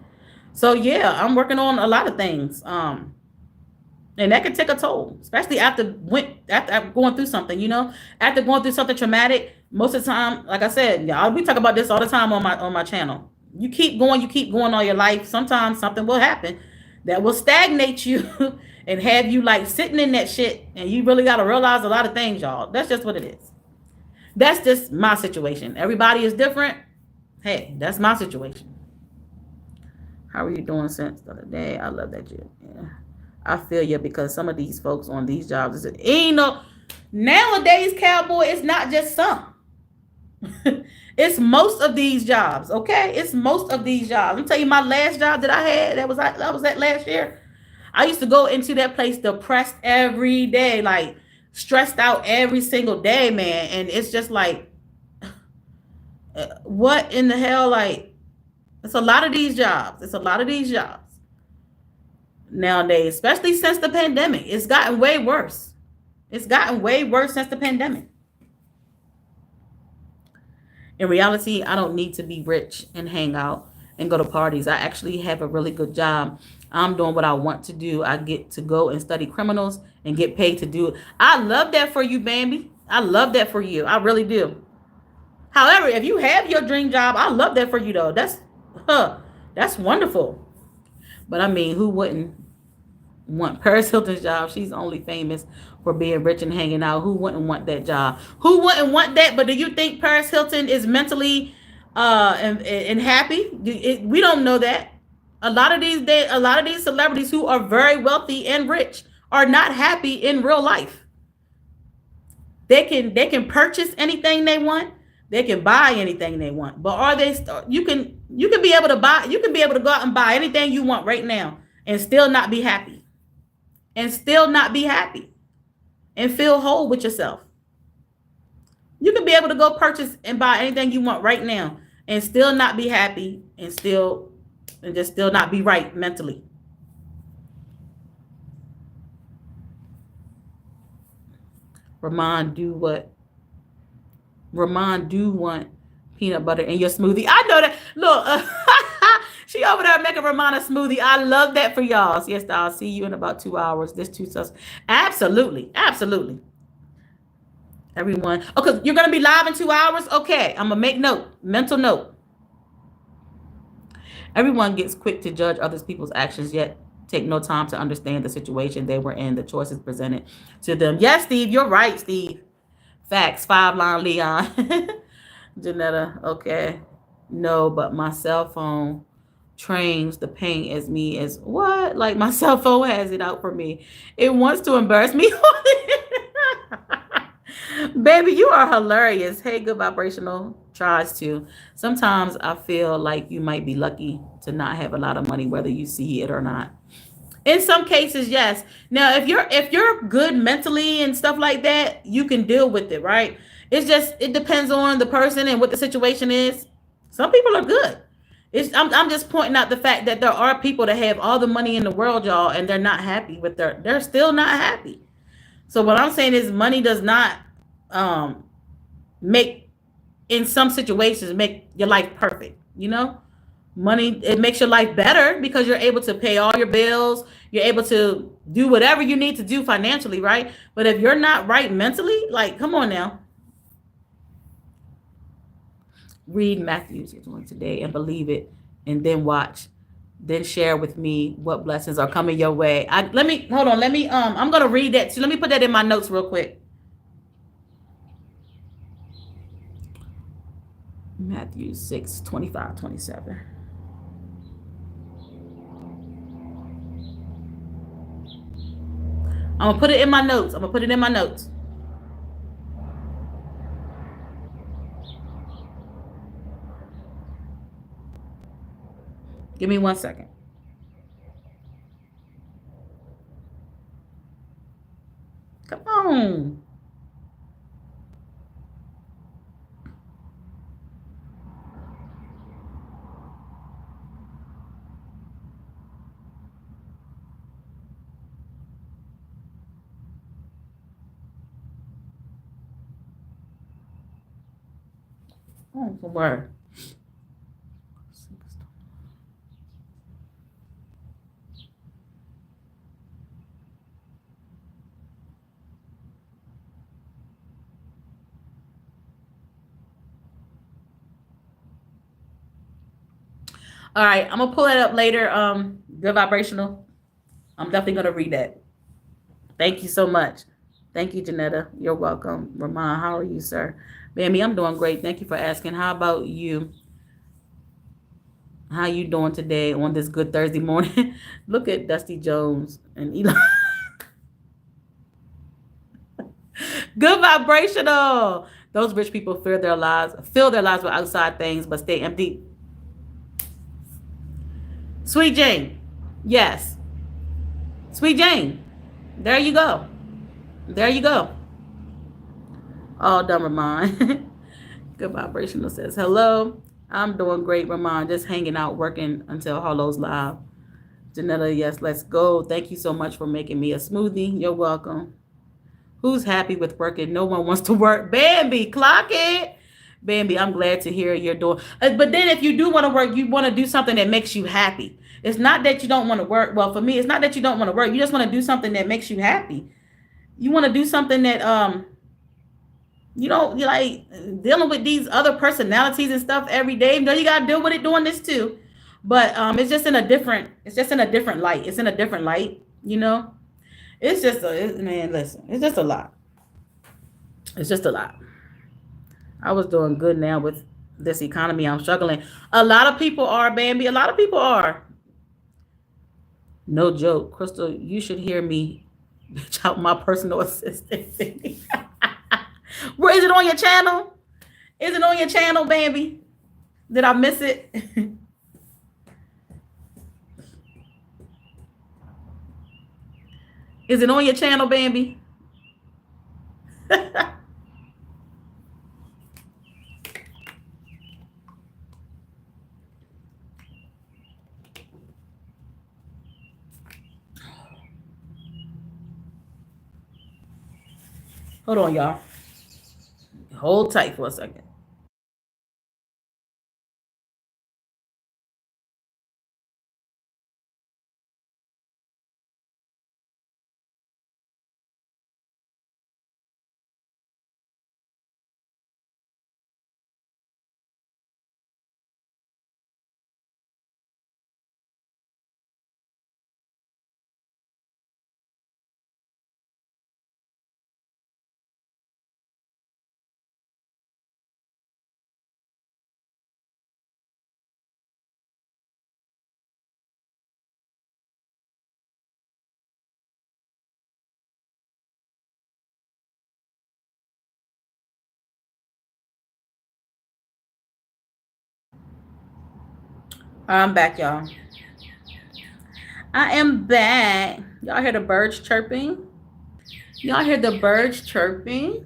So yeah, I'm working on a lot of things. And that can take a toll, especially after going through something, after going through something traumatic. Most of the time, like I said, y'all, we talk about this all the time on my channel. You keep going all your life. Sometimes something will happen that will stagnate you and have you like sitting in that shit. And you really got to realize a lot of things, y'all. That's just what it is. That's just my situation. Everybody is different. Hey, that's my situation. How are you doing since the other day? I love that you. Yeah. I feel you because some of these folks on these jobs, ain't no nowadays, cowboy. It's not just some. It's most of these jobs. Okay, it's most of these jobs. I'm telling you, my last job that I had, that was that last year. I used to go into that place depressed every day, like stressed out every single day, man. And it's just like, what in the hell? Like, it's a lot of these jobs. It's a lot of these jobs nowadays, especially since the pandemic. It's gotten way worse. It's gotten way worse since the pandemic. In reality, I don't need to be rich and hang out and go to parties. I actually have a really good job. I'm doing what I want to do. I get to go and study criminals and get paid to do it. I love that for you, Bambi. I love that for you. I really do. However, if you have your dream job, I love that for you though. That's wonderful. But I mean, who wouldn't want Paris Hilton's job? She's only famous for being rich and hanging out. Who wouldn't want that job? Who wouldn't want that? But do you think Paris Hilton is mentally and happy? We don't know that. A lot of these celebrities who are very wealthy and rich are not happy in real life. They can purchase anything they want. They can buy anything they want. But are they? You can be able to buy. You can be able to go out and buy anything you want right now and still not be happy. And still not be happy and feel whole with yourself. You can be able to go purchase and buy anything you want right now and still not be happy and just still not be right mentally. Ramon, do what? Ramon, do want peanut butter in your smoothie. I know that. Look, she over there making Ramon a smoothie. I love that for y'all. So yes, I'll see you in about 2 hours. This two sus. Absolutely, absolutely. Everyone. Okay, you're gonna be live in 2 hours. Okay, I'm gonna make note, mental note. Everyone gets quick to judge others people's actions, yet take no time to understand the situation they were in, the choices presented to them. Yes, Steve, you're right, Steve. Facts. 5 line Leon. Janetta, okay. No, but my cell phone trains the pain as me as what? Like my cell phone has it out for me. It wants to embarrass me. Baby, you are hilarious. Hey, good vibrational tries to. Sometimes I feel like you might be lucky to not have a lot of money, whether you see it or not. In some cases, yes. Now, if you're good mentally and stuff like that, you can deal with it, right? It depends on the person and what the situation is. Some people are good. I'm just pointing out the fact that there are people that have all the money in the world, y'all, and they're not happy with they're still not happy. So what I'm saying is money does not um make in some situations make your life perfect, money, it makes your life better because you're able to pay all your bills, you're able to do whatever you need to do financially, right? But if you're not right mentally, like, come on now. Read Matthew's today and believe it, and then watch, then share with me what blessings are coming your way. Let me hold on, let me I'm gonna read that too. Let me put that in my notes real quick. Matthew 6:25-27. I'm gonna put it in my notes. I'm gonna put it in my notes. Give me 1 second. Come on. Oh, the word. All right, I'm gonna pull it up later. Good vibrational. I'm definitely gonna read that. Thank you so much. Thank you, Janetta. You're welcome. Ramon, how are you, sir? Bambi, I'm doing great. Thank you for asking. How about you? How you doing today on this good Thursday morning? Look at Dusty Jones and Eli. Good vibrational. Those rich people fill their lives with outside things, but stay empty. Sweet Jane. Yes. Sweet Jane. There you go. There you go. All done, Ramon. Good vibrational says hello. I'm doing great, Ramon. Just hanging out, working until Harlow's live. Janetta, yes, let's go. Thank you so much for making me a smoothie. You're welcome. Who's happy with working? No one wants to work. Bambi, clock it. Bambi, I'm glad to hear you're doing. But then if you do want to work, you want to do something that makes you happy. It's not that you don't want to work. Well, for me, it's not that you don't want to work. You just want to do something that makes you happy. You want to do something that you don't you like dealing with these other personalities and stuff every day. You know you gotta deal with it doing this too. But it's just in a different light. It's in a different light, you know? Man, listen, it's just a lot. It's just a lot. I was doing good now with this economy. I'm struggling. A lot of people are, Bambi. A lot of people are. No joke. Crystal, you should hear me bitch out my personal assistant. Where is it on your channel? Is it on your channel, Bambi? Did I miss it? Is it on your channel, Bambi? Hold on, y'all. Hold tight for a second. I'm back, y'all. I am back. Y'all hear the birds chirping? Y'all hear the birds chirping?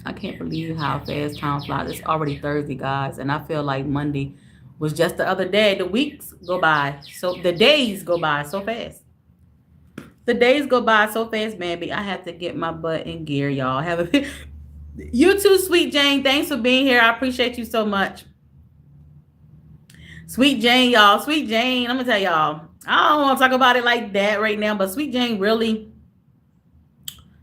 I can't believe how fast time flies. It's already Thursday, guys, and I feel like Monday was just the other day. The weeks go by, so the days go by so fast. The days go by so fast, baby. I have to get my butt in gear, y'all. Have a you too, sweet Jane. Thanks for being here. I appreciate you so much. Sweet Jane, y'all. Sweet Jane, I'm gonna tell y'all. I don't want to talk about it like that right now, but Sweet Jane really,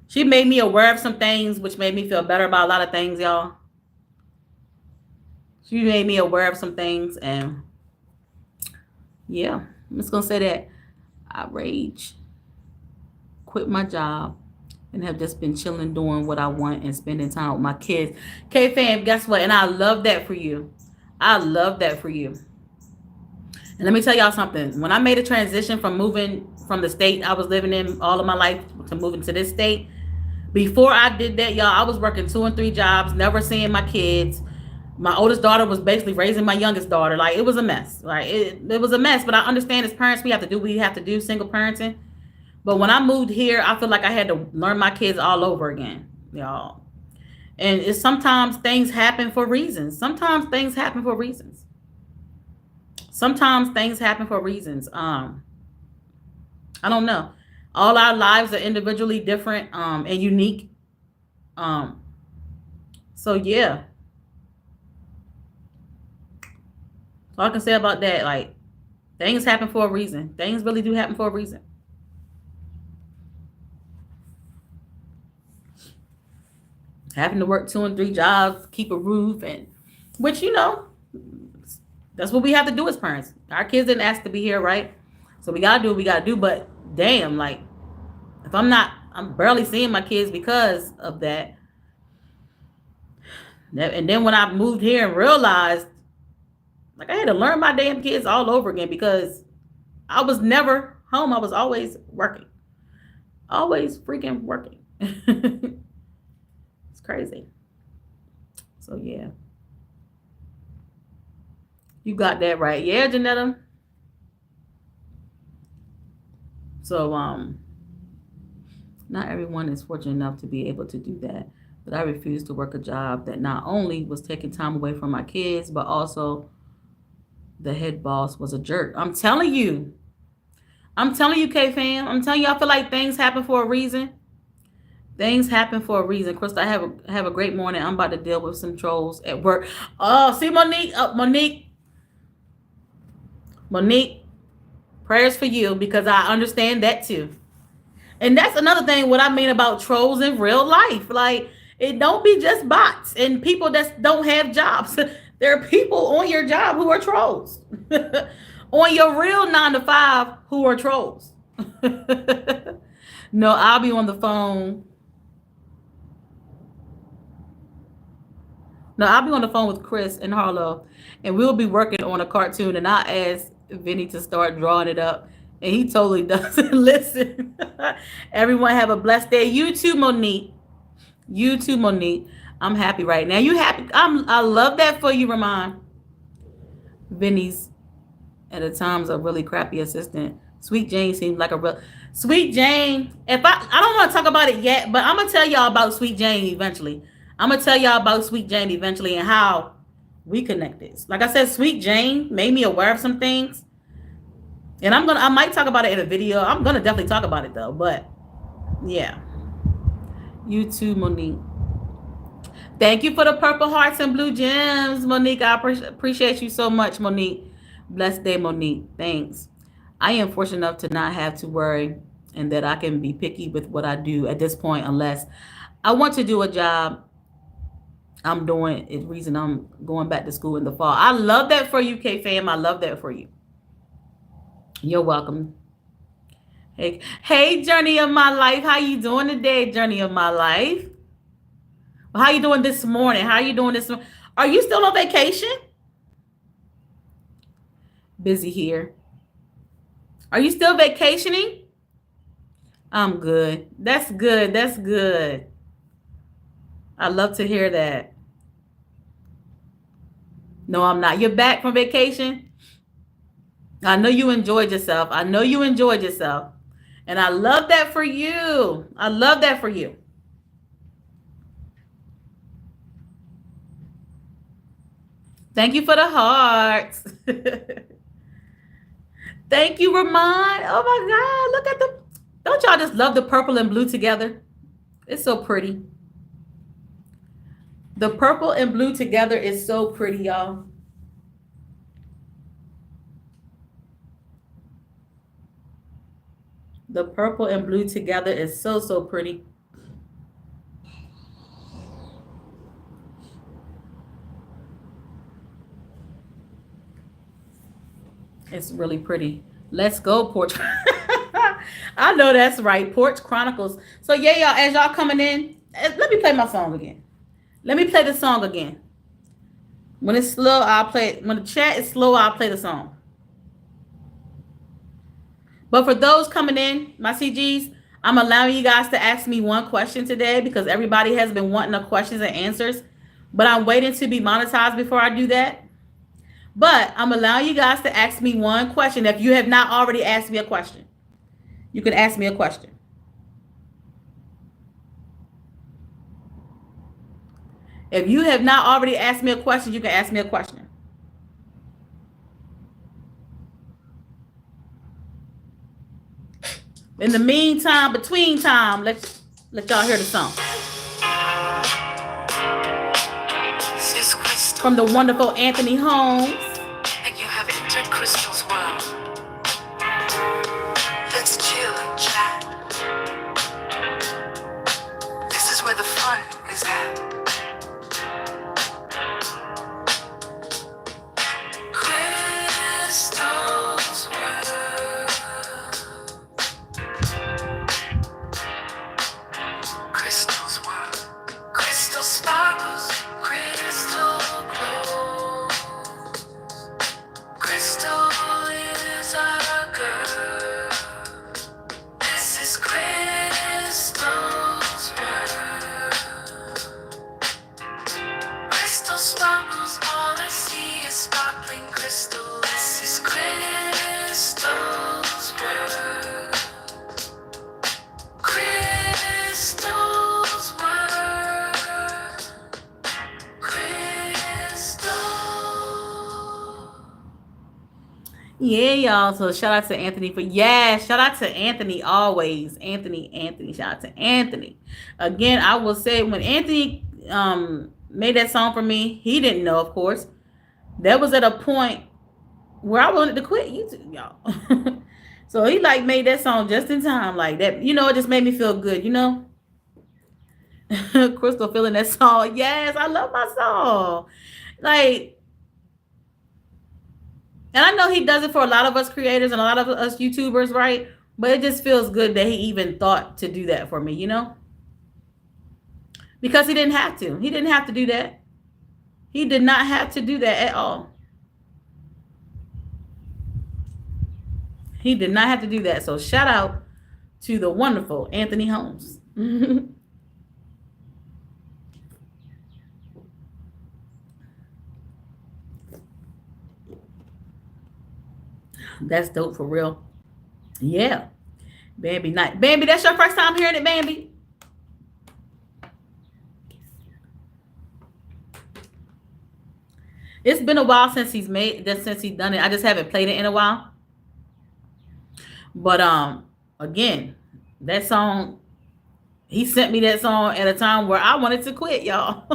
she made me aware of some things, which made me feel better about a lot of things, y'all. She made me aware of some things, and yeah, I'm just gonna say that I rage, quit my job, and have just been chilling, doing what I want, and spending time with my kids. K fam, guess what? And I love that for you. I love that for you. And let me tell y'all something. When I made a transition from moving from the state I was living in all of my life to moving to this state, before I did that, y'all, I was working 2 and 3 jobs, never seeing my kids. My oldest daughter was basically raising my youngest daughter. Like, it was a mess. Like, it was a mess. But I understand as parents, we have to do what we have to do, single parenting. But when I moved here, I feel like I had to learn my kids all over again, y'all. And it's sometimes things happen for reasons. Sometimes things happen for reasons. Sometimes things happen for reasons. I don't know. All our lives are individually different, and unique. Um, so yeah. All I can say about that, like, things happen for a reason. Things really do happen for a reason. Having to work 2 and 3 jobs, keep a roof, and which, you know, That's what we have to do as parents. Our kids didn't ask to be here, right? So we gotta do what we gotta do. But damn, like if I'm barely seeing my kids because of that. And then when I moved here and realized, like I had to learn my damn kids all over again because I was never home. I was always working, always freaking working. It's crazy. So yeah, you got that right. Yeah, Janetta. So not everyone is fortunate enough to be able to do that. But I refused to work a job that not only was taking time away from my kids, but also the head boss was a jerk. I'm telling you. I'm telling you, K fam. I'm telling you, I feel like things happen for a reason. Things happen for a reason. Krista, have a great morning. I'm about to deal with some trolls at work. Oh, see Monique, Monique. Prayers for you because I understand that too. And that's another thing. What I mean about trolls in real life, like it don't be just bots and people that don't have jobs. There are people on your job who are trolls. On your real 9 to 5 who are trolls. No, I'll be on the phone. No, I'll be on the phone with Chris and Harlow, and we'll be working on a cartoon. And I asked Vinny to start drawing it up, and he totally doesn't listen. Everyone have a blessed day. You too, Monique. You too, Monique. I'm happy right now. You happy? I love that for you, Ramon. Vinny's at the times a really crappy assistant. Sweet Jane seems like a real Sweet Jane. If I don't want to talk about it yet, but I'm gonna tell y'all about Sweet Jane eventually. I'm gonna tell y'all about Sweet Jane eventually and how we connected. Like I said, Sweet Jane made me aware of some things, and I might talk about it in a video. I'm gonna definitely talk about it though. But yeah, you too, Monique. Thank you for the purple hearts and blue gems, Monique. I appreciate you so much, Monique. Blessed day, Monique. Thanks. I am fortunate enough to not have to worry and that I can be picky with what I do at this point unless I want to do a job I'm doing is reason I'm going back to school in the fall. I love that for you, K fam. I love that for you. You're welcome. Hey, journey of my life. How you doing today, journey of my life? How you doing this morning? How you doing this? Are you still on vacation? Busy here. Are you still vacationing? I'm good. That's good. That's good. I love to hear that. No, I'm not. You're back from vacation? I know you enjoyed yourself. I know you enjoyed yourself. And I love that for you. I love that for you. Thank you for the hearts. Thank you, Ramon. Oh my God. Look at the. Don't y'all just love the purple and blue together? It's so pretty. The purple and blue together is so pretty, y'all. The purple and blue together is so, so pretty. It's really pretty. Let's go, Porch. I know that's right. Porch Chronicles. So yeah, y'all, as y'all coming in, let me play my song again. Let me play the song again. When it's slow, I'll play it. When the chat is slow, I'll play the song. But for those coming in, my CGs, I'm allowing you guys to ask me one question today because everybody has been wanting the questions and answers. But I'm waiting to be monetized before I do that. But I'm allowing you guys to ask me one question. If you have not already asked me a question, you can ask me a question. If you have not already asked me a question, you can ask me a question. In the meantime, between time, let y'all hear the song. From the wonderful Anthony Holmes. And you have entered Crystal's world. Let's chill and chat. This is where the fun is at. Crystal is our girl. This is Crystal's world. Crystal sparkles, all I see is sparkling crystal. This is Crystal's world. Crystal's world. Crystal. Yeah, y'all. So shout out to Anthony for shout out to Anthony always. Anthony, shout out to Anthony. Again, I will say when Anthony made that song for me, he didn't know, of course. That was at a point where I wanted to quit YouTube, y'all. So he like made that song just in time, like that. It just made me feel good, Crystal feeling that song. Yes, I love my song. Like, and I know he does it for a lot of us creators and a lot of us YouTubers, right? But it just feels good that he even thought to do that for me, Because he didn't have to. He didn't have to do that. He did not have to do that at all. He did not have to do that. So shout out to the wonderful Anthony Holmes. That's dope for real. Yeah. Bambi night. Bambi, that's your first time hearing it, Bambi? It's been a while since he's done it. I just haven't played it in a while. But again, that song, he sent me that song at a time where I wanted to quit, y'all.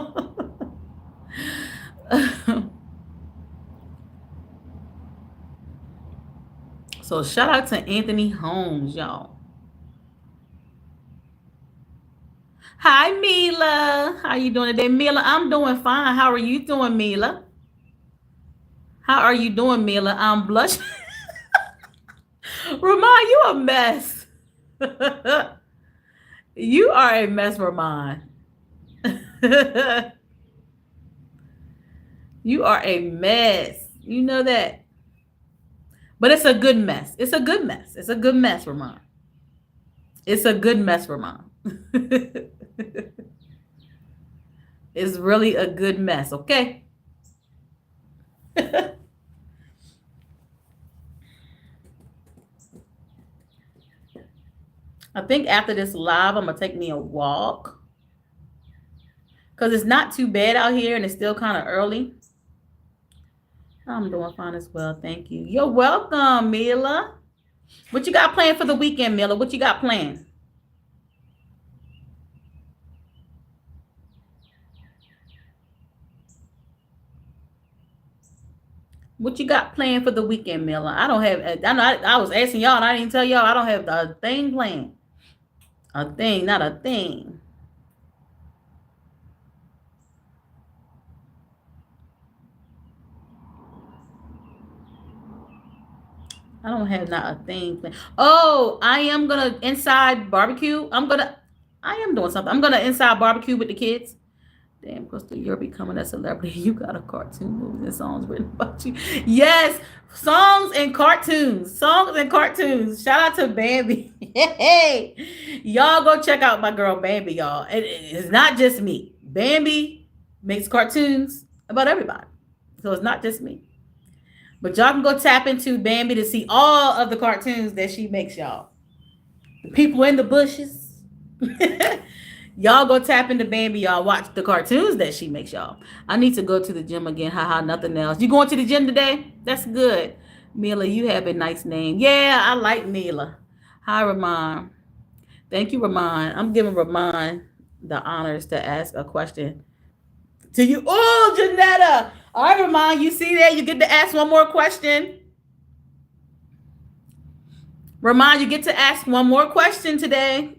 So shout out to Anthony Holmes, y'all. Hi, Mila. How you doing today, Mila? I'm doing fine. How are you doing, Mila? How are you doing, Mila? I'm blushing. Ramon, you a mess. You are a mess, Ramon. You are a mess. You know that. But it's a good mess. It's a good mess. It's a good mess, Ramon. It's a good mess, Ramon. It's really a good mess, okay? I think after this live, I'm going to take me a walk. Because it's not too bad out here and it's still kind of early. I'm doing fine as well. Thank you. You're welcome, Mila. What you got planned for the weekend, Mila? What you got planned? What you got planned for the weekend, Mila? I don't have. I was asking y'all, and I didn't tell y'all. I don't have a thing planned. A thing, not a thing. I don't have not a thing planned. Oh, I am gonna inside barbecue. I am doing something. I'm gonna inside barbecue with the kids. Damn, Crystal, you're becoming a celebrity. You got a cartoon, movies, and songs written about you. Yes, songs and cartoons. Songs and cartoons. Shout out to Bambi. Hey, y'all go check out my girl Bambi, y'all. It's not just me. Bambi makes cartoons about everybody. So it's not just me. But y'all can go tap into Bambi to see all of the cartoons that she makes, y'all. The people in the bushes. Y'all go tap into Bambi, y'all. Watch the cartoons that she makes, y'all. I need to go to the gym again. Haha, nothing else. You going to the gym today? That's good. Mila, you have a nice name. Yeah, I like Mila. Hi, Ramon. Thank you, Ramon. I'm giving Ramon the honors to ask a question to you. Oh, Janetta. All right, Ramon, you see that? You get to ask one more question. Ramon, you get to ask one more question today.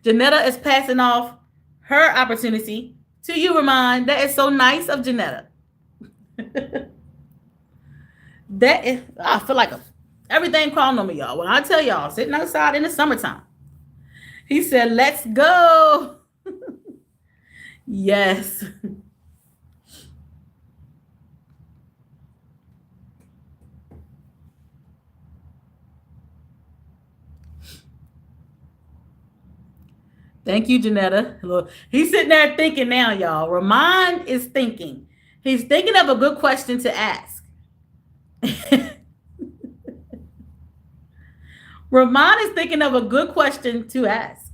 Janetta is passing off her opportunity to you, Ramon. That is so nice of Janetta. That is, I feel like everything crawling on me, y'all. When I tell y'all, sitting outside in the summertime, he said, let's go. Yes. Thank you, Janetta. Look, he's sitting there thinking now, y'all. Ramon is thinking. He's thinking of a good question to ask. Ramon is thinking of a good question to ask.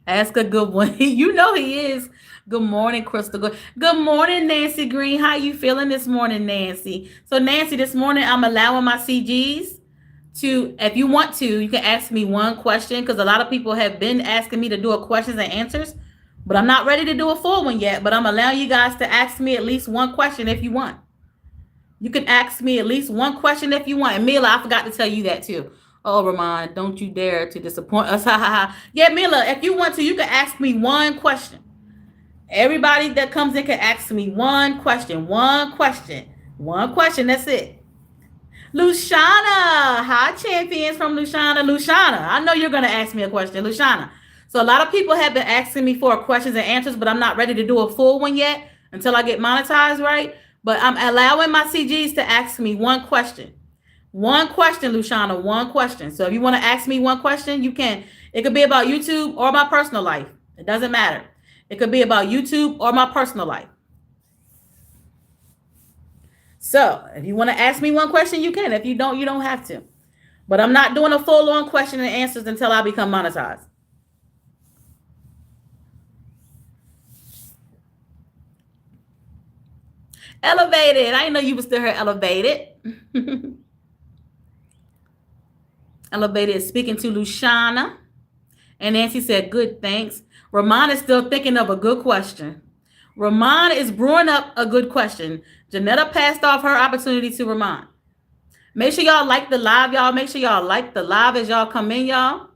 Ask a good one. You know he is. Good morning, Crystal. Good morning, Nancy Green. How you feeling this morning, Nancy? So, Nancy, this morning I'm allowing my CGs to, if you want to, you can ask me one question because a lot of people have been asking me to do a questions and answers, but I'm not ready to do a full one yet. But I'm allowing you guys to ask me at least one question if you want. You can ask me at least one question if you want. And Mila, I forgot to tell you that too. Oh, Ramon, don't you dare to disappoint us. Yeah, Mila, if you want to, you can ask me one question. Everybody that comes in can ask me one question. One question. One question. That's it. Luciana. Hi, champions from Luciana. Luciana, I know you're going to ask me a question. Luciana. So, a lot of people have been asking me for questions and answers, but I'm not ready to do a full one yet until I get monetized, right? But I'm allowing my CGs to ask me one question. One question, Luciana, one question. So if you want to ask me one question, you can. It could be about YouTube or my personal life. It doesn't matter. It could be about YouTube or my personal life. So if you want to ask me one question, you can. If you don't, you don't have to. But I'm not doing a full on question and answers until I become monetized. Elevated. I didn't know you were still here. Elevated. Elevated is speaking to Luciana. And Nancy said, good, thanks. Ramon is still thinking of a good question. Ramon is brewing up a good question. Janetta passed off her opportunity to Ramon. Make sure y'all like the live, y'all. Make sure y'all like the live as y'all come in, y'all.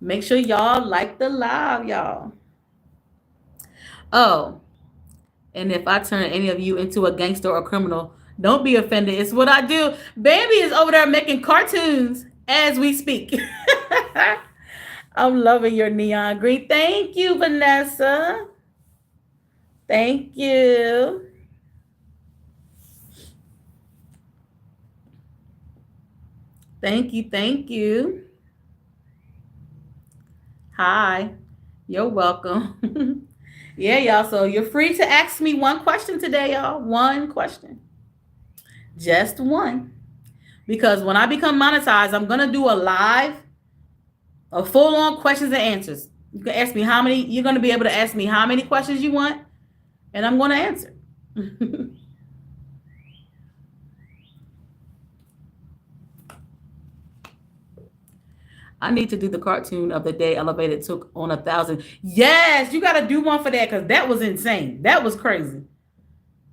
Make sure y'all like the live, y'all. Oh, and if I turn any of you into a gangster or criminal, don't be offended. It's what I do. Bambi is over there making cartoons as we speak. I'm loving your neon green. Thank you, Vanessa. Thank you. Thank you. Thank you. Hi. You're welcome. Yeah, y'all. So you're free to ask me one question today, y'all. One question. Just one. Because when I become monetized, I'm going to do a live, a full on questions and answers. You can ask me how many, you're going to be able to ask me how many questions you want, and I'm going to answer. I need to do the cartoon of the day Elevated took on 1,000. Yes, you got to do one for that because that was insane. That was crazy.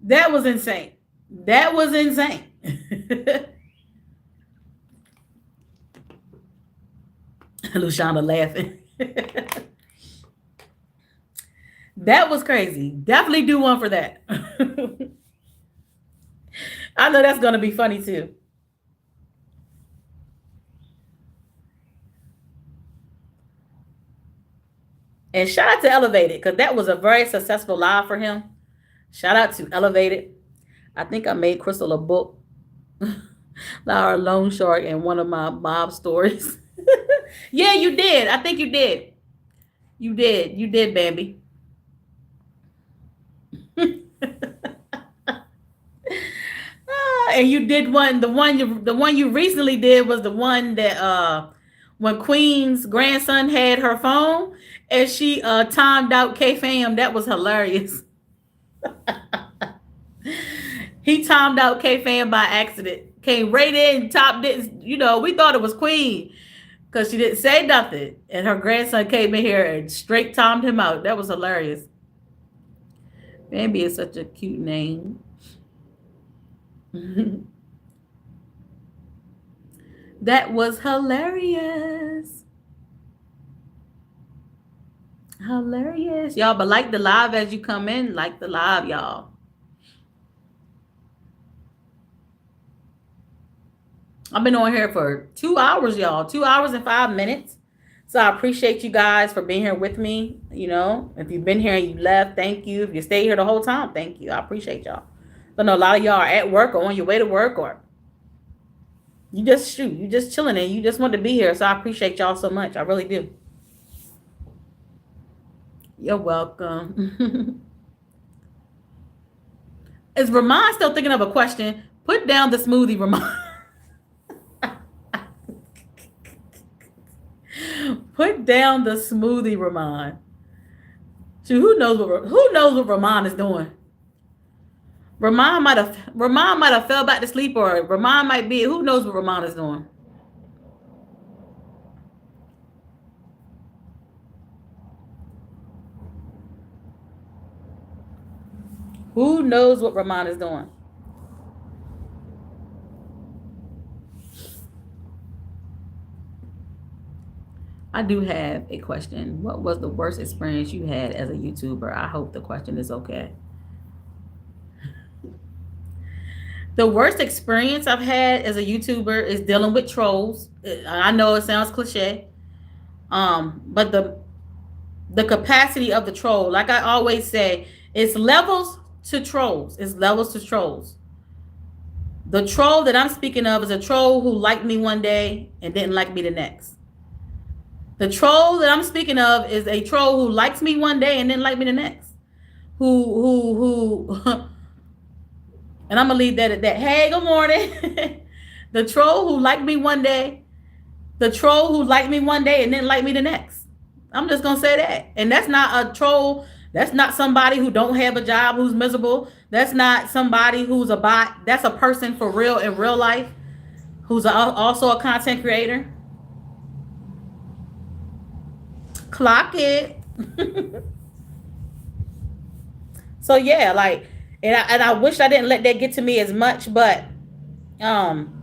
That was insane. That was insane. Lushana laughing. That was crazy. Definitely do one for that. I know that's going to be funny too. And shout out to Elevated because that was a very successful live for him. Shout out to Elevated. I think I made Crystal a book, our loan shark, in one of my mob stories. Yeah, you did. I think you did. You did. You did, Bambi. And you did one. The one you recently did was the one that when Queen's grandson had her phone and she timed out K Fam. That was hilarious. He timed out K Fam by accident. Came right in, topped it. We thought it was Queen because she didn't say nothing, and her grandson came in here and straight timed him out. That was hilarious. Bambi is such a cute name. That was hilarious. Hilarious. Y'all, but like the live as you come in, like the live, y'all. I've been on here for 2 hours, y'all. 2 hours and 5 minutes. So I appreciate you guys for being here with me. If you've been here and you left, thank you. If you stay here the whole time, thank you. I appreciate y'all. I know a lot of y'all are at work or on your way to work, or you just chilling and you just want to be here. So I appreciate y'all so much. I really do. You're welcome. Is Ramon still thinking of a question? Put down the smoothie, Ramon. Put down the smoothie, Ramon. So who knows what Ramon is doing? Ramon might have fell back to sleep, or Ramon might be. Who knows what Ramon is doing? Who knows what Ramon is doing? I do have a question. What was the worst experience you had as a YouTuber? I hope the question is okay. The worst experience I've had as a YouTuber is dealing with trolls. I know it sounds cliche, but the capacity of the troll, like I always say, it's levels to trolls. It's levels to trolls. The troll that I'm speaking of is a troll who liked me one day and didn't like me the next. The troll that I'm speaking of is a troll who likes me one day and didn't like me the next. Who and I'm gonna leave that at that. Hey, good morning. The troll who liked me one day, the troll who liked me one day and didn't like me the next. I'm just gonna say that. And that's not a troll. That's not somebody who don't have a job, who's miserable. That's not somebody who's a bot. That's a person for real in real life, who's also a content creator. Clock it. So yeah, like, and I wish I didn't let that get to me as much, but um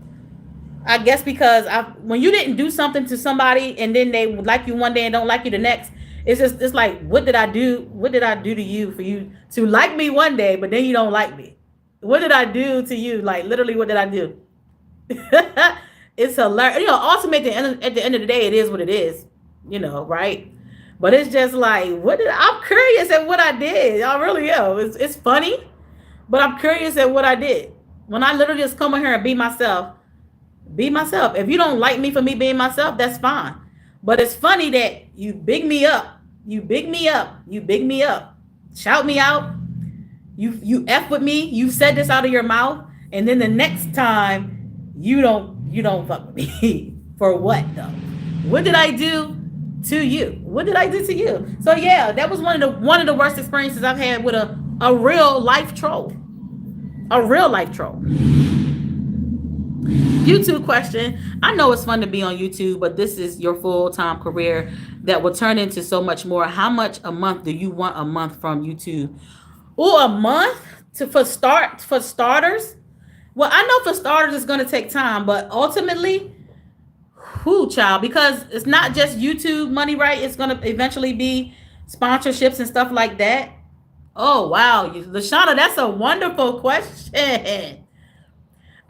I guess because when you didn't do something to somebody and then they like you one day and don't like you the next, it's like, what did I do? What did I do to you for you to like me one day, but then you don't like me? What did I do to you? Like, literally, what did I do? It's hilarious. Ultimately, at the end of the day, it is what it is. Right? But it's just like, I'm curious at what I did. I really am. It's funny, but I'm curious at what I did. When I literally just come in here and be myself, be myself. If you don't like me for me being myself, that's fine. But it's funny that you big me up. You big me up. You big me up. Shout me out. You F with me. You said this out of your mouth. And then the next time you don't fuck with me. For what though? What did I do to you? What did I do to you? So yeah, that was one of the worst experiences I've had with a real life troll. A real life troll. YouTube question. I know it's fun to be on YouTube, but this is your full-time career that will turn into so much more. How much a month do you want a month from YouTube? Oh, a month for starters? Well, I know for starters it's going to take time, but ultimately, child, because it's not just YouTube money, right? It's going to eventually be sponsorships and stuff like that. Oh, wow. Lashana, that's a wonderful question.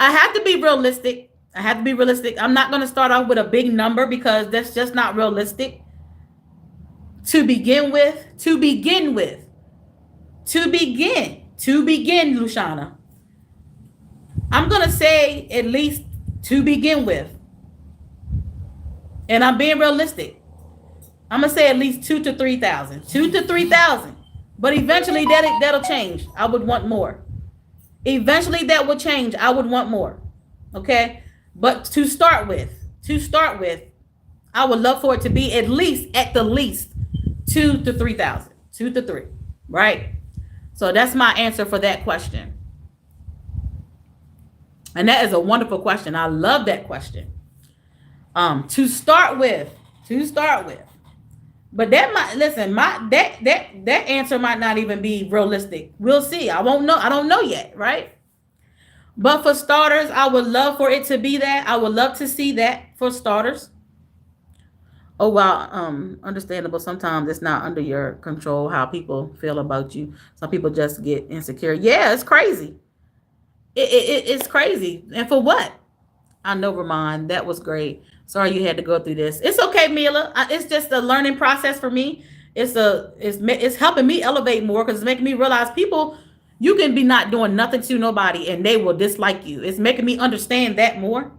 I have to be realistic. I'm not going to start off with a big number because that's just not realistic. To begin, Lushana. I'm going to say at least to begin with. And I'm being realistic. I'm going to say at least 2 to 3,000. 2 to 3,000. But eventually that'll change. I would want more. Eventually that will change. I would want more. Okay? But to start with, I would love for it to be at the least 2 to 3,000. 2 to 3. Right? So that's my answer for that question. And that is a wonderful question. I love that question. To start with. But that might that answer might not even be realistic. We'll see. I won't know. I don't know yet, right? But for starters, I would love for it to be that. I would love to see that for starters. Oh wow, understandable. Sometimes it's not under your control how people feel about you. Some people just get insecure. Yeah, it's crazy. It's crazy. And for what? I know, Ramon. That was great. Sorry you had to go through this. It's okay, Mila. It's just a learning process for me. It's helping me elevate more because it's making me realize people, you can be not doing nothing to nobody and they will dislike you. It's making me understand that more.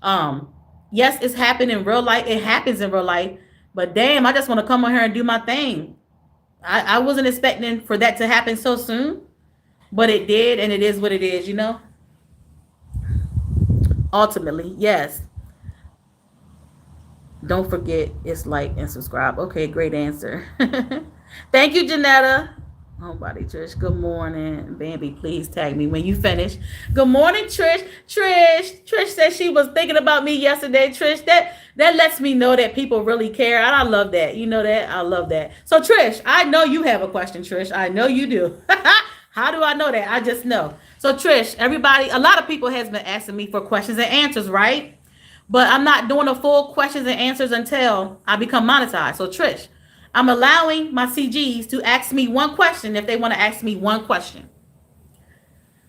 Um, yes, it's happened in real life. It happens in real life. But damn, I just want to come on here and do my thing. I wasn't expecting for that to happen so soon, but it did, and it is what it is. Ultimately, yes. Don't forget, it's like and subscribe. Okay, great answer. Thank you, Janetta. Homebody Trish, good morning. Bambi, please tag me when you finish. Good morning, Trish. Trish said she was thinking about me yesterday. Trish, that lets me know that people really care. And I love that. You know that? I love that. So, Trish, I know you have a question, Trish. I know you do. How do I know that? I just know. So, Trish, everybody, a lot of people has been asking me for questions and answers, right? But I'm not doing the full questions and answers until I become monetized. So, Trish, I'm allowing my CGs to ask me one question if they want to ask me one question.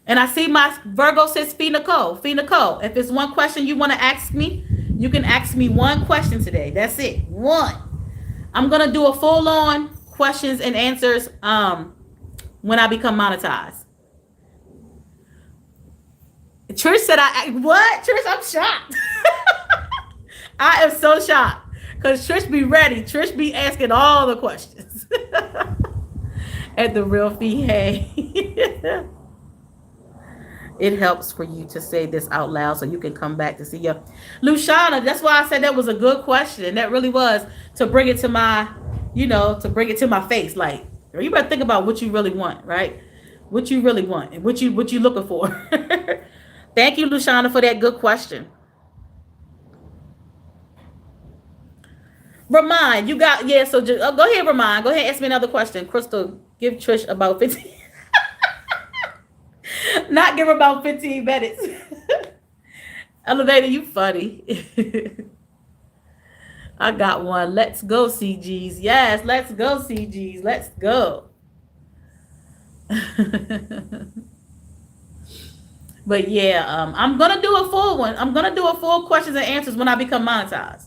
And I see my Virgo says, Fee Nicole. Fee Nicole, if it's one question you want to ask me, you can ask me one question today. That's it. One. I'm going to do a full on questions and answers when I become monetized. Trish said, what? Trish, I'm shocked. I am so shocked because Trish be ready. Trish be asking all the questions. At the real fee, hey. It helps for you to say this out loud so you can come back to see your Luciana. That's why I said that was a good question. That really was to bring it to my, to bring it to my face. Like, you better think about what you really want, right? What you really want and what you looking for. Thank you, Luciana, for that good question. Ramon, you got So just, go ahead, Ramon. Go ahead, ask me another question. Crystal, give Trish about 15. Not give her about 15 minutes. Elevator, you funny. I got one. Let's go, CGs. Yes, let's go, CGs. Let's go. But yeah, I'm gonna do a full one. I'm gonna do a full questions and answers when I become monetized.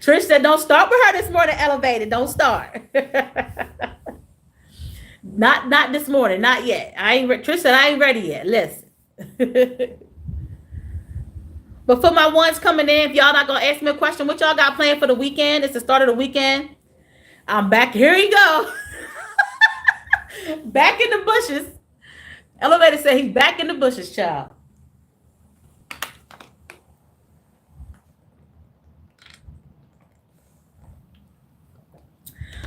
Trish said, "Don't start with her this morning, elevated. Don't start." Not this morning. Not yet. Trish said, "I ain't ready yet." Listen. But for my ones coming in, if y'all not gonna ask me a question, what y'all got planned for the weekend? It's the start of the weekend. I'm back. Here you go. Back in the bushes. Elevator said he's back in the bushes, child.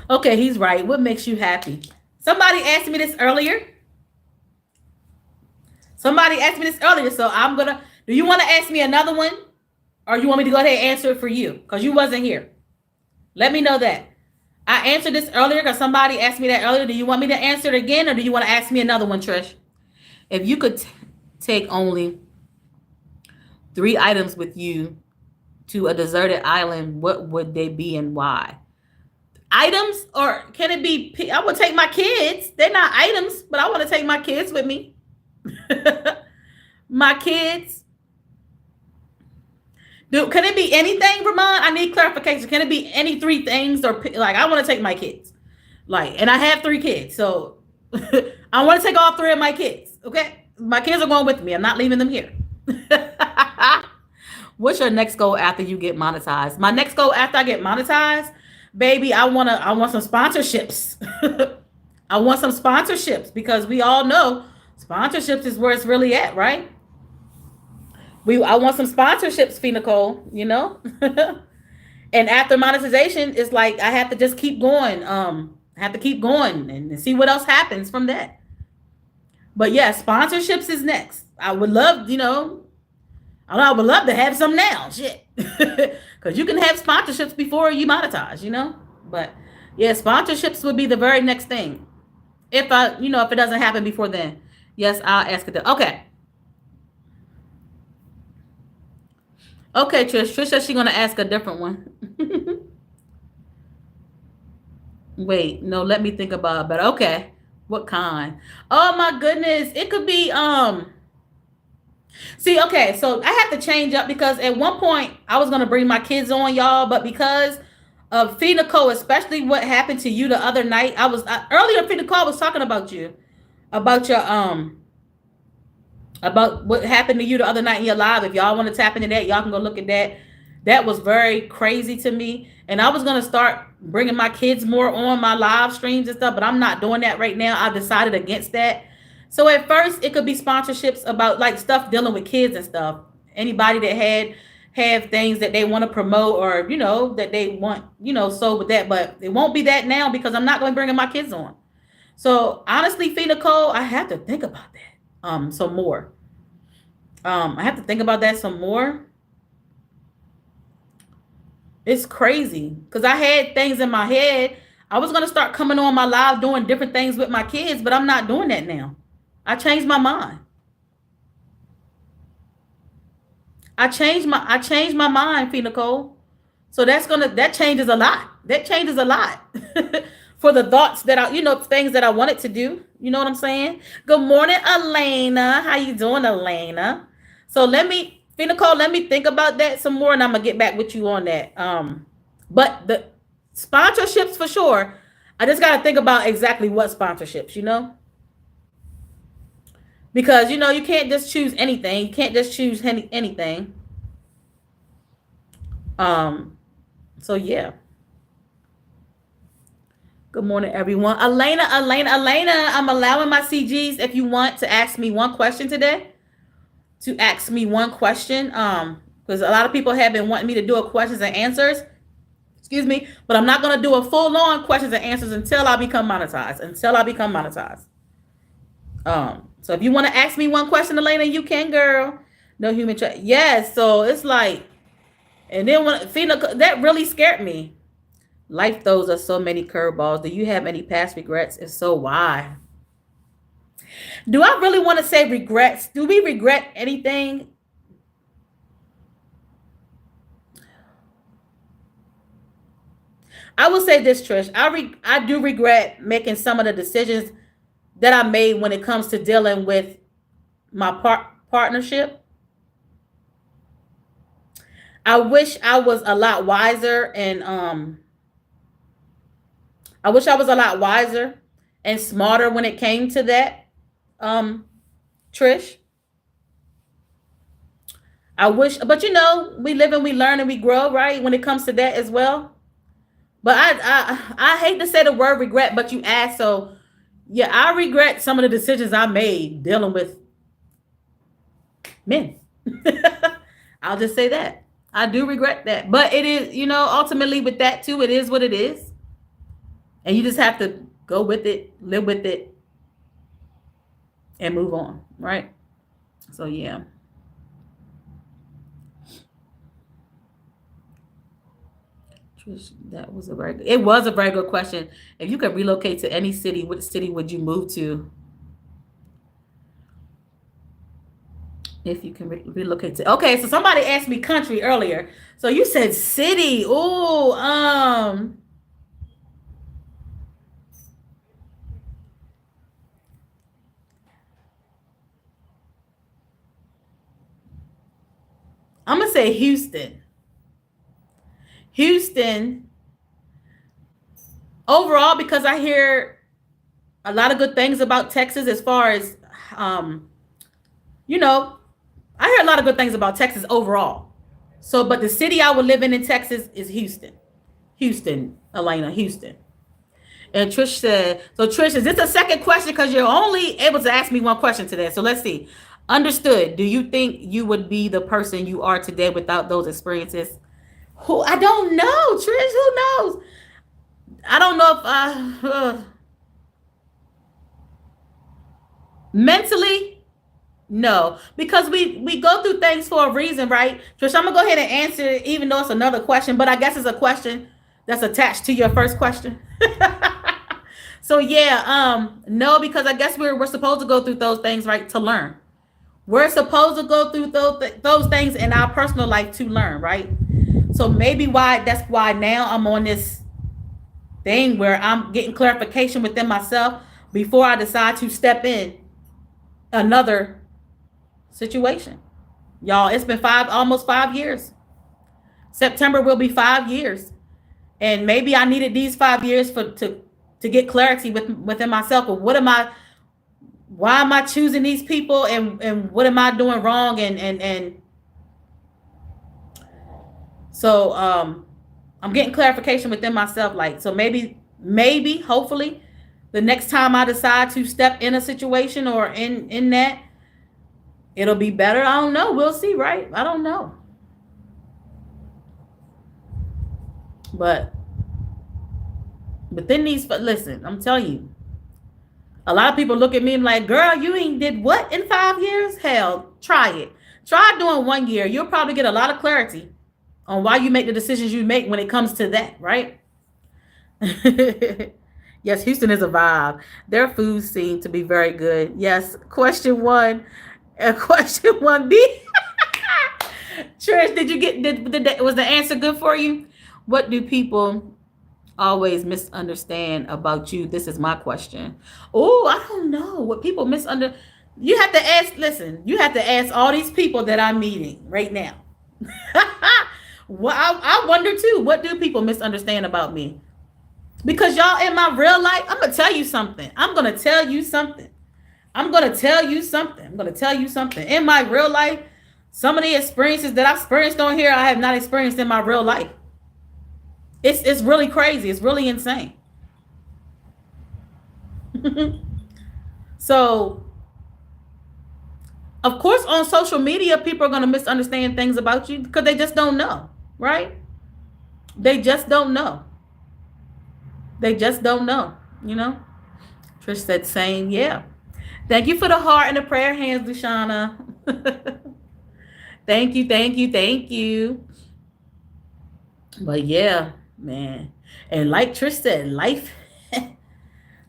Okay, he's right. What makes you happy? Somebody asked me this earlier. So I'm gonna. Do you want to ask me another one, or you want me to go ahead and answer it for you because you wasn't here? Let me know that. I answered this earlier because somebody asked me that earlier. Do you want me to answer it again, or do you want to ask me another one, Trish? If you could take only 3 items with you to a deserted island, what would they be and why? Items, or can it be? I would take my kids. They're not items, but I want to take my kids with me. My kids. Can it be anything, Ramon? I need clarification. Can it be any 3 things, or like I want to take my kids, and I have 3 kids, so I want to take all 3 of my kids. Okay, my kids are going with me. I'm not leaving them here. What's your next goal after you get monetized? My next goal after I get monetized, baby, I want some sponsorships. I want some sponsorships because we all know sponsorships is where it's really at, right? I want some sponsorships, Fee Nicole, And after monetization, it's like I have to just keep going. I have to keep going and see what else happens from that. But yeah, sponsorships is next. I would love, I would love to have some now. Shit. Because you can have sponsorships before you monetize. But yeah, sponsorships would be the very next thing. If if it doesn't happen before then. Yes, I'll ask it. Okay. Okay, Trish. Trish says she's gonna ask a different one. Wait, no, let me think about it. But okay. What kind? Oh my goodness. It could be see, okay, so I have to change up because at one point I was gonna bring my kids on, y'all, but because of Finico, especially what happened to you the other night, earlier Finico I was talking about you, about your about what happened to you the other night in your live. If y'all want to tap into that, y'all can go look at that. That was very crazy to me. And I was going to start bringing my kids more on my live streams and stuff, but I'm not doing that right now. I decided against that. So at first, it could be sponsorships about like stuff dealing with kids and stuff. Anybody that have things that they want to promote or that they want so with that, but it won't be that now because I'm not going to bring my kids on. So honestly, Fee Nicole, I have to think about that some more. I have to think about that some more. It's crazy because I had things in my head. I was gonna start coming on my live doing different things with my kids, but I'm not doing that now. I changed my mind. I changed my mind, Fee Nicole. So that changes a lot. That changes a lot for the thoughts that things that I wanted to do. You know what I'm saying? Good morning, Elena. How you doing, Elena? So Nicole, let me think about that some more, and I'm gonna get back with you on that. But the sponsorships for sure. I just gotta think about exactly what sponsorships, because you can't just choose anything. You can't just choose anything. Um, so yeah. Good morning, everyone. Elena. I'm allowing my CGs if you want to ask me one question today. To ask me one question. Because a lot of people have been wanting me to do a questions and answers. Excuse me, but I'm not gonna do a full on questions and answers until I become monetized. So if you want to ask me one question, Elena, you can, girl. No human check. Yes. So it's like, and then when Fina, that really scared me. Life throws us so many curveballs. Do you have any past regrets? If so, why? Do I really want to say regrets? Do we regret anything? I will say this, Trish. I do regret making some of the decisions that I made when it comes to dealing with my partnership. I wish I was a lot wiser and I wish I was a lot wiser and smarter when it came to that. Um Trish. I wish, but we live and we learn and we grow, right? When it comes to that as well. But I hate to say the word regret, but you asked, so yeah, I regret some of the decisions I made dealing with men. I'll just say that. I do regret that. But it is, ultimately with that too, it is what it is. And you just have to go with it, live with it, and move on, right? So yeah. That was it was a very good question. If you could relocate to any city, what city would you move to? If you can relocate to, okay, so somebody asked me country earlier. So you said city. Oh, I'm gonna say Houston. Houston overall because I hear a lot of good things about Texas as far as you know, I hear a lot of good things about Texas overall. So, but the city I would live in Texas is Houston. Houston, Elena, Houston. And Trish said, so Trish, is this a second question? Because you're only able to ask me one question today. So let's see. Understood. Do you think you would be the person you are today without those experiences? Who I don't know, Trish. Who knows? I don't know if mentally, no, because we go through things for a reason, right? Trish, I'm gonna go ahead and answer it, even though it's another question, but I guess it's a question that's attached to your first question. So yeah, no, because I guess we're supposed to go through those things, right, to learn. We're supposed to go through those things in our personal life to learn, right? So maybe that's why now I'm on this thing where I'm getting clarification within myself. before I decide to step in another situation. Y'all, it's been almost 5 years. September will be 5 years. And maybe I needed these 5 years to get clarity within myself. But what am I, why am I choosing these people, and what am I doing wrong? And so I'm getting clarification within myself. Like, so maybe, hopefully, the next time I decide to step in a situation or in that, it'll be better. I don't know. We'll see, right? I don't know. But within these, listen, I'm telling you, a lot of people look at me and like, girl, you ain't did what in 5 years? Hell, try it. Try doing 1 year. You'll probably get a lot of clarity on why you make the decisions you make when it comes to that, right? Yes, Houston is a vibe. Their food seemed to be very good. Yes. Question one. Question 1B. Trish, did you get was the answer good for you? What do people always misunderstand about you? This is my question. Oh, I don't know what people misunderstand. You have to ask. Listen, you have to ask all these people that I'm meeting right now. Well, I wonder too. What do people misunderstand about me? Because y'all, in my real life, I'm gonna tell you something. I'm gonna tell you something. I'm gonna tell you something. I'm gonna tell you something. In my real life, some of the experiences that I've experienced on here, I have not experienced in my real life. It's really crazy. It's really insane. So, of course, on social media, people are going to misunderstand things about you because they just don't know, right? They just don't know. They just don't know, you know? Trish said, same, yeah. Thank you for the heart and the prayer hands, Lushana. Thank you, thank you, thank you. But yeah, man. And like Trish said, life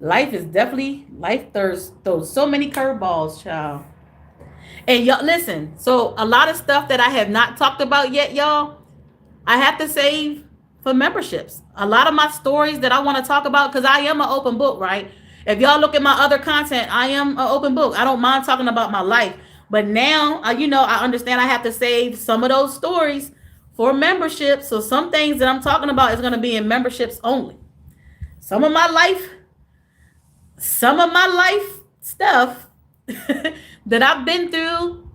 is definitely, life throws so many curveballs, child. And y'all, listen, so a lot of stuff that I have not talked about yet, y'all, I have to save for memberships. A lot of my stories that I want to talk about, because I am an open book, right? If y'all look at my other content, I am an open book. I don't mind talking about my life. But now, I understand I have to save some of those stories for memberships. So some things that I'm talking about is going to be in memberships only. Some of my life, some of my life stuff that I've been through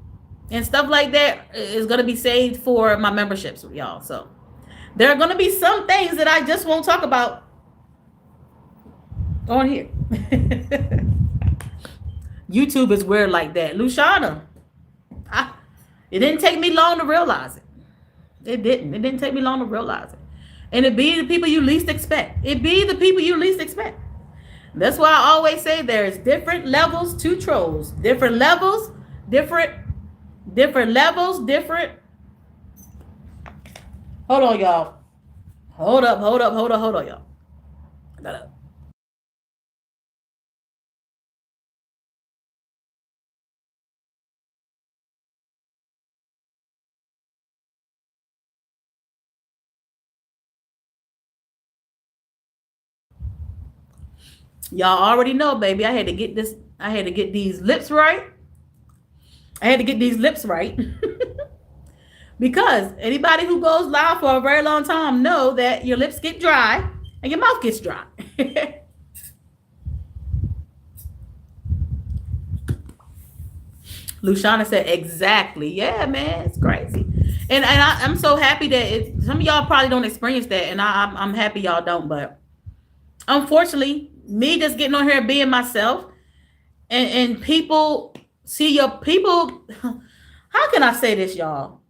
and stuff like that is going to be saved for my memberships, y'all. So there are going to be some things that I just won't talk about on here. YouTube is weird like that. Lushana, it didn't take me long to realize it. It didn't. It didn't take me long to realize it. And it be the people you least expect. It be the people you least expect. That's why I always say there's different levels to trolls. Different levels, different levels, different. Hold on, y'all. Hold up, y'all. I gotta. Y'all already know, baby. I had to get this. I had to get these lips right. I had to get these lips right. Because anybody who goes live for a very long time know that your lips get dry and your mouth gets dry. Lushana said, exactly. Yeah, man, it's crazy. I'm so happy that some of y'all probably don't experience that, and I'm happy y'all don't. But unfortunately, me just getting on here and being myself, and people see your people. How can I say this, y'all?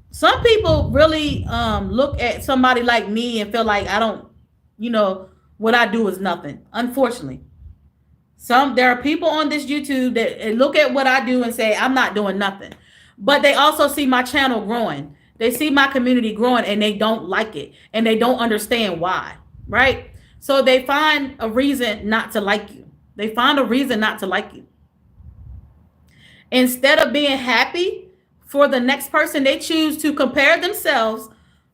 Some people really look at somebody like me and feel like I don't, what I do is nothing. Unfortunately, there are people on this YouTube that look at what I do and say I'm not doing nothing, but they also see my channel growing. They see my community growing and they don't like it and they don't understand why, right? So they find a reason not to like you. They find a reason not to like you. Instead of being happy for the next person, they choose to compare themselves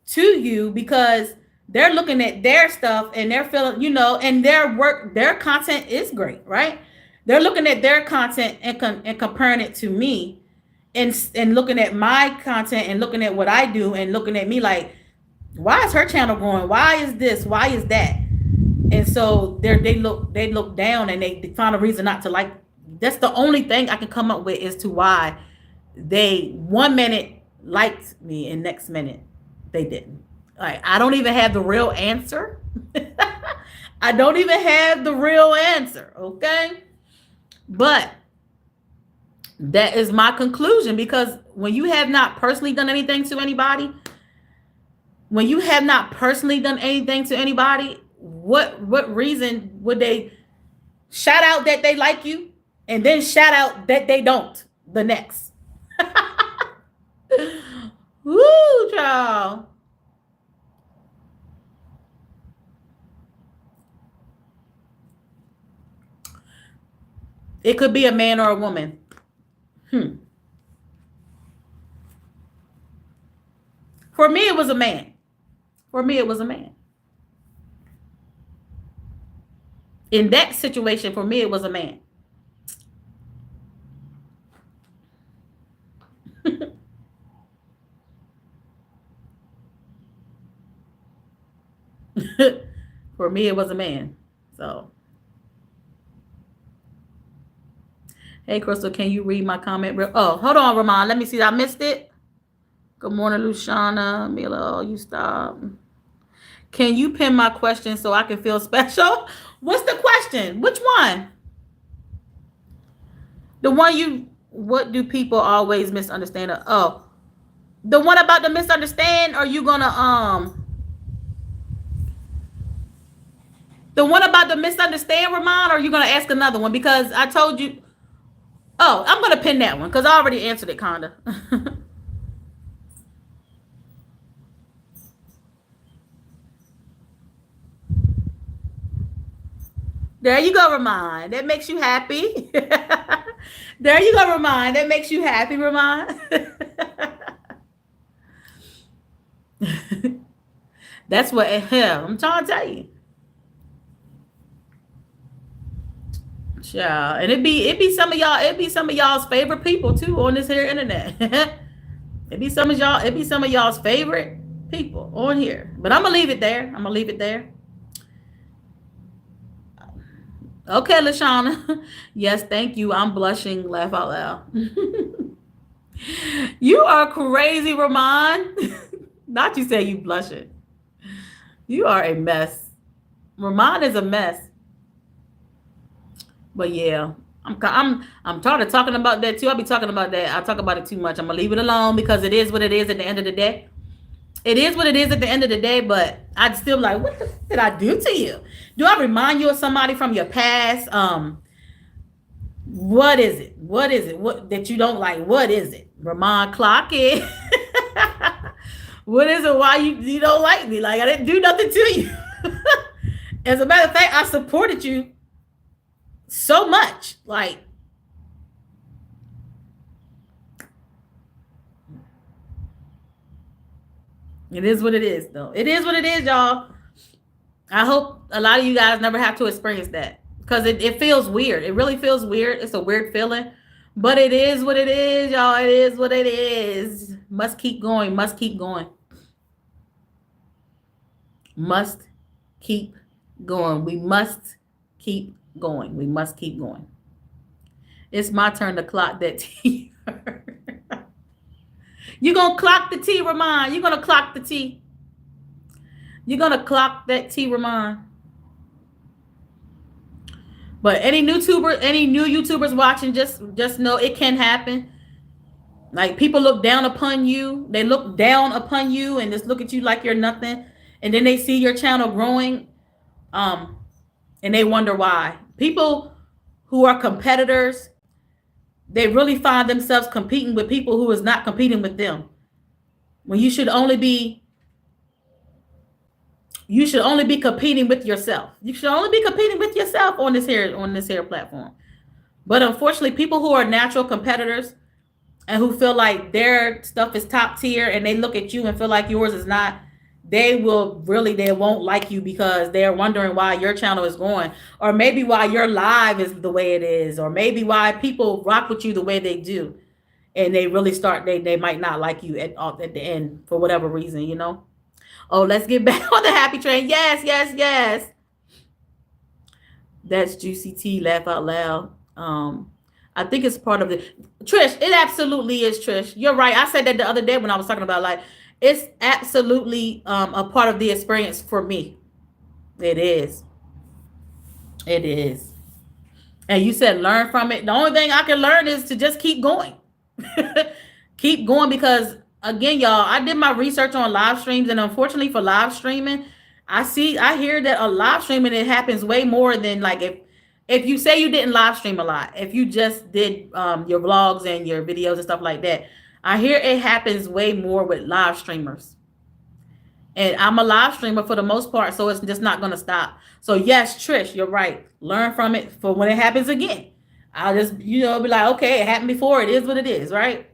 to you because they're looking at their stuff and they're feeling, and their work, their content is great, right? They're looking at their content and comparing it to me, and looking at my content and looking at what I do and looking at me like, why is her channel growing? Why is this? Why is that? And so they look down and they find a reason not to like. That's the only thing I can come up with as to why they 1 minute liked me and next minute they didn't. Like, I don't even have the real answer. I don't even have the real answer, okay? But that is my conclusion, because when you have not personally done anything to anybody, what reason would they shout out that they like you and then shout out that they don't the next? Woo, child. It could be a man or a woman. For me, it was a man. For me, it was a man. In that situation, for me, it was a man. For me, it was a man. So, hey, Crystal, can you read my comment? Oh, hold on, Ramon. Let me see. I missed it. Good morning, Luciana. Mila, oh, you stop. Can you pin my question so I can feel special? What's the question? Which one? The one you, what do people always misunderstand? Oh, the one about the misunderstand? Or you gonna, the one about the misunderstand, Ramon? Or are you gonna ask another one? Because I told you, oh, I'm gonna pin that one because I already answered it, kinda. There you go, Ramon. That makes you happy. There you go, Ramon. That makes you happy, Ramon. That's what I'm trying to tell you. Yeah, and it be some of y'all, it be some of y'all's favorite people too on this here internet. It be some of y'all's favorite people on here. But I'm gonna leave it there. I'm gonna leave it there. Okay, Lashana. Yes, thank you. I'm blushing. Laugh out loud. You are crazy, Ramon. Not you say you blushing. You are a mess. Ramon is a mess. But yeah, I'm tired of talking about that too. I'll be talking about that. I talk about it too much. I'm gonna leave it alone because it is what it is at the end of the day. It is what it is at the end of the day, but I'd still like, what the did I do to you? Do I remind you of somebody from your past? What is it? What is it? What that you don't like? What is it? Ramon, clock it. What is it? Why you don't like me? Like, I didn't do nothing to you. As a matter of fact, I supported you so much. Like, it is what it is, though. It is what it is, y'all. I hope a lot of you guys never have to experience that, because it feels weird. It really feels weird. It's a weird feeling, but it is what it is, y'all. It is what it is. Must keep going. Must keep going. Must keep going. We must keep going. We must keep going. It's my turn to clock that T. You're going to clock the T, Ramon. You're going to clock the T. You're going to clock that T, Ramon. But any new YouTubers watching, just know it can happen. Like, people look down upon you. They look down upon you and just look at you like you're nothing. And then they see your channel growing. And they wonder why. People who are competitors, they really find themselves competing with people who is not competing with them. When you should only be competing with yourself. You should only be competing with yourself on this here platform. But unfortunately, people who are natural competitors and who feel like their stuff is top tier and they look at you and feel like yours is not, they won't like you because they're wondering why your channel is going, or maybe why your live is the way it is, or maybe why people rock with you the way they do, and they really start they might not like you at the end for whatever reason, you know. Oh, let's get back on the happy train. Yes, yes, yes. That's juicy tea. Laugh out loud. I think it's part of the Trish. It absolutely is, Trish. You're right. I said that the other day when I was talking about, like, it's absolutely a part of the experience for me. It is. It is. And you said learn from it. The only thing I can learn is to just keep going. Keep going, because again, y'all, I did my research on live streams, and unfortunately for live streaming, I hear that a live streaming, it happens way more than, like, if you say you didn't live stream a lot, if you just did your vlogs and your videos and stuff like that, I hear it happens way more with live streamers. And I'm a live streamer for the most part, so it's just not gonna stop. So yes, Trish, you're right. Learn from it for when it happens again. I'll just, be like, okay, it happened before. It is what it is, right?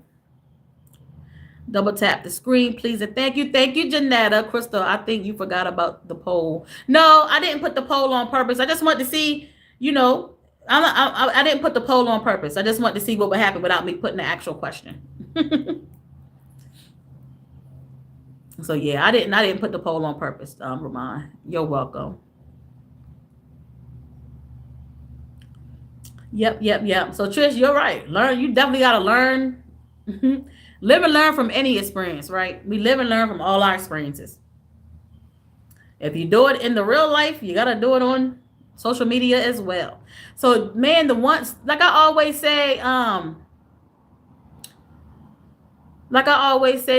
Double tap the screen, please, and thank you. Thank you, Janetta. Crystal, I think you forgot about the poll. No, I didn't put the poll on purpose. I just wanted to see, you know, I didn't put the poll on purpose. I just wanted to see what would happen without me putting the actual question. So yeah, I didn't put the poll on purpose, Ramon. You're welcome. Yep, yep, yep. So Trish, you're right. Learn. You definitely gotta learn. Live and learn from any experience, right? We live and learn from all our experiences. If you do it in the real life, you gotta do it on social media as well. So man, the ones, like I always say,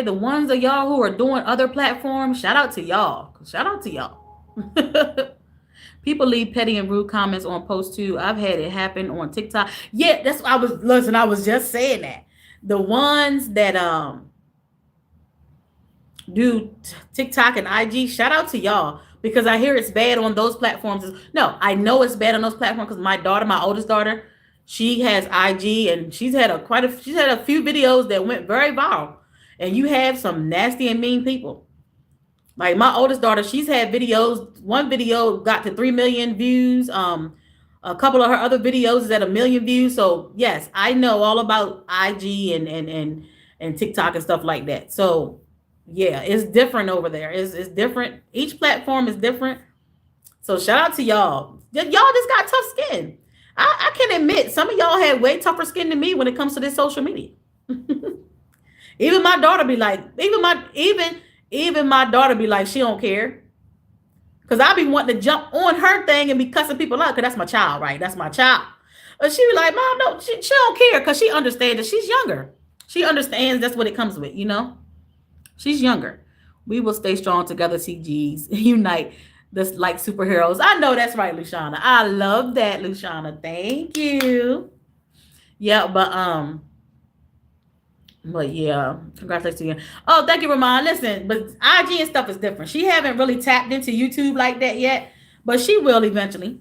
the ones of y'all who are doing other platforms, shout out to y'all. Shout out to y'all. People leave petty and rude comments on posts too. I've had it happen on TikTok. Yeah, that's what I was listen. I was just saying that the ones that do TikTok and IG, shout out to y'all, because I hear it's bad on those platforms. No, I know it's bad on those platforms because my oldest daughter, she has IG, and she's had a few videos that went very viral, and you have some nasty and mean people. Like my oldest daughter, she's had videos. One video got to 3 million views. A couple of her other videos is at 1 million views. So yes, I know all about IG and TikTok and stuff like that. So yeah, it's different over there. It's different. Each platform is different. So shout out to y'all. Y'all just got tough skin. I can admit some of y'all had way tougher skin than me when it comes to this social media. Even my daughter be like, even my daughter be like, she don't care. Cause I be wanting to jump on her thing and be cussing people out. Cause that's my child, right? That's my child. But she be like, Mom, no, she don't care. Cause she understands that she's younger. She understands that's what it comes with, you know? She's younger. We will stay strong together, CGs. Unite. This like superheroes. I know that's right, Luciana. I love that, Luciana. Thank you. Yeah, but yeah, congratulations to you. Oh, thank you, Ramon. Listen, but IG and stuff is different. She haven't really tapped into YouTube like that yet, but she will eventually.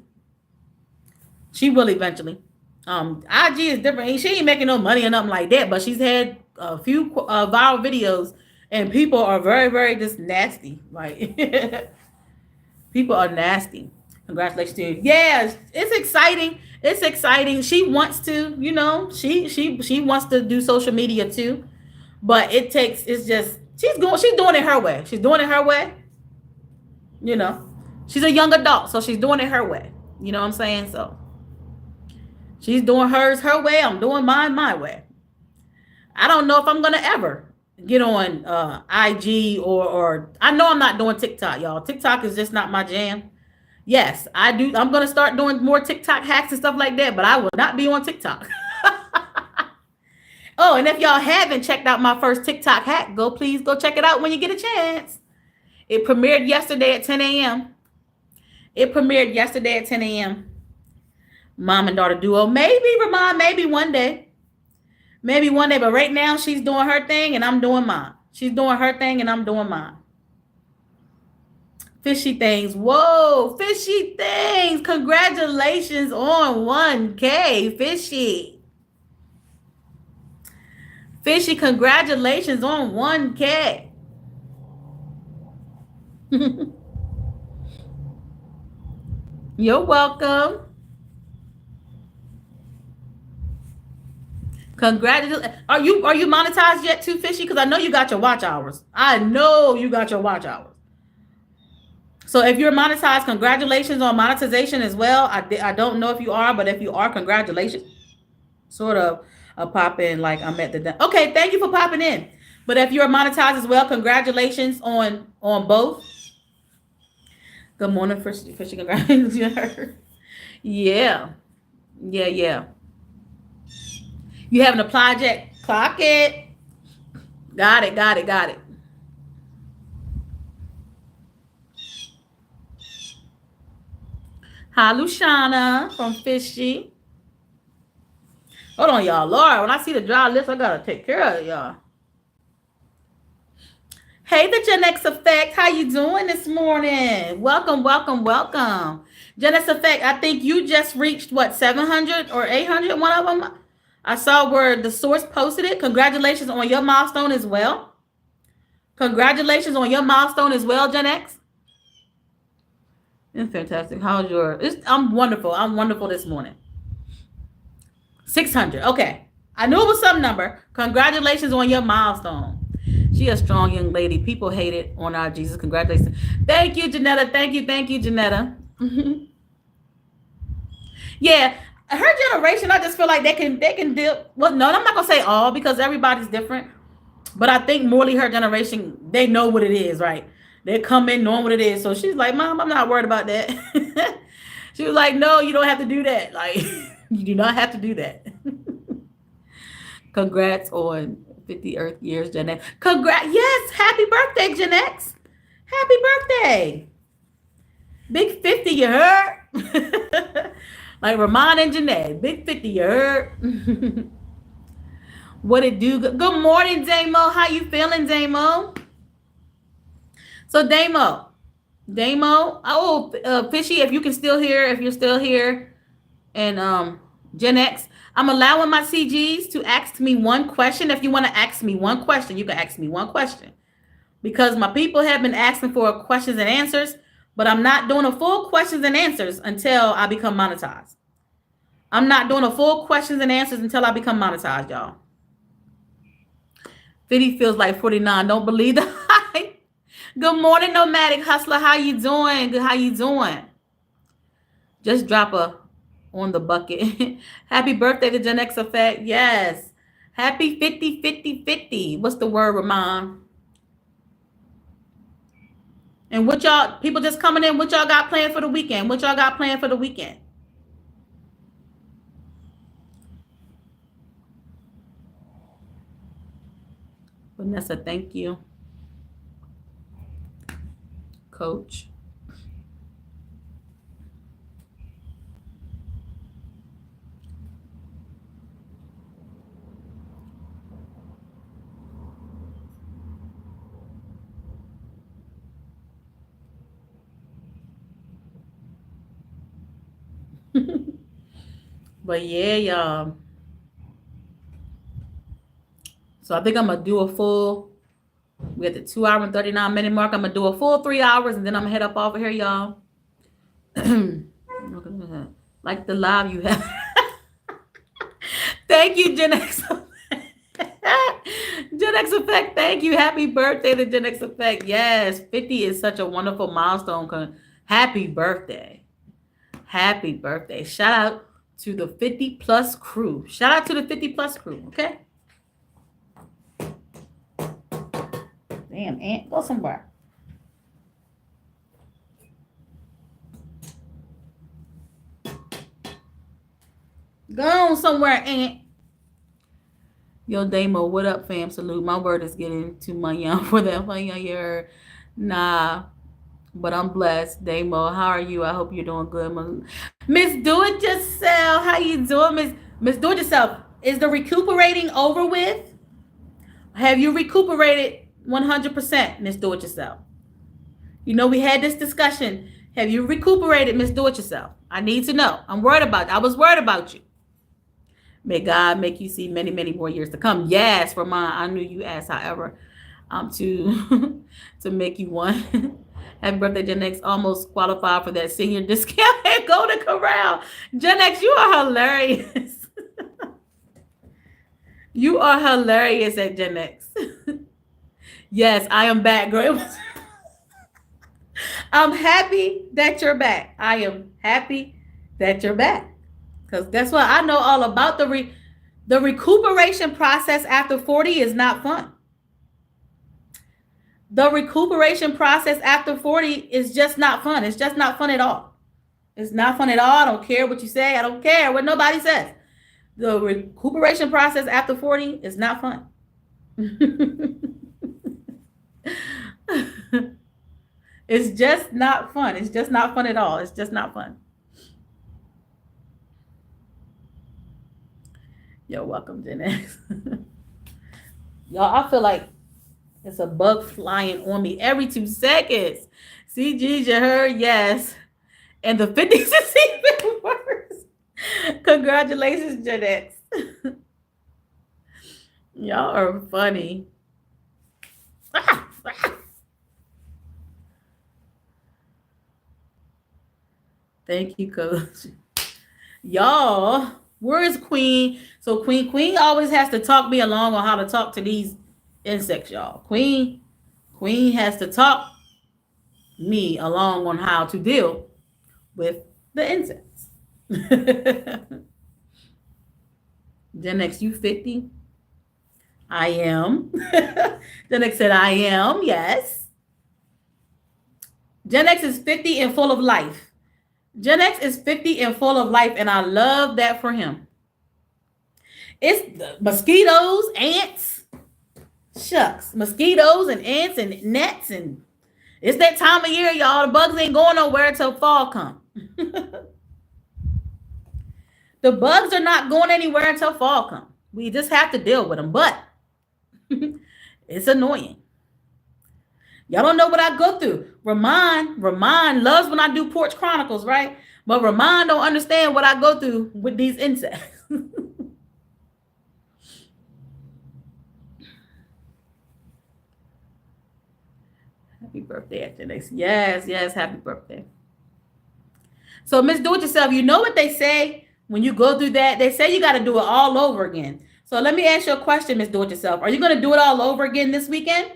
She will eventually. IG is different. She ain't making no money or nothing like that, but she's had a few viral videos, and people are very, very just nasty. Like people are nasty. Congratulations to you. Yeah, it's exciting. It's exciting. She wants to, she wants to do social media too, but it's just she's doing it her way. She's doing it her way. You know, she's a young adult, so she's doing it her way. You know what I'm saying? So she's doing hers her way. I'm doing mine my way. I don't know if I'm gonna ever get on IG or I know I'm not doing TikTok, y'all. TikTok is just not my jam. Yes, I do. I'm gonna start doing more TikTok hacks and stuff like that, but I will not be on TikTok. Oh, and if y'all haven't checked out my first TikTok hack, please go check it out when you get a chance. It premiered yesterday at 10 a.m. It premiered yesterday at 10 a.m. Mom and daughter duo. Maybe Ramon, maybe one day. Maybe one day, but right now she's doing her thing and I'm doing mine. She's doing her thing and I'm doing mine. Fishy things. Whoa, fishy things. Congratulations on 1K. Fishy. Fishy, congratulations on 1K. You're welcome. Congratulations. Are you monetized yet too, Fishy? Because I know you got your watch hours. I know you got your watch hours. So if you're monetized, congratulations on monetization as well. I don't know if you are, but if you are, congratulations. Sort of pop in like I'm at the okay. Thank you for popping in. But if you're monetized as well, congratulations on both. Good morning, Fishy. Congratulations. Yeah, yeah. You haven't applied yet? Clock it. Got it. Hi, Luciana from Fishy. Hold on, y'all. Lord, when I see the dry list, I gotta take care of it, y'all. Hey, the Gen X Effect. How you doing this morning? Welcome. Gen X Effect, I think you just reached, what, 700 or 800, one of them? I saw where the source posted it. Congratulations on your milestone as well. Congratulations on your milestone as well, Gen X. It's fantastic. How's your... I'm wonderful. I'm wonderful this morning. 600. Okay. I knew it was some number. Congratulations on your milestone. She a strong young lady. People hate it on our Jesus. Congratulations. Thank you, Janetta. Thank you, Janetta. Yeah. Her generation, I just feel like they can deal. Well, no, I'm not gonna say all because everybody's different. But I think Morley, her generation, they know what it is, right? They come in knowing what it is. So she's like, Mom, I'm not worried about that. She was like, no, you don't have to do that. Like, you do not have to do that. Congrats on 50 Earth years, Gen X. Congrats. Yes. Happy birthday, Gen X. Happy birthday. Big 50, you heard? Like Ramon and Janae. Big 50, you heard? What it do? Good morning, Damo. How you feeling, Damo? So, Damo. Oh, Fishy, if you can still hear, if you're still here, and Gen X, I'm allowing my CGs to ask me one question. If you want to ask me one question, you can ask me one question because my people have been asking for questions and answers, but I'm not doing a full questions and answers until I become monetized. I'm not doing a full questions and answers until I become monetized, y'all. 50 feels like 49. Don't believe the hype. Good morning, Nomadic Hustler. How you doing? Good. How you doing? Just drop a on the bucket. Happy birthday to Gen X Effect. Yes. Happy 50, 50, 50. What's the word, Ramon? And what y'all, people just coming in, what y'all got planned for the weekend? What y'all got planned for the weekend? Vanessa, thank you. Coach. But yeah, y'all. So I think I'm gonna do a full. We at the 2 hour and 39 minute mark. I'm gonna do a full 3 hours and then I'm gonna head up off of here, y'all. Like the live you have. Thank you, Gen X. Gen X Effect, thank you. Happy birthday to Gen X Effect. Yes, 50 is such a wonderful milestone. Happy birthday. Happy birthday. Shout out to the 50 plus crew. Shout out to the 50 plus crew, okay? Damn, Aunt, go somewhere. Go on somewhere, Aunt. Yo, Damo, what up, fam? Salute. My word is getting too much young for that. You're nah, but I'm blessed. Damo, how are you? I hope you're doing good. Miss Do It Yourself, how you doing, Miss Do It Yourself? Is the recuperating over with? Have you recuperated 100%, Miss Do It Yourself? You know, we had this discussion. Have you recuperated, Miss Do It Yourself? I need to know. I'm worried about you. I was worried about you. May God make you see many, many more years to come. Yes, Ramon, I knew you asked, however, to to make you one. Happy birthday, Gen X. Almost qualified for that senior discount at Golden Corral. Gen X, you are hilarious. You are hilarious at Gen X. Yes, I am back, girl. I'm happy that you're back. I am happy that you're back. Because guess what? I know all about the recuperation process after 40 is not fun. The recuperation process after 40 is just not fun. It's just not fun at all. It's not fun at all. I don't care what you say. I don't care what nobody says. The recuperation process after 40 is not fun. It's just not fun. It's just not fun at all. It's just not fun. You're welcome, Gen X. Y'all, I feel like it's a bug flying on me every 2 seconds. CG's, you heard? Yes. And the 50s is even worse. Congratulations, Gen X. Y'all are funny. Thank you, Coach. Y'all, where is Queen? So Queen always has to talk me along on how to talk to these insects, y'all. Queen has to talk me along on how to deal with the insects. Gen X, you 50? I am. Gen X said, I am, yes. Gen X is 50 and full of life. Gen X is 50 and full of life, and I love that for him. It's mosquitoes, ants, shucks, mosquitoes and ants and gnats, and it's that time of year, y'all. The bugs ain't going nowhere until fall come. The bugs are not going anywhere until fall come. We just have to deal with them, but it's annoying. Y'all don't know what I go through. Ramon loves when I do Porch Chronicles, right? But Ramon don't understand what I go through with these insects. Happy birthday, X. Yes, happy birthday. So, Miss Do It Yourself, you know what they say when you go through that? They say you got to do it all over again. So, let me ask you a question, Miss Do It Yourself. Are you going to do it all over again this weekend?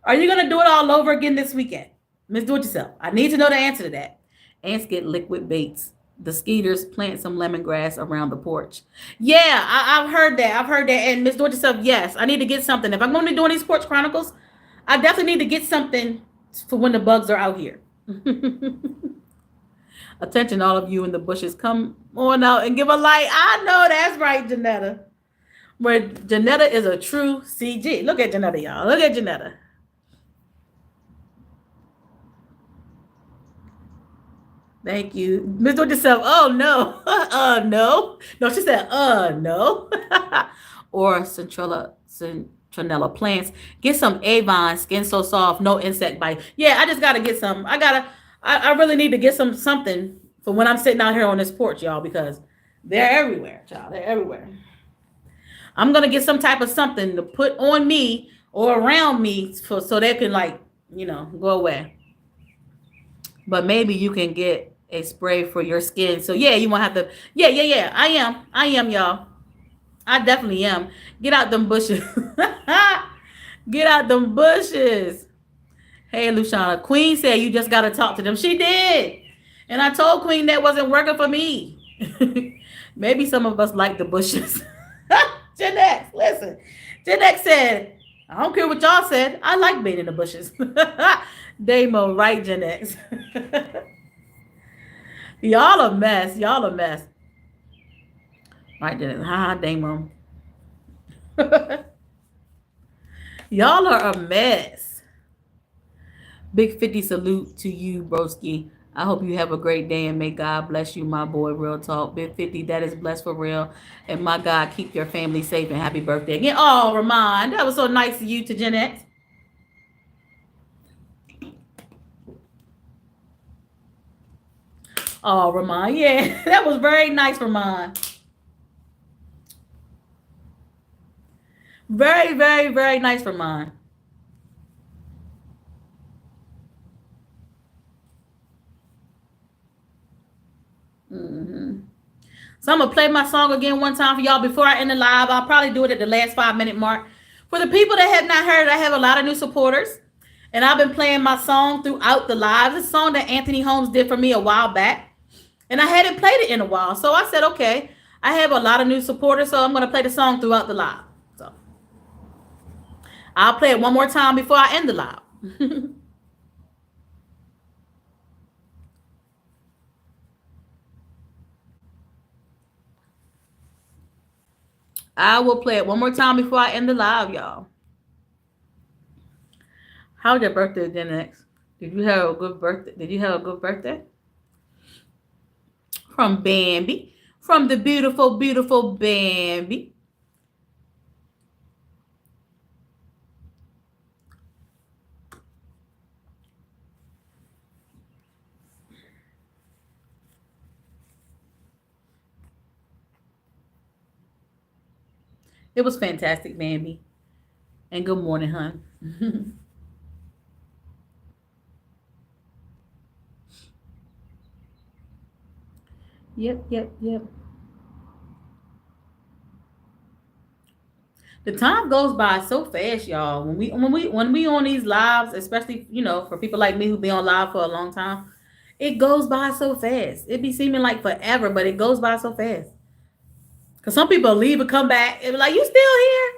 Are you going to do it all over again this weekend? Miss Do It Yourself. I need to know the answer to that. Ants get liquid baits. The skeeters plant some lemongrass around the porch. Yeah, I've heard that. I've heard that. And Miss Do It Yourself, yes, I need to get something. If I'm going to be doing these Porch Chronicles, I definitely need to get something for when the bugs are out here. Attention, all of you in the bushes, come on out and give a light. I know that's right, Janetta. Where Janetta is a true CG. Look at Janetta, y'all. Look at Janetta. Thank you. Miss Do It Yourself. Oh no. No. No, she said, no. Or Centrella plants. Get some Avon, skin so soft, no insect bite. Yeah, I just gotta get some. I really need to get something for when I'm sitting out here on this porch, y'all, because they're everywhere, child. They're everywhere. I'm gonna get some type of something to put on me or around me so they can go away. But maybe you can get a spray for your skin. So yeah, you won't have to. Yeah. I am, y'all. I definitely am. Get out them bushes. Get out them bushes. Hey, Luciana. Queen said you just got to talk to them. She did. And I told Queen that wasn't working for me. Maybe some of us like the bushes. Gen X, listen. Gen X said, I don't care what y'all said. I like being in the bushes. Damo, right, Gen X. Y'all a mess. Y'all a mess. Right, Gen X. Ha, Damo. Y'all are a mess. Big 50 salute to you, broski. I hope you have a great day and may God bless you, my boy. Real talk. Big 50, that is blessed for real. And my God, keep your family safe and happy birthday again. Oh, Ramon, that was so nice of you to Gen X. Oh, Ramon, yeah, that was very nice, Ramon. Very, very, very nice, Ramon. Hmm. So I'm gonna play my song again one time for y'all before I end the live. I'll probably do it at the last 5 minute mark. For the people that have not heard, I have a lot of new supporters, and I've been playing my song throughout the lives. It's a song that Anthony Holmes did for me a while back, and I hadn't played it in a while. So I said, okay, I have a lot of new supporters, so I'm gonna play the song throughout the live. So I'll play it one more time before I end the live. I will play it one more time before I end the live, y'all. How's your birthday, Gen X? Did you have a good birthday? Did you have a good birthday? From Bambi, from the beautiful, beautiful Bambi. It was fantastic, Bambi. And good morning, hon. Yep, yep, yep. The time goes by so fast, y'all. When we on these lives, especially for people like me who be on live for a long time, it goes by so fast. It be seeming like forever, but it goes by so fast. Cause some people leave and come back and be like, "You still here?"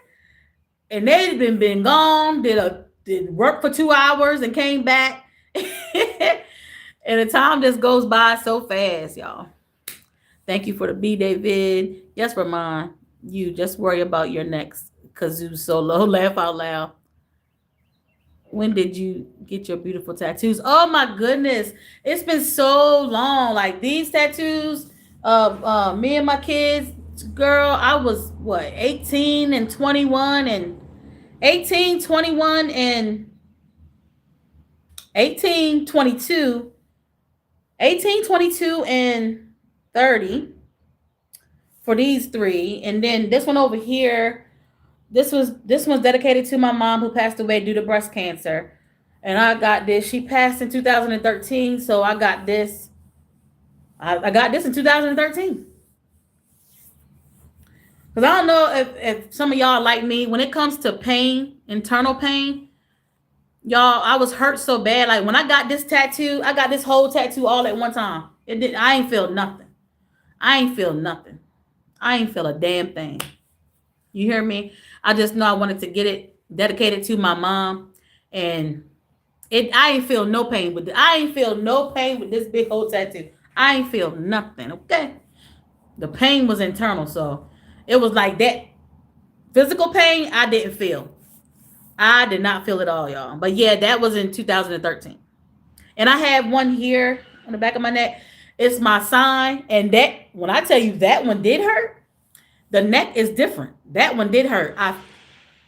And they've been gone. Did work for 2 hours and came back, and the time just goes by so fast, y'all. Thank you for the B, David. Yes, Ramon. You just worry about your next because you so low. Laugh out loud. When did you get your beautiful tattoos? Oh my goodness. It's been so long. Like these tattoos of me and my kids, girl, I was what, 18 and 21 and 18, 21 and 18, 22, 18, 22 and 30 for these three. And then this one over here, this one's dedicated to my mom who passed away due to breast cancer. And I got this. She passed in 2013, so I got this. I got this in 2013. Because I don't know if some of y'all like me, when it comes to pain, internal pain, y'all, I was hurt so bad. Like when I got this tattoo, I got this whole tattoo all at one time. It did. I ain't feel nothing. I ain't feel nothing. I ain't feel a damn thing. You hear me? I just know I wanted to get it dedicated to my mom, and it. I ain't feel no pain with it. I ain't feel no pain with this big old tattoo. I ain't feel nothing. Okay, the pain was internal, so it was like that. Physical pain, I didn't feel. I did not feel it all, y'all. But yeah, that was in 2013. And I have one here on the back of my neck. It's my sign, and that when I tell you that one did hurt, the neck is different. That one did hurt.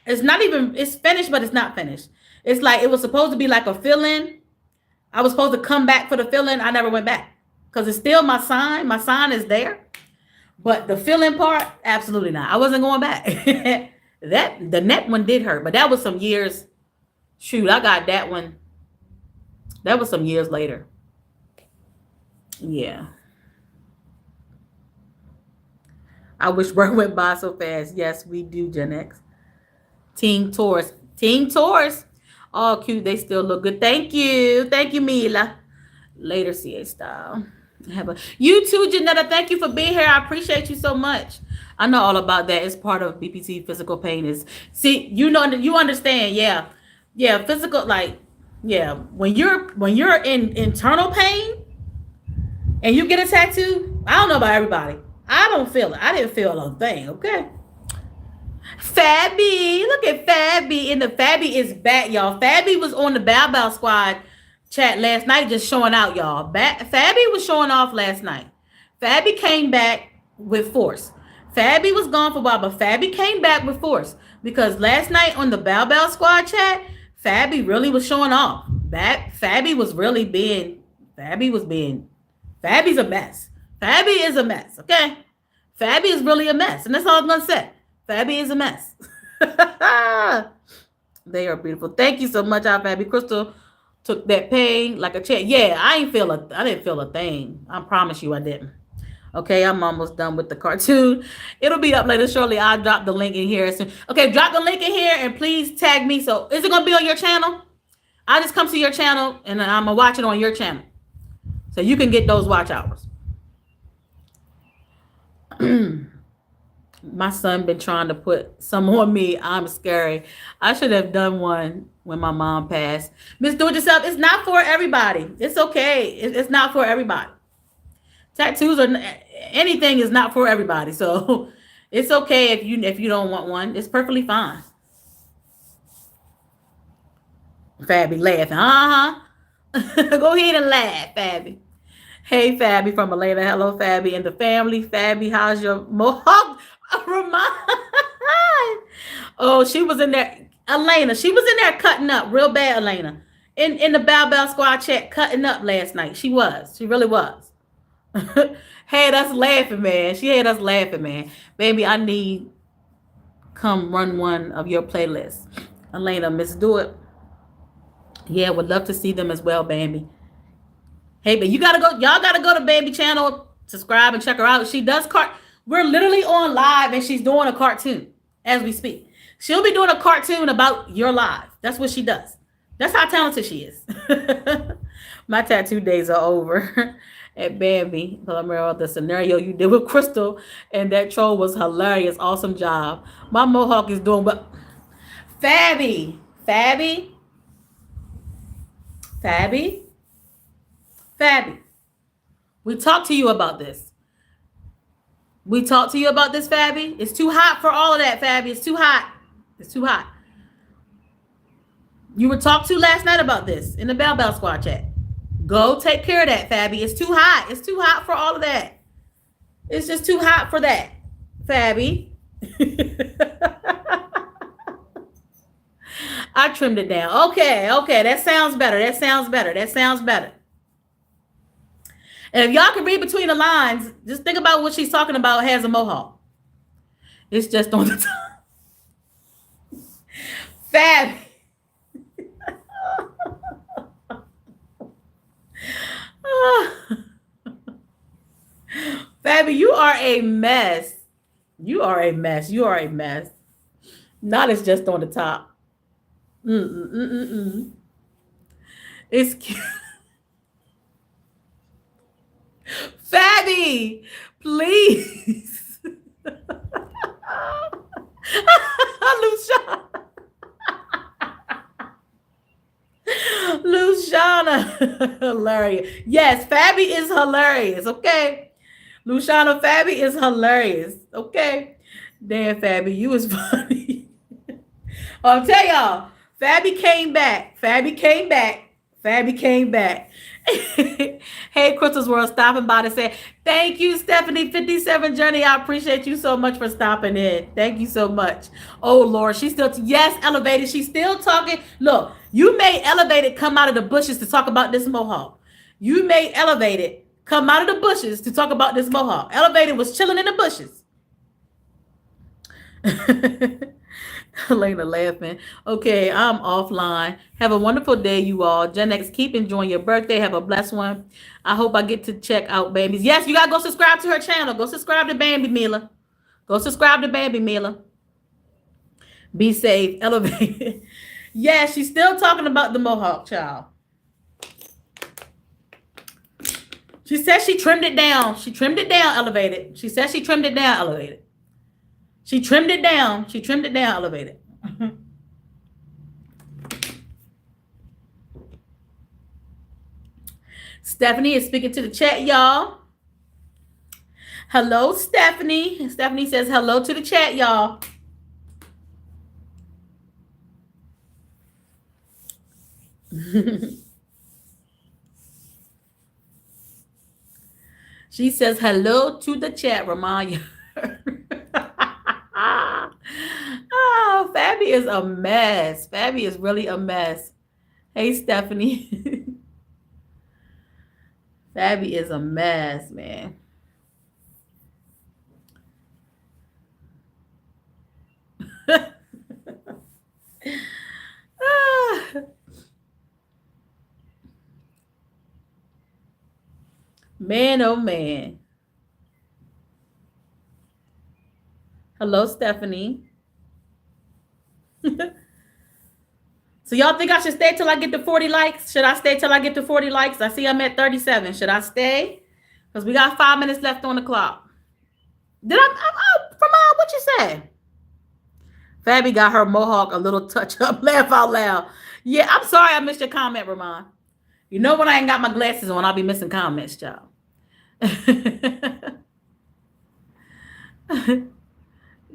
It's not even, it's finished, but it's not finished. It's like it was supposed to be like a fill-in. I was supposed to come back for the fill-in. I never went back because it's still my sign. My sign is there, but the fill-in part, absolutely not. I wasn't going back. That the neck one did hurt, but that was some years. Shoot, I got that one. That was some years later. Yeah, I wish work went by so fast. Yes, we do, Gen X. Team Taurus. Team Taurus. All cute. They still look good. Thank you. Thank you, Mila. Later, CA style. Have a you too, Janetta. Thank you for being here. I appreciate you so much. I know all about that. It's part of BPT physical pain. Is see, you understand, yeah. Yeah, physical like yeah. When you're in internal pain and you get a tattoo, I don't know about everybody. I don't feel it. I didn't feel a thing, okay? Fabby, look at Fabby, and the Fabby is back, y'all. Fabby was on the Bow Bow Squad chat last night, just showing out, y'all. Fabby was showing off last night. Fabby came back with force. Fabby was gone for a while, but Fabby came back with force because last night on the Bow Bow Squad chat, Fabby really was showing off. Fabby was really being. Fabby was being. Fabby's a mess. Fabby is a mess. Okay, Fabby is really a mess, and that's all I'm gonna say. Fabby is a mess. They are beautiful. Thank you so much, our Fabby. Crystal took that pain like a champ. Yeah, I didn't feel a thing. I promise you I didn't. Okay, I'm almost done with the cartoon. It'll be up later shortly. I'll drop the link in here soon. Okay, drop the link in here and please tag me. So is it gonna be on your channel? I'll just come to your channel and I'm gonna watch it on your channel. So you can get those watch hours. My son been trying to put some on me. I'm scary. I should have done one when my mom passed. Miss Do It Yourself, it's not for everybody. It's okay. It's not for everybody. Tattoos or anything is not for everybody. So it's okay if you don't want one. It's perfectly fine. Fabby laughing. Go ahead and laugh, Fabby. Hey, Fabby from Atlanta. Hello, Fabby and the family. Fabby, how's your mohawk? Remind. Oh, she was in there. Elena, she was in there cutting up real bad, Elena. In the Bow Bow Squad chat, cutting up last night. She was. She really was. Had us laughing, man. She had us laughing, man. Baby, I need come run one of your playlists. Elena, Miss Do It. Yeah, would love to see them as well, baby. Hey, but you gotta go. Y'all gotta go to Baby channel, subscribe and check her out. She does We're literally on live and she's doing a cartoon as we speak. She'll be doing a cartoon about your life. That's what she does. That's how talented she is. My tattoo days are over. At Bambi, Palomero, the scenario you did with Crystal and that troll was hilarious. Awesome job. My mohawk is doing but Fabby, Fabby, Fabby, Fabby. We talked to you about this. We talked to you about this, Fabby. It's too hot for all of that, Fabby. It's too hot. It's too hot. You were talked to last night about this in the Bell Bell Squad chat. Go take care of that, Fabby. It's too hot. It's too hot for all of that. It's just too hot for that, Fabby. I trimmed it down. Okay, okay. That sounds better. That sounds better. That sounds better. And if y'all can read between the lines, just think about what she's talking about has a mohawk. It's just on the top. Fab. Fabby, you are a mess. You are a mess. You are a mess. Not it's just on the top. Mm-mm-mm-mm. It's cute. Fabby, please. Luciana. Luciana. Hilarious. Yes, Fabby is hilarious. Okay. Luciana, Fabby is hilarious. Okay. Damn, Fabby, you was funny. I'll tell y'all, Fabby came back. Fabby came back. Fabby came back. Hey, Crystal's World stopping by to say, thank you, Stephanie 57 Journey. I appreciate you so much for stopping in. Thank you so much. Oh, Lord, she's still, yes, Elevated. She's still talking. Look, you made Elevated come out of the bushes to talk about this mohawk. You made Elevated come out of the bushes to talk about this mohawk. Elevated was chilling in the bushes. Elena laughing. Okay, I'm offline. Have a wonderful day, you all. Gen X, keep enjoying your birthday. Have a blessed one. I hope I get to check out Bambi's. Yes, you gotta go subscribe to her channel. Go subscribe to Bambi Mila. Go subscribe to Bambi Mila. Be safe. Elevate. Yeah, she's still talking about the mohawk, child. She says she trimmed it down. She trimmed it down, Elevated. She says she trimmed it down, Elevated. She trimmed it down. She trimmed it down, Elevated. Stephanie is speaking to the chat, y'all. Hello, Stephanie. Stephanie says hello to the chat, y'all. She says hello to the chat, Ramaya. Oh, Fabby is a mess. Fabby is really a mess. Hey, Stephanie. Fabby is a mess, man. Man, oh man. Hello, Stephanie. So y'all think I should stay till I get to 40 likes? Should I stay till I get to 40 likes? I see I'm at 37. Should I stay? Because we got 5 minutes left on the clock. Did from what you say? Fabby got her mohawk a little touch up. Laugh out loud. Yeah, I'm sorry I missed your comment, Ramon. You know when I ain't got my glasses on, I'll be missing comments, child.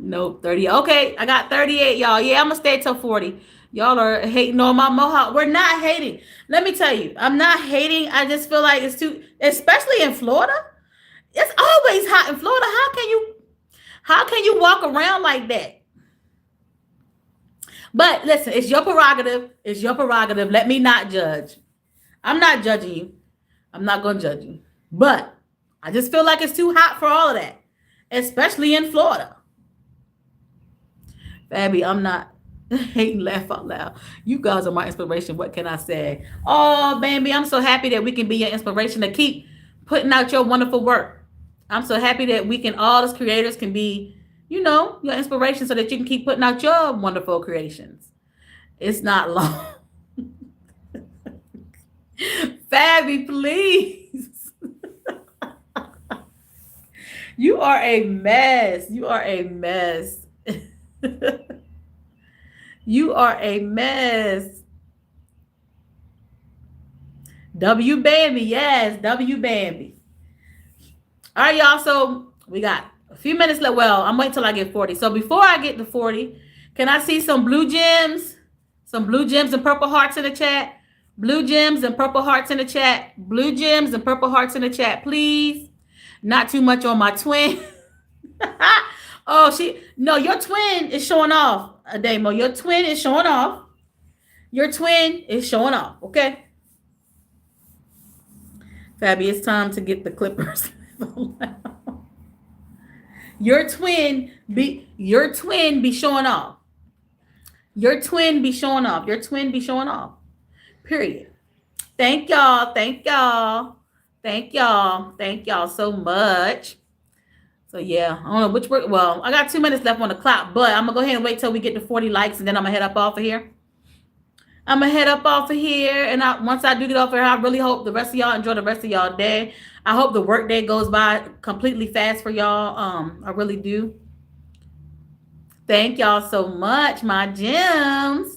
Nope, 30. Okay, I got 38, y'all. Yeah, I'm gonna stay till 40. Y'all are hating on my mohawk. We're not hating. Let me tell you, I'm not hating. I just feel like it's too, especially in Florida. It's always hot in Florida. How can you walk around like that? But listen, it's your prerogative. It's your prerogative. Let me not judge. I'm not judging you. I'm not gonna judge you. But I just feel like it's too hot for all of that, especially in Florida. Fabby, I'm not hating. Laugh out loud. You guys are my inspiration. What can I say? Oh, baby, I'm so happy that we can be your inspiration to keep putting out your wonderful work. I'm so happy that we can, all as creators, can be, your inspiration so that you can keep putting out your wonderful creations. It's not long. Fabby, please. You are a mess. You are a mess. You are a mess. W Bambi, yes, W Bambi. All right, y'all. So we got a few minutes left. Well, I'm waiting till I get 40. So before I get to 40, can I see some blue gems? Some blue gems and purple hearts in the chat. Blue gems and purple hearts in the chat. Blue gems and purple hearts in the chat, please. Not too much on my twin. Oh, no, your twin is showing off, Ademo. Your twin is showing off. Your twin is showing off, okay? Fabby, it's time to get the clippers. Your twin be showing off. Your twin be showing off. Your twin be showing off. Period. Thank y'all. Thank y'all. Thank y'all. Thank y'all so much. So yeah, I don't know which work. Well, I got 2 minutes left on the clock, but I'm gonna go ahead and wait till we get to 40 likes, and then I'm gonna head up off of here. And once I do get off here, I really hope the rest of y'all enjoy the rest of y'all day. I hope the work day goes by completely fast for y'all. I really do. Thank y'all so much, my gems.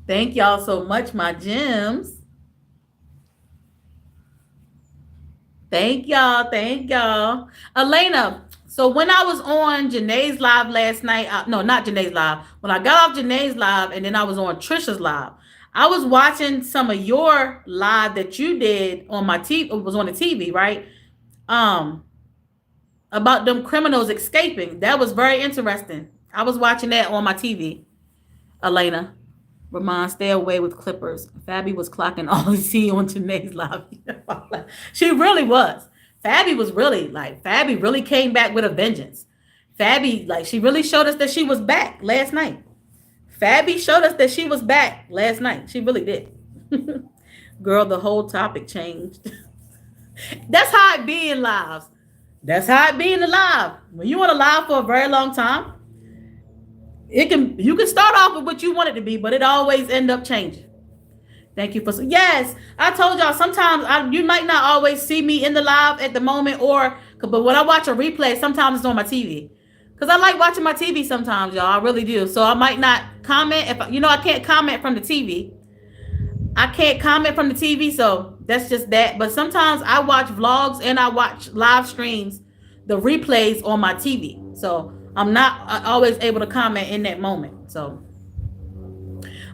Thank y'all so much, my gems. Thank y'all. Thank y'all. Elena, so when I was on Janae's live last night, no, not Janae's live. When I got off Janae's live and then I was on Trisha's live, I was watching some of your live that you did on my TV. It was on the TV, right? Um, about them criminals escaping. That was very interesting. I was watching that on my TV. Elena, Ramon, stay away with clippers. Fabby was clocking all the tea on Janae's live. She really was. Fabby really came back with a vengeance. Fabby, she really showed us that she was back last night. Fabby showed us that she was back last night. She really did. Girl, the whole topic changed. That's how it be in lives. That's how it be in the live. When you want to live for a very long time, you can start off with what you want it to be, but it always end up changing. Thank you for yes. I told y'all sometimes you might not always see me in the live at the moment, but when I watch a replay, sometimes it's on my TV because I like watching my TV sometimes, y'all. I really do. So I might not comment if I can't comment from the TV. I can't comment from the TV, so that's just that. But sometimes I watch vlogs and I watch live streams, the replays on my TV. So I'm not always able to comment in that moment. So,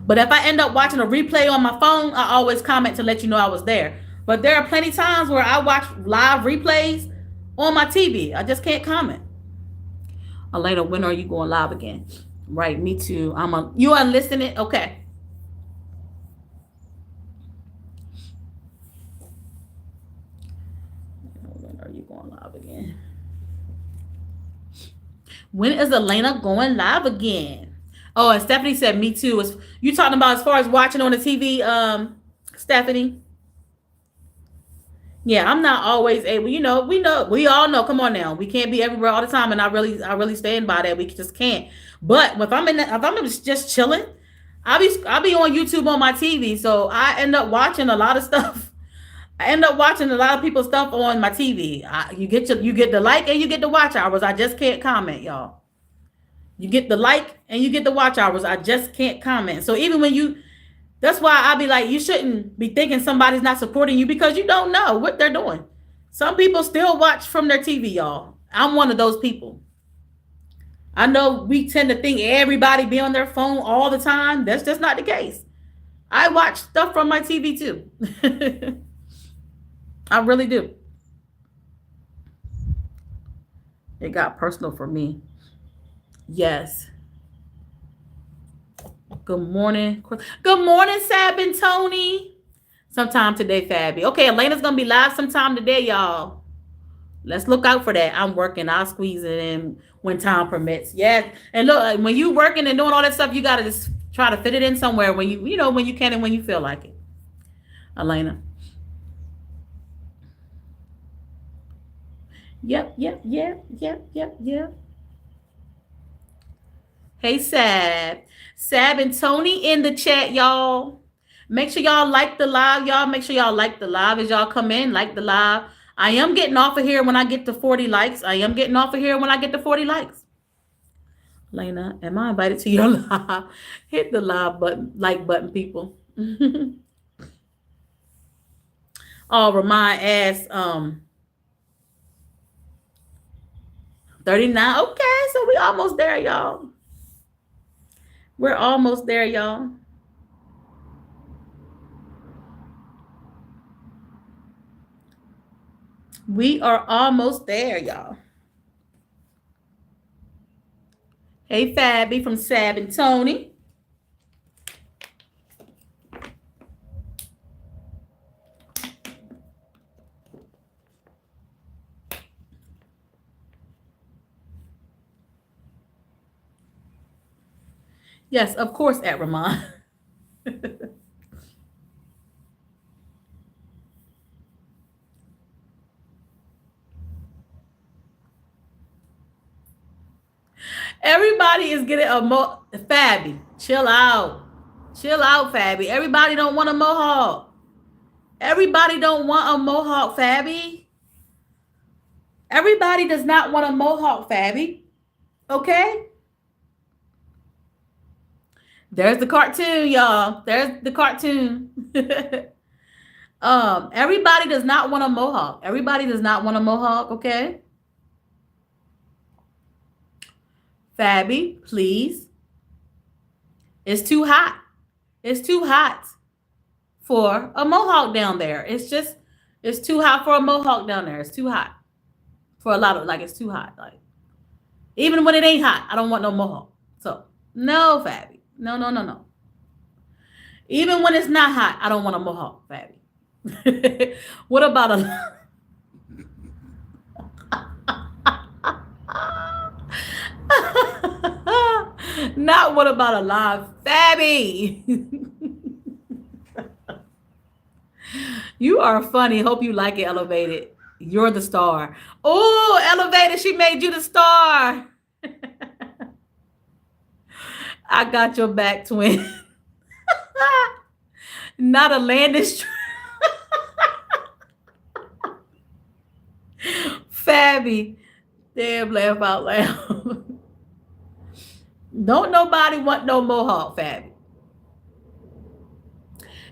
but if I end up watching a replay on my phone, I always comment to let you know I was there. But there are plenty times where I watch live replays on my TV. I just can't comment. Elena, when are you going live again? Right, me too. You are listening? Okay. When are you going live again? When is Elena going live again? Oh, and Stephanie said me too. You talking about as far as watching on the TV, Stephanie? Yeah, I'm not always able. We all know. Come on now, we can't be everywhere all the time, and I really stand by that. We just can't. But if I'm just chilling, I'll be on YouTube on my TV, so I end up watching a lot of stuff. I end up watching a lot of people's stuff on my TV. You get the like and you get the watch hours. I just can't comment, y'all. You get the like and you get the watch hours. I just can't comment. So even when you that's why I be like, you shouldn't be thinking somebody's not supporting you because you don't know what they're doing. Some people still watch from their TV, y'all. I'm one of those people. I know we tend to think everybody be on their phone all the time. That's just not the case. I watch stuff from my TV too. I really do. It got personal for me. Yes. Good morning. Good morning, Sab and Tony. Sometime today, Fabby. Okay, Elena's gonna be live sometime today, y'all. Let's look out for that. I'm working. I'll squeeze it in when time permits. Yeah, and look, when you working and doing all that stuff, you gotta just try to fit it in somewhere when when you can and when you feel like it. Elena. Yep, yep, yep, yep, yep, yep. Hey, Sab and Tony in the chat, y'all. Make sure y'all like the live, y'all. Make sure y'all like the live as y'all come in. Like the live. I am getting off of here when I get to 40 likes. I am getting off of here when I get to 40 likes. Lena, am I invited to your live? Hit the live button, like button, people. Oh, remind ass 39. Okay, so we almost there, y'all. We're almost there, y'all. We are almost there, y'all. Hey, Fabby from Sab and Tony. Yes, of course, at Ramon. Everybody is getting a Fabby. Chill out. Chill out, Fabby. Everybody don't want a mohawk. Everybody don't want a mohawk, Fabby. Everybody does not want a mohawk, Fabby. Okay? There's the cartoon, y'all. There's the cartoon. Everybody does not want a mohawk. Everybody does not want a mohawk, okay? Fabby, please. It's too hot. It's too hot for a mohawk down there. It's too hot for a mohawk down there. It's too hot for a lot of it's too hot. Like even when it ain't hot, I don't want no mohawk. So no, Fabby. No, no, no, no. Even when it's not hot, I don't want a mohawk, Fabby. What about a not what about a live Fabby? You are funny. Hope you like it, Elevated. You're the star. Oh, Elevated, she made you the star. I got your back, twin. Not a Landis. Fabby. Damn, laugh out loud. Don't nobody want no mohawk, Fabby.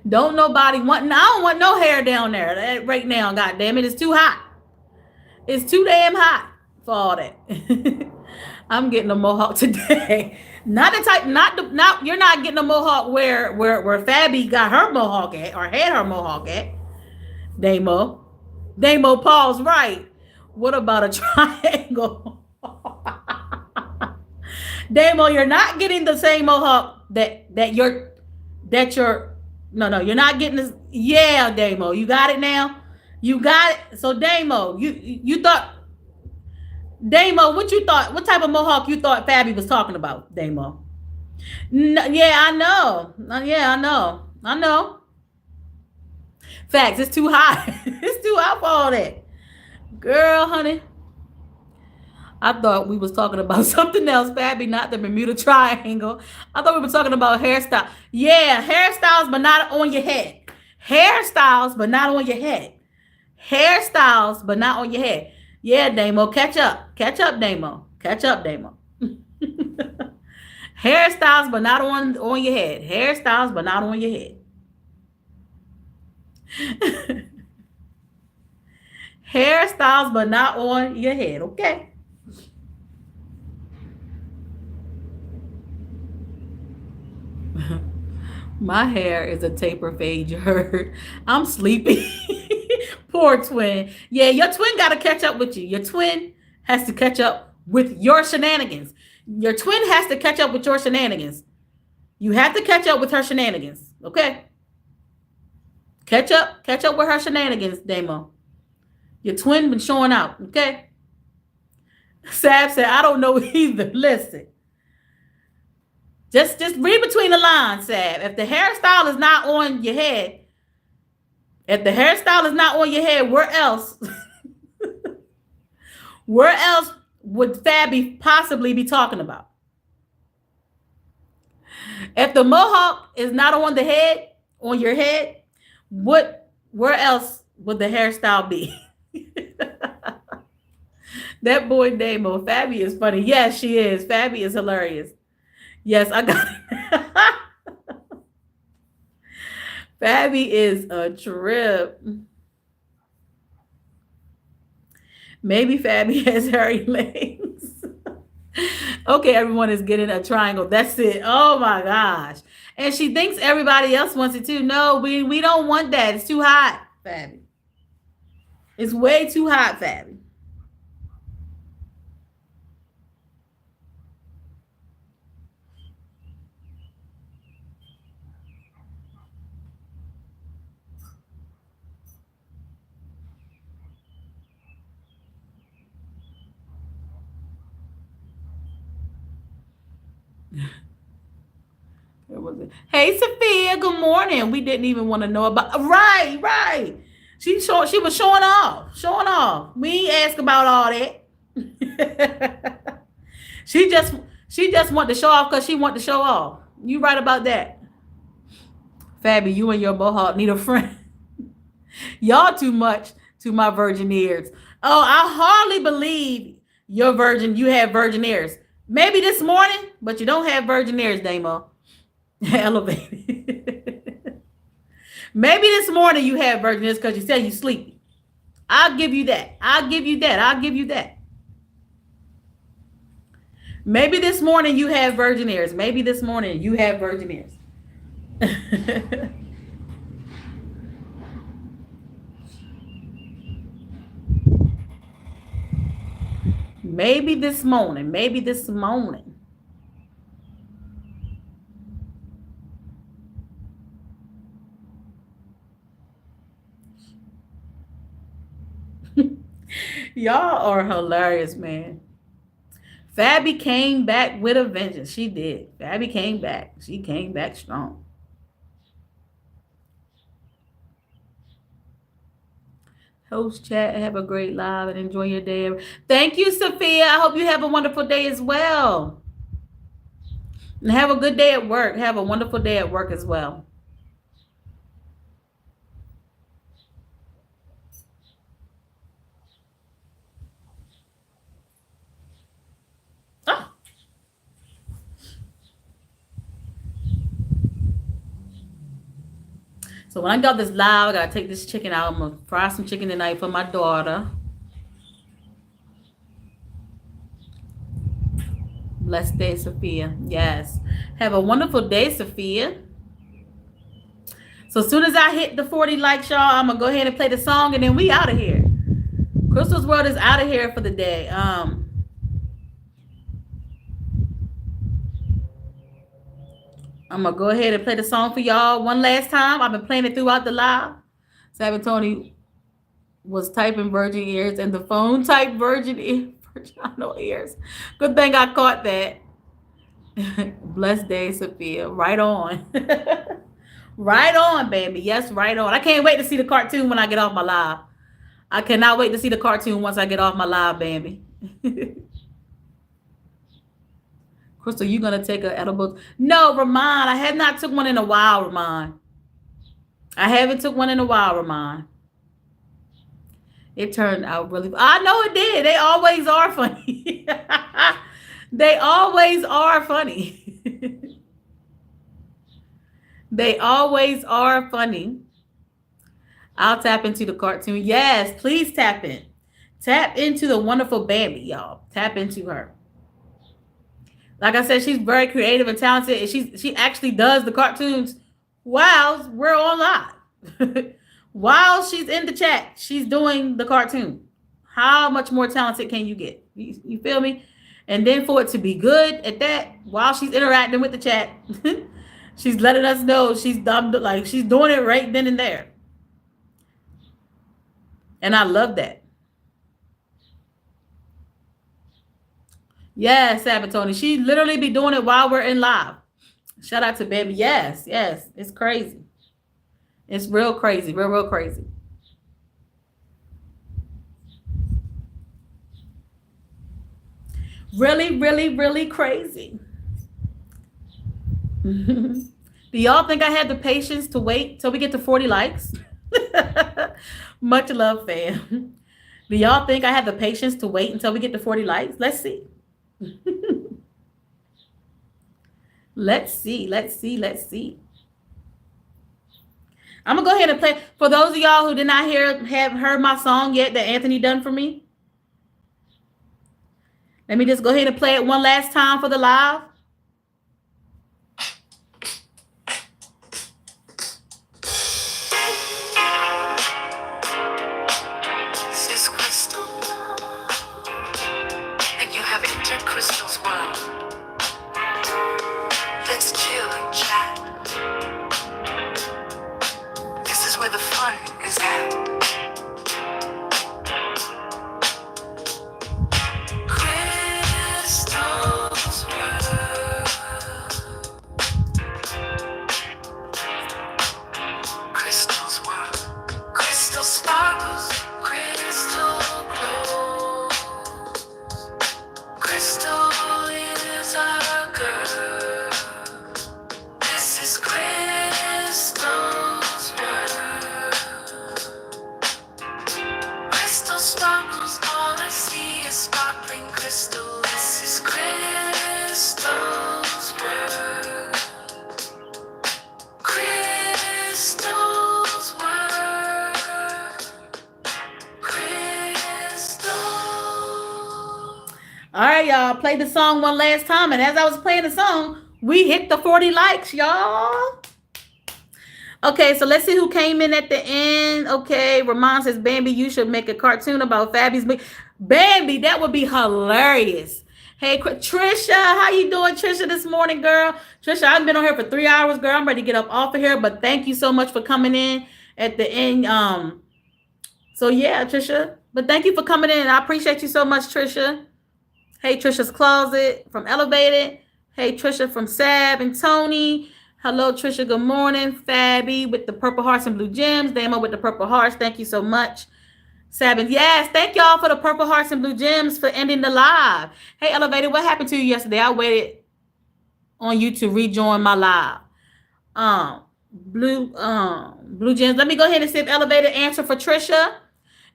Don't nobody want. I don't want no hair down there right now. God damn it, it's too hot. It's too damn hot for all that. I'm getting a mohawk today. Not the type. Not. You're not getting a mohawk where Fabby got her mohawk at or had her mohawk at. Damo. Damo Paul's right. What about a triangle? Damo, you're not getting the same mohawk that you're no, you're not getting this. Yeah, Damo, you got it now. You got it. So Damo, you thought Damo, what you thought? What type of mohawk you thought Fabby was talking about, Damo? No, yeah, I know. Yeah, I know. I know. Facts. It's too hot. It's too too out for all that. Girl, honey, I thought we was talking about something else, Fabby, not the Bermuda Triangle. I thought we were talking about hairstyle. Yeah, hairstyles, but not on your head. Hairstyles, but not on your head. Hairstyles, but not on your head. Yeah, Damo, catch up. Catch up, Damo. Catch up, Damo. Hairstyles, but not on your head. Hairstyles, but not on your head. Hairstyles, but not on your head. Okay. My hair is a taper fade, you heard. I'm sleepy. Poor twin. Yeah, your twin got to catch up with you. Your twin has to catch up with your shenanigans. Your twin has to catch up with your shenanigans. You have to catch up with her shenanigans. Okay? Catch up. Catch up with her shenanigans, Damo. Your twin been showing out. Okay? Sab said, I don't know either. Listen. Just read between the lines, Sab. If the hairstyle is not on your head, where else? Where else would Fabby possibly be talking about? If the mohawk is not on your head, where else would the hairstyle be? That boy Damo, Fabby is funny. Yes, she is. Fabby is hilarious. Yes, I got it. Fabby is a trip. Maybe Fabby has hairy legs. Okay, everyone is getting a triangle. That's it. Oh my gosh. And she thinks everybody else wants it too. No, we don't want that. It's too hot, Fabby. It's way too hot, Fabby. Where was it? Hey, Sophia. Good morning. We didn't even want to know about. Right, right. She was showing off, showing off. We ain't ask about all that. she just she just wanted to show off because she wanted to show off. You right about that, Fabby. You and your mohawk need a friend. Y'all too much to my virgin ears. Oh, I hardly believe you're virgin. You have virgin ears. Maybe this morning, but you don't have virgin ears, Damo. Elevated. Maybe this morning you have virgin ears because you said you sleepy. I'll give you that. I'll give you that. I'll give you that. Maybe this morning you have virgin ears. Maybe this morning you have virgin ears. Maybe this morning. Maybe this morning. Y'all are hilarious, man. Fabby came back with a vengeance. She did. Fabby came back. She came back strong. Host chat, have a great live and enjoy your day. Thank you, Sophia. I hope you have a wonderful day as well. And have a good day at work. Have a wonderful day at work as well. Oh. So when I got this live, I gotta take this chicken out. I'm gonna fry some chicken tonight for my daughter. Blessed day, Sophia. Yes. Have a wonderful day, Sophia. So as soon as I hit the 40 likes, y'all, I'm gonna go ahead and play the song and then we out of here. Crystal's World is out of here for the day. I'm gonna go ahead and play the song for y'all one last time. I've been playing it throughout the live. Sabatoni was typing virgin ears and the phone typed virginal ears. Good thing I caught that. Blessed day, Sophia. Right on. Right on, baby. Yes, right on. I can't wait to see the cartoon when I get off my live. I cannot wait to see the cartoon once I get off my live, Bambi. Crystal, you gonna take a edible? No, Ramon, I have not took one in a while, Ramon. I haven't took one in a while, Ramon. It turned out really. I know it did. They always are funny. They always are funny. They always are funny. I'll tap into the cartoon. Yes, please tap in. Tap into the wonderful Bambi, y'all. Tap into her. Like I said, she's very creative and talented, and she actually does the cartoons while we're on live. While she's in the chat, she's doing the cartoon. How much more talented can you get? You feel me? And then for it to be good at that, while she's interacting with the chat, she's letting us know she's done, like she's doing it right then and there. And I love that. Yes, Sabatoni. She literally be doing it while we're in live. Shout out to Baby. Yes, yes. It's crazy. It's real crazy. Real, real crazy. Really, really, really crazy. Do y'all think I had the patience to wait till we get to 40 likes? Much love, fam. Do y'all think I have the patience to wait until we get to 40 likes? Let's see. Let's see. Let's see. Let's see. I'm gonna go ahead and play for those of y'all who did not have heard my song yet that Anthony done for me. Let me just go ahead and play it one last time for the live. This is Crystal, and you have entered Crystal's world. Let's chill and chat. This is where the fun is at. All right, y'all. Play the song one last time. And as I was playing the song, we hit the 40 likes, y'all. Okay, so let's see who came in at the end. Okay, Ramon says, Bambi, you should make a cartoon about Fabby's. Bambi, that would be hilarious. Hey, Trisha, how you doing, Trisha, this morning, girl? Trisha, I've been on here for 3 hours, girl. I'm ready to get up off of here, but thank you so much for coming in at the end. So yeah, Trisha, but thank you for coming in. I appreciate you so much, Trisha. Hey, Trisha's Closet from Elevated. Hey, Trisha from Sab and Tony. Hello, Trisha. Good morning. Fabby with the purple hearts and blue gems. Damo with the purple hearts. Thank you so much. Sab and yes, thank y'all for the purple hearts and blue gems for ending the live. Hey, Elevated, what happened to you yesterday? I waited on you to rejoin my live. Blue gems. Let me go ahead and see if Elevated answer for Trisha.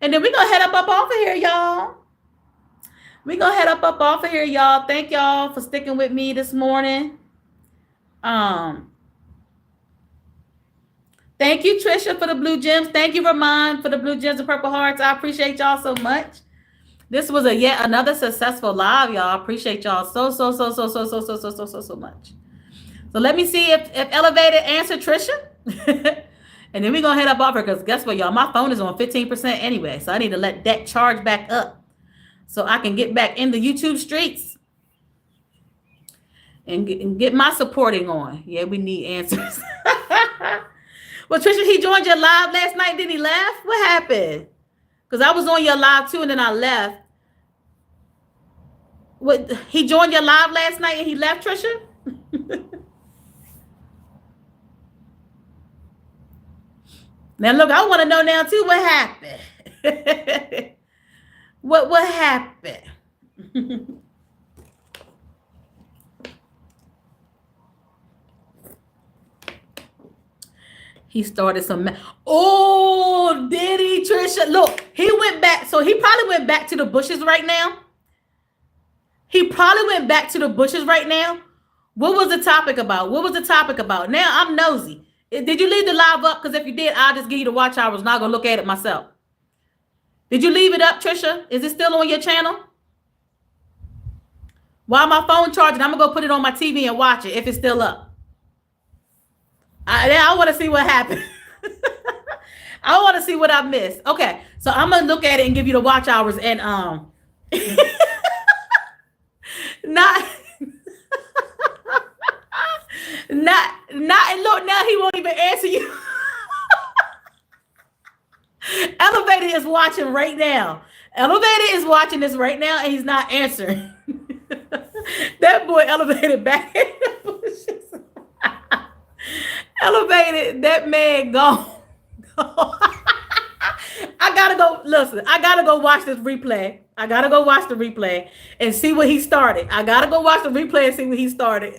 And then we're going to head up off of here, y'all. We're going to head up off of here, y'all. Thank y'all for sticking with me this morning. Thank you, Trisha, for the blue gems. Thank you, Ramon, for the blue gems and purple hearts. I appreciate y'all so much. This was a yet another successful live, y'all. I appreciate y'all so much. So let me see if Elevated answered Trisha. And then we're going to head up off her because guess what, y'all? My phone is on 15% anyway. So I need to let that charge back up so I can get back in the YouTube streets and get my supporting on. Yeah, we need answers. Well, Trisha, he joined your live last night. Did he laugh? What happened? Because I was on your live too and then I left. What, he joined your live last night and he left, Trisha? Now, look, I want to know now, too, what happened. What happened? He started some. Oh, did he, Trisha? Look, he went back. So he probably went back to the bushes right now. He probably went back to the bushes right now. What was the topic about? What was the topic about? Now I'm nosy. Did you leave the live up? Because if you did, I'll just give you the watch hours. Not gonna look at it myself. Did you leave it up, Trisha? Is it still on your channel? While my phone charging, I'm gonna go put it on my TV and watch it if it's still up. I want to see what happened. I want to see what I missed. Okay, so I'm gonna look at it and give you the watch hours and not not and look now he won't even answer you. Elevated is watching right now. Elevated is watching this right now and he's not answering. That boy elevated back in the bushes. Elevated, that man gone. I gotta go. Listen, I gotta go watch this replay. I gotta go watch the replay and see what he started. I gotta go watch the replay and see what he started.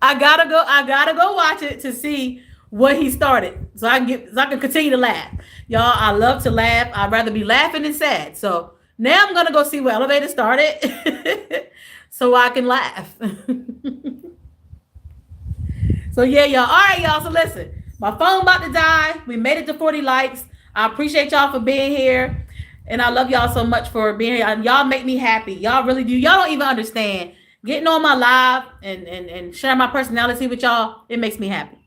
I gotta go. I gotta go watch it to see what he started, so I can get, so I can continue to laugh. Y'all, I love to laugh. I'd rather be laughing than sad. So now I'm gonna go see where Elevator started, so I can laugh. So yeah, y'all. All right, y'all. So listen, my phone about to die. We made it to 40 likes. I appreciate y'all for being here. And I love y'all so much for being here. Y'all make me happy. Y'all really do. Y'all don't even understand. Getting on my live and sharing my personality with y'all, it makes me happy.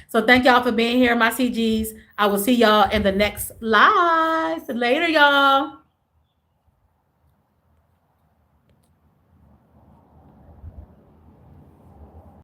So thank y'all for being here, my CGs. I will see y'all in the next live. Later, y'all.